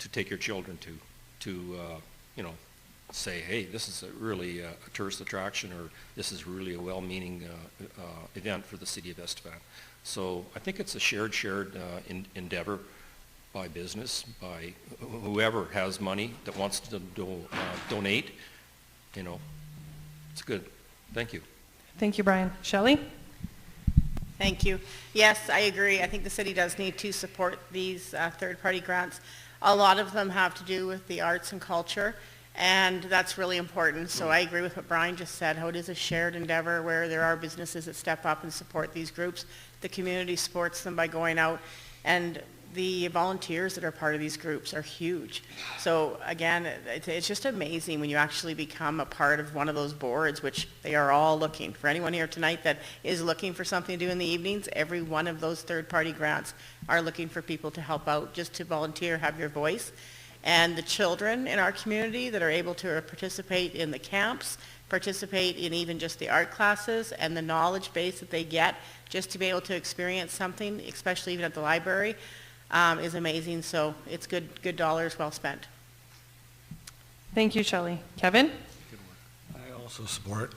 to take your children to you know, say, hey, this is really a tourist attraction, or this is really a well-meaning event for the city of Estevan. So I think it's a shared endeavor by business, by whoever has money that wants to donate. You know, it's good. Thank you. Thank you, Brian. Shelley? Thank you. Yes, I agree. I think the city does need to support these third-party grants. A lot of them have to do with the arts and culture, and that's really important. So I agree with what Brian just said, how it is a shared endeavor where there are businesses that step up and support these groups. The community supports them by going out, and the volunteers that are part of these groups are huge. So again, it's just amazing when you actually become a part of one of those boards, which they are all looking. For anyone here tonight that is looking for something to do in the evenings, every one of those third-party grants are looking for people to help out, just to volunteer, have your voice. And the children in our community that are able to participate in the camps, participate in even just the art classes, and the knowledge base that they get just to be able to experience something, especially even at the library, is amazing. So it's good dollars well spent. Thank you, Shelley. Kevin? I also support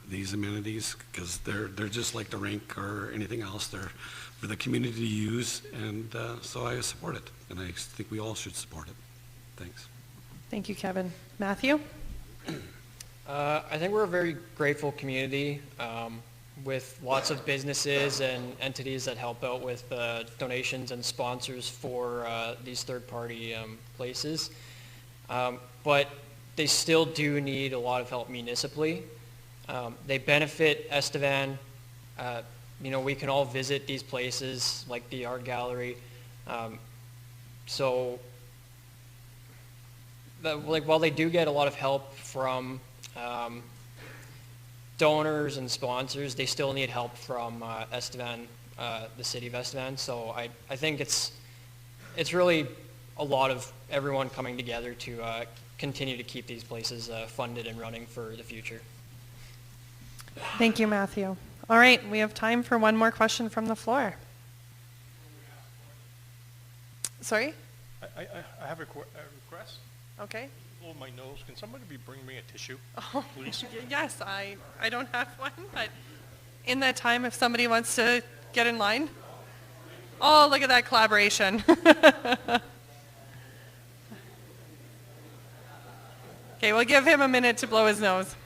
these amenities because they're just like the rink or anything else. They're for the community to use, and so I support it, and I think we all should support it. Thanks. Thank you, Kevin. Matthew? I think we're a very grateful community with lots of businesses and entities that help out with donations and sponsors for these third-party places. But they still do need a lot of help municipally. They benefit Estevan. You know, we can all visit these places like the art gallery. So while they do get a lot of help from donors and sponsors, they still need help from Estevan, the city of Estevan. So I think it's really a lot of everyone coming together to continue to keep these places funded and running for the future. Thank you, Matthew. All right, we have time for one more question from the floor. Sorry? I have a request. Okay. Oh, my nose. Can somebody bring me a tissue, Oh, please? yes, I don't have one, but in that time, if somebody wants to get in line. Oh, look at that collaboration. Okay, we'll give him a minute to blow his nose.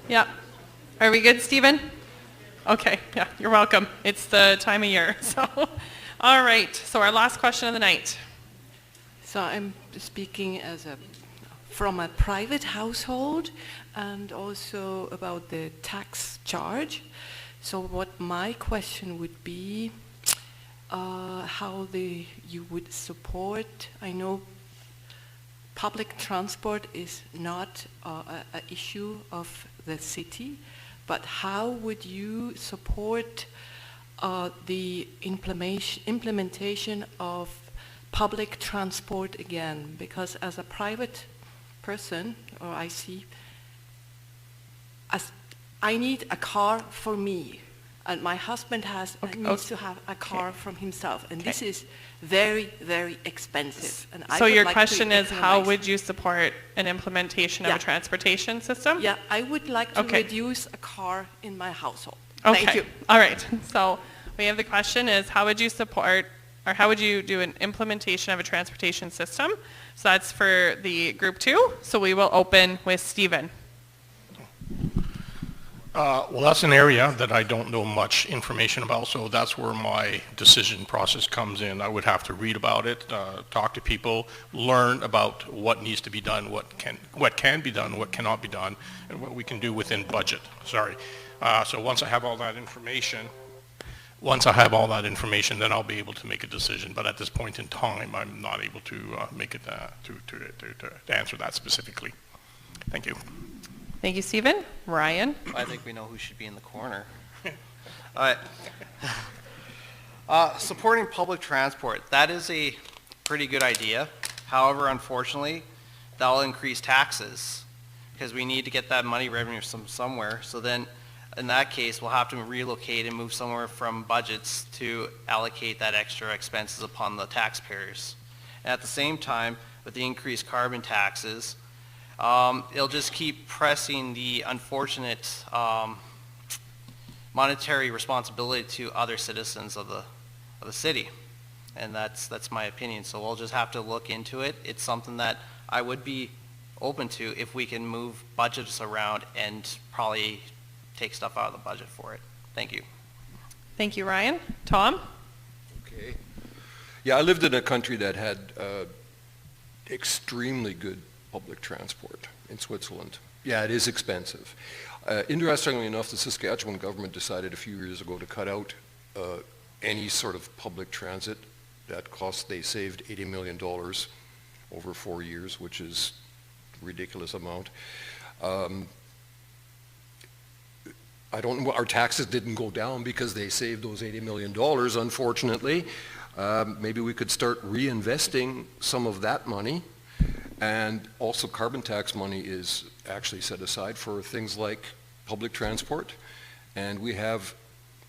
Yeah. Are we good, Stephen? Okay, yeah, you're welcome. It's the time of year. So, All right, so our last question of the night. So I'm speaking from a private household and also about the tax charge. So what my question would be, how you would support, I know public transport is not an issue of the city, but how would you support the implementation of public transport again? Because as a private person, or I need a car for me, and my husband needs to have a car from himself, and this is very, very expensive. And so your question is, how would you support an implementation of a transportation system? Yeah, I would like to reduce a car in my household. Okay. Thank you. All right. So we have the question is, how would you support, or how would you do an implementation of a transportation system? So that's for the group 2. So we will open with Stephen. Well, that's an area that I don't know much information about, so that's where my decision process comes in. I would have to read about it, talk to people, learn about what needs to be done, what can be done, what cannot be done, and what we can do within budget. Sorry. So once I have all that information, then I'll be able to make a decision. But at this point in time, I'm not able to make it to answer that specifically. Thank you. Thank you, Stephen. Ryan? I think we know who should be in the corner. Supporting public transport, that is a pretty good idea. However, unfortunately, that will increase taxes because we need to get that money revenue from somewhere. So then, in that case, we'll have to relocate and move somewhere from budgets to allocate that extra expenses upon the taxpayers. And at the same time, with the increased carbon taxes, it'll just keep pressing the unfortunate monetary responsibility to other citizens of the city, and that's my opinion. So we'll just have to look into it. It's something that I would be open to if we can move budgets around and probably take stuff out of the budget for it. Thank you. Thank you, Ryan. Tom? Okay. Yeah, I lived in a country that had extremely good public transport in Switzerland. Yeah, it is expensive. Interestingly enough, the Saskatchewan government decided a few years ago to cut out any sort of public transit. They saved $80 million over 4 years, which is a ridiculous amount. I don't know, our taxes didn't go down because they saved those $80 million, unfortunately. Maybe we could start reinvesting some of that money. And also carbon tax money is actually set aside for things like public transport. And we have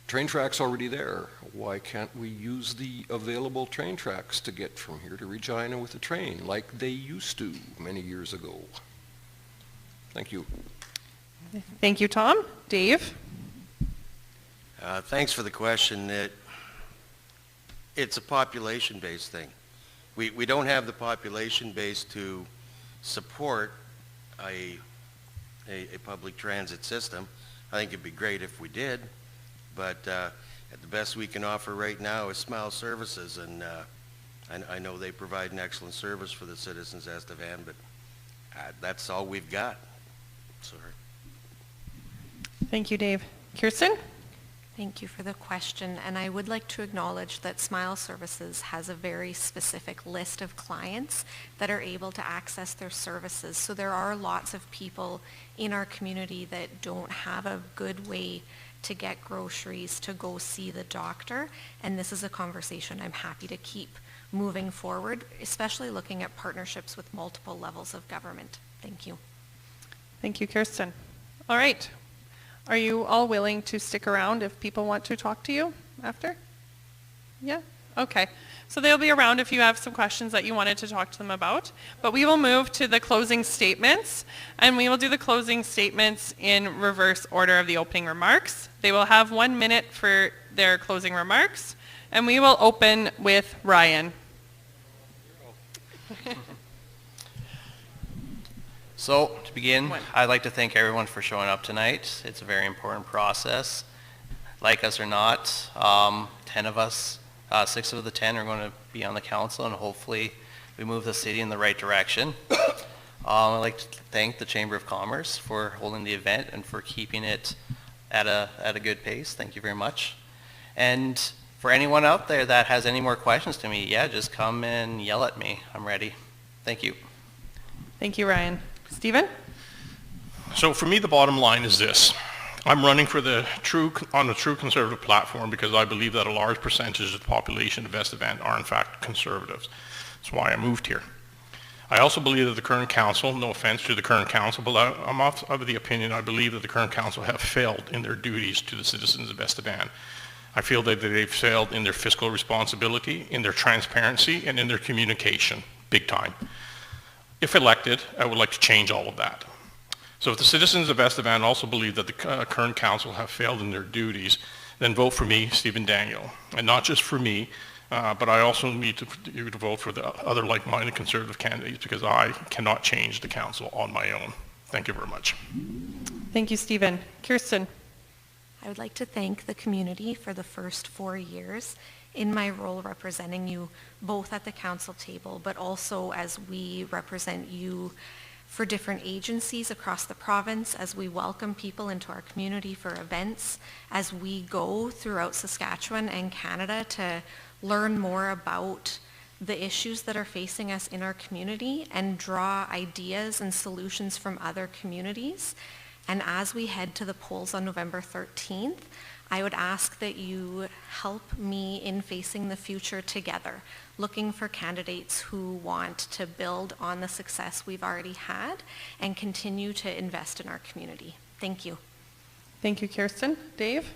train tracks already there. Why can't we use the available train tracks to get from here to Regina with a train like they used to many years ago? Thank you. Thank you, Tom. Dave? Thanks for the question. It's a population-based thing. We don't have the population base to support a public transit system. I think it'd be great if we did, but the best we can offer right now is Smile Services, and I know they provide an excellent service for the citizens of Estevan, but that's all we've got. Sorry. Thank you, Dave. Kirsten? Thank you for the question, and I would like to acknowledge that Smile Services has a very specific list of clients that are able to access their services. So there are lots of people in our community that don't have a good way to get groceries, to go see the doctor, and this is a conversation I'm happy to keep moving forward, especially looking at partnerships with multiple levels of government. Thank you. Thank you, Kirsten. All right. Are you all willing to stick around if people want to talk to you after? Yeah? Okay. So they'll be around if you have some questions that you wanted to talk to them about. But we will move to the closing statements, and we will do the closing statements in reverse order of the opening remarks. They will have 1 minute for their closing remarks, and we will open with Ryan. So, to begin, I'd like to thank everyone for showing up tonight. It's a very important process. Like us or not, 10 of us 6 of the 10 are going to be on the council, and hopefully we move the city in the right direction. I'd like to thank the Chamber of Commerce for holding the event and for keeping it at a good pace. Thank you very much. And for anyone out there that has any more questions to me, yeah, just come and yell at me. I'm ready. Thank you. Thank you, Ryan. Stephen? So for me, the bottom line is this. I'm running for on a true conservative platform because I believe that a large percentage of the population of Estevan are in fact conservatives. That's why I moved here. I also believe that the current council, no offense to the current council, but I'm of the opinion, I believe that the current council have failed in their duties to the citizens of Estevan. I feel that they've failed in their fiscal responsibility, in their transparency, and in their communication, big time. If elected, I would like to change all of that. So if the citizens of Estevan also believe that the current council have failed in their duties, then vote for me, Estevan Daniel. And not just for me, but I also need you to vote for the other like-minded conservative candidates because I cannot change the council on my own. Thank you very much. Thank you, Stephen. Kirsten? I would like to thank the community for the first 4 years in my role representing you both at the council table, but also as we represent you for different agencies across the province, as we welcome people into our community for events, as we go throughout Saskatchewan and Canada to learn more about the issues that are facing us in our community and draw ideas and solutions from other communities. And as we head to the polls on November 13th, I would ask that you help me in facing the future together, looking for candidates who want to build on the success we've already had and continue to invest in our community. Thank you. Thank you, Kirsten. Dave?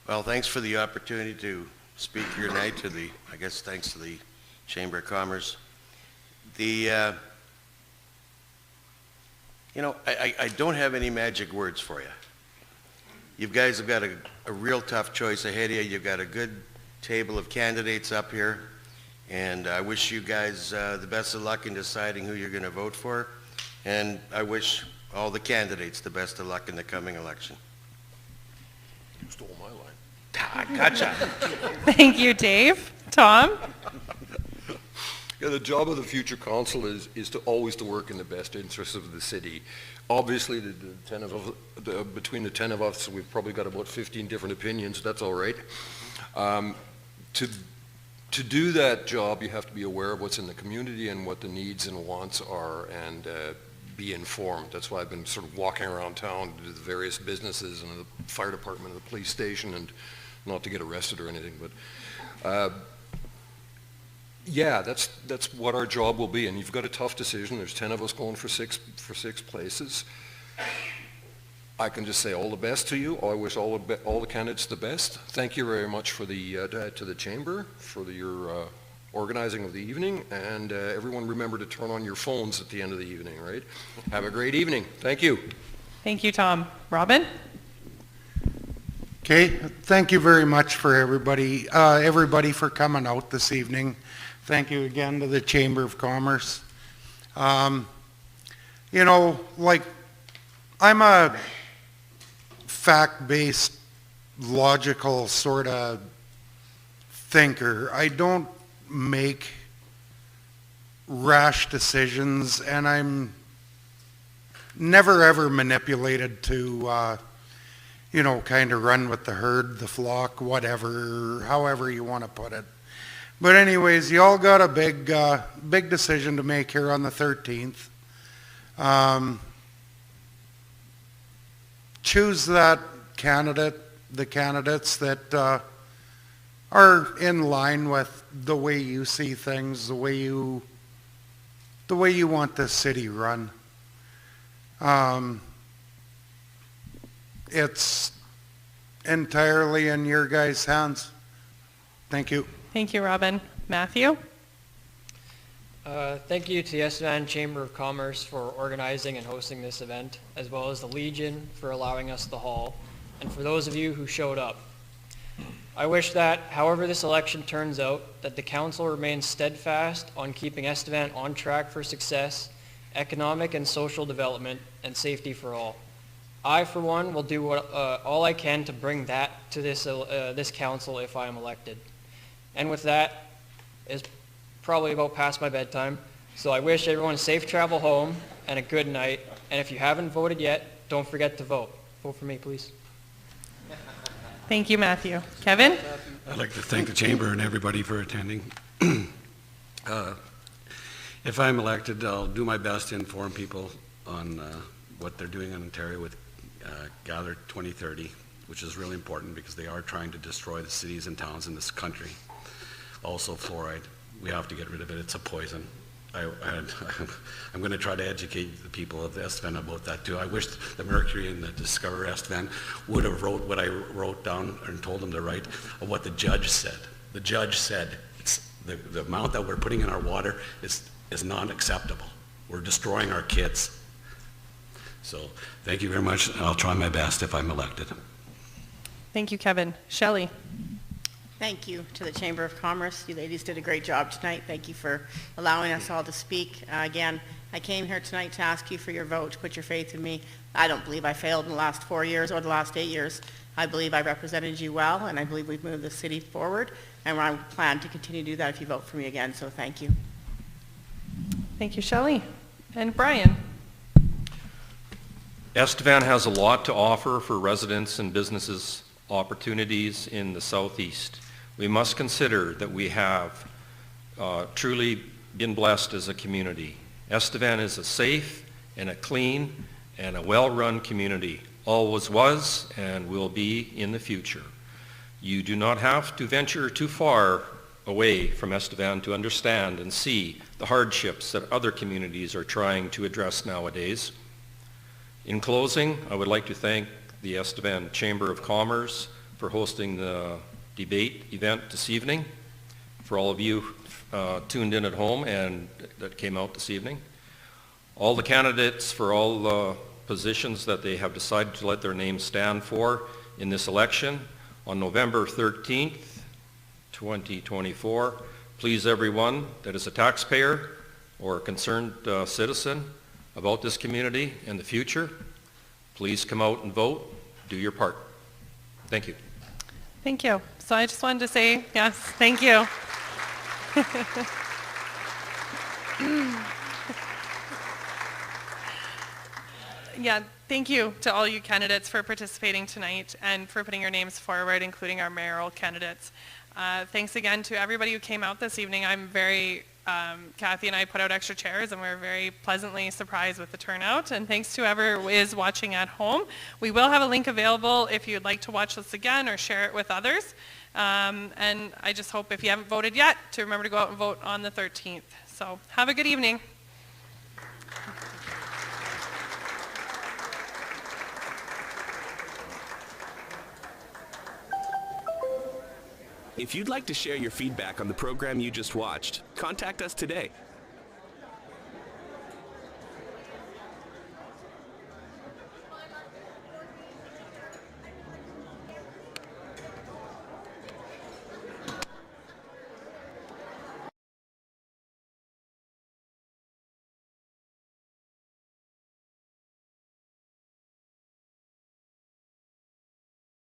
Well, thanks for the opportunity to speak here tonight I guess thanks to the Chamber of Commerce. I don't have any magic words for you. You guys have got a real tough choice ahead of you. You've got a good table of candidates up here, and I wish you guys the best of luck in deciding who you're going to vote for, and I wish all the candidates the best of luck in the coming election. You stole my line. Gotcha. Thank you, Dave. Tom? Yeah, the job of the future council is to always to work in the best interests of the city. Obviously, between the 10 of us, we've probably got about 15 different opinions. That's all right. To do that job, you have to be aware of what's in the community and what the needs and wants are, and be informed. That's why I've been sort of walking around town to the various businesses and the fire department and the police station, and not to get arrested or anything, but yeah, that's what our job will be. And you've got a tough decision. There's 10 of us going for six places. I can just say all the best to you. I wish all the candidates the best. Thank you very much for to the chamber for your organizing of the evening, and everyone remember to turn on your phones at the end of the evening, right? Have a great evening. Thank you. Thank you, Tom. Robin? Okay, thank you very much for everybody for coming out this evening. Thank you again to the Chamber of Commerce. I'm a fact-based, logical sort of thinker. I don't make rash decisions, and I'm never ever manipulated to kind of run with the herd, the flock, whatever, however you want to put it. But anyways, you all got a big decision to make here on the 13th. Choose that candidate, the candidates that are in line with the way you see things, the way you want this city run. It's entirely in your guys' hands. Thank you. Thank you, Robin. Matthew? Thank you to the Estevan Chamber of Commerce for organizing and hosting this event, as well as the Legion for allowing us the hall, and for those of you who showed up. I wish that, however this election turns out, that the council remains steadfast on keeping Estevan on track for success, economic and social development, and safety for all. I, for one, will do all I can to bring that to this council if I am elected. And with that, it's probably about past my bedtime. So I wish everyone safe travel home and a good night. And if you haven't voted yet, don't forget to vote. Vote for me, please. Thank you, Matthew. Kevin? I'd like to thank the Chamber and everybody for attending. If I'm elected, I'll do my best to inform people on what they're doing in Ontario with Gather 2030, which is really important because they are trying to destroy the cities and towns in this country. Also fluoride, we have to get rid of it, it's a poison. I'm going to try to educate the people of Estevan about that too. I wish the Mercury and the Discover Estevan would have wrote what I wrote down and told them to write of what the judge said. The judge said it's the amount that we're putting in our water is not acceptable. We're destroying our kids. So thank you very much, and I'll try my best if I'm elected. Thank you, Kevin. Shelley? Thank you to the Chamber of Commerce. You ladies did a great job tonight. Thank you for allowing us all to speak. Again, I came here tonight to ask you for your vote, to put your faith in me. I don't believe I failed in the last 4 years or the last 8 years. I believe I represented you well, and I believe we've moved the city forward, and I plan to continue to do that if you vote for me again, so thank you. Thank you, Shelley. And Brian? Estevan has a lot to offer for residents and businesses opportunities in the southeast. We must consider that we have truly been blessed as a community. Estevan is a safe and a clean and a well-run community, always was and will be in the future. You do not have to venture too far away from Estevan to understand and see the hardships that other communities are trying to address nowadays. In closing, I would like to thank the Estevan Chamber of Commerce for hosting the debate event this evening, for all of you tuned in at home and that came out this evening, all the candidates for all the positions that they have decided to let their names stand for in this election on November 13th, 2024. Please, everyone that is a taxpayer or a concerned citizen about this community and the future, please come out and vote. Do your part. Thank you. Thank you. So I just wanted to say, yes, thank you. Yeah, thank you to all you candidates for participating tonight and for putting your names forward, including our mayoral candidates. Thanks again to everybody who came out this evening. I'm very Kathy and I put out extra chairs and we were very pleasantly surprised with the turnout, and thanks to whoever is watching at home. We will have a link available if you'd like to watch this again or share it with others, and I just hope if you haven't voted yet to remember to go out and vote on the 13th. So have a good evening. If you'd like to share your feedback on the program you just watched, contact us today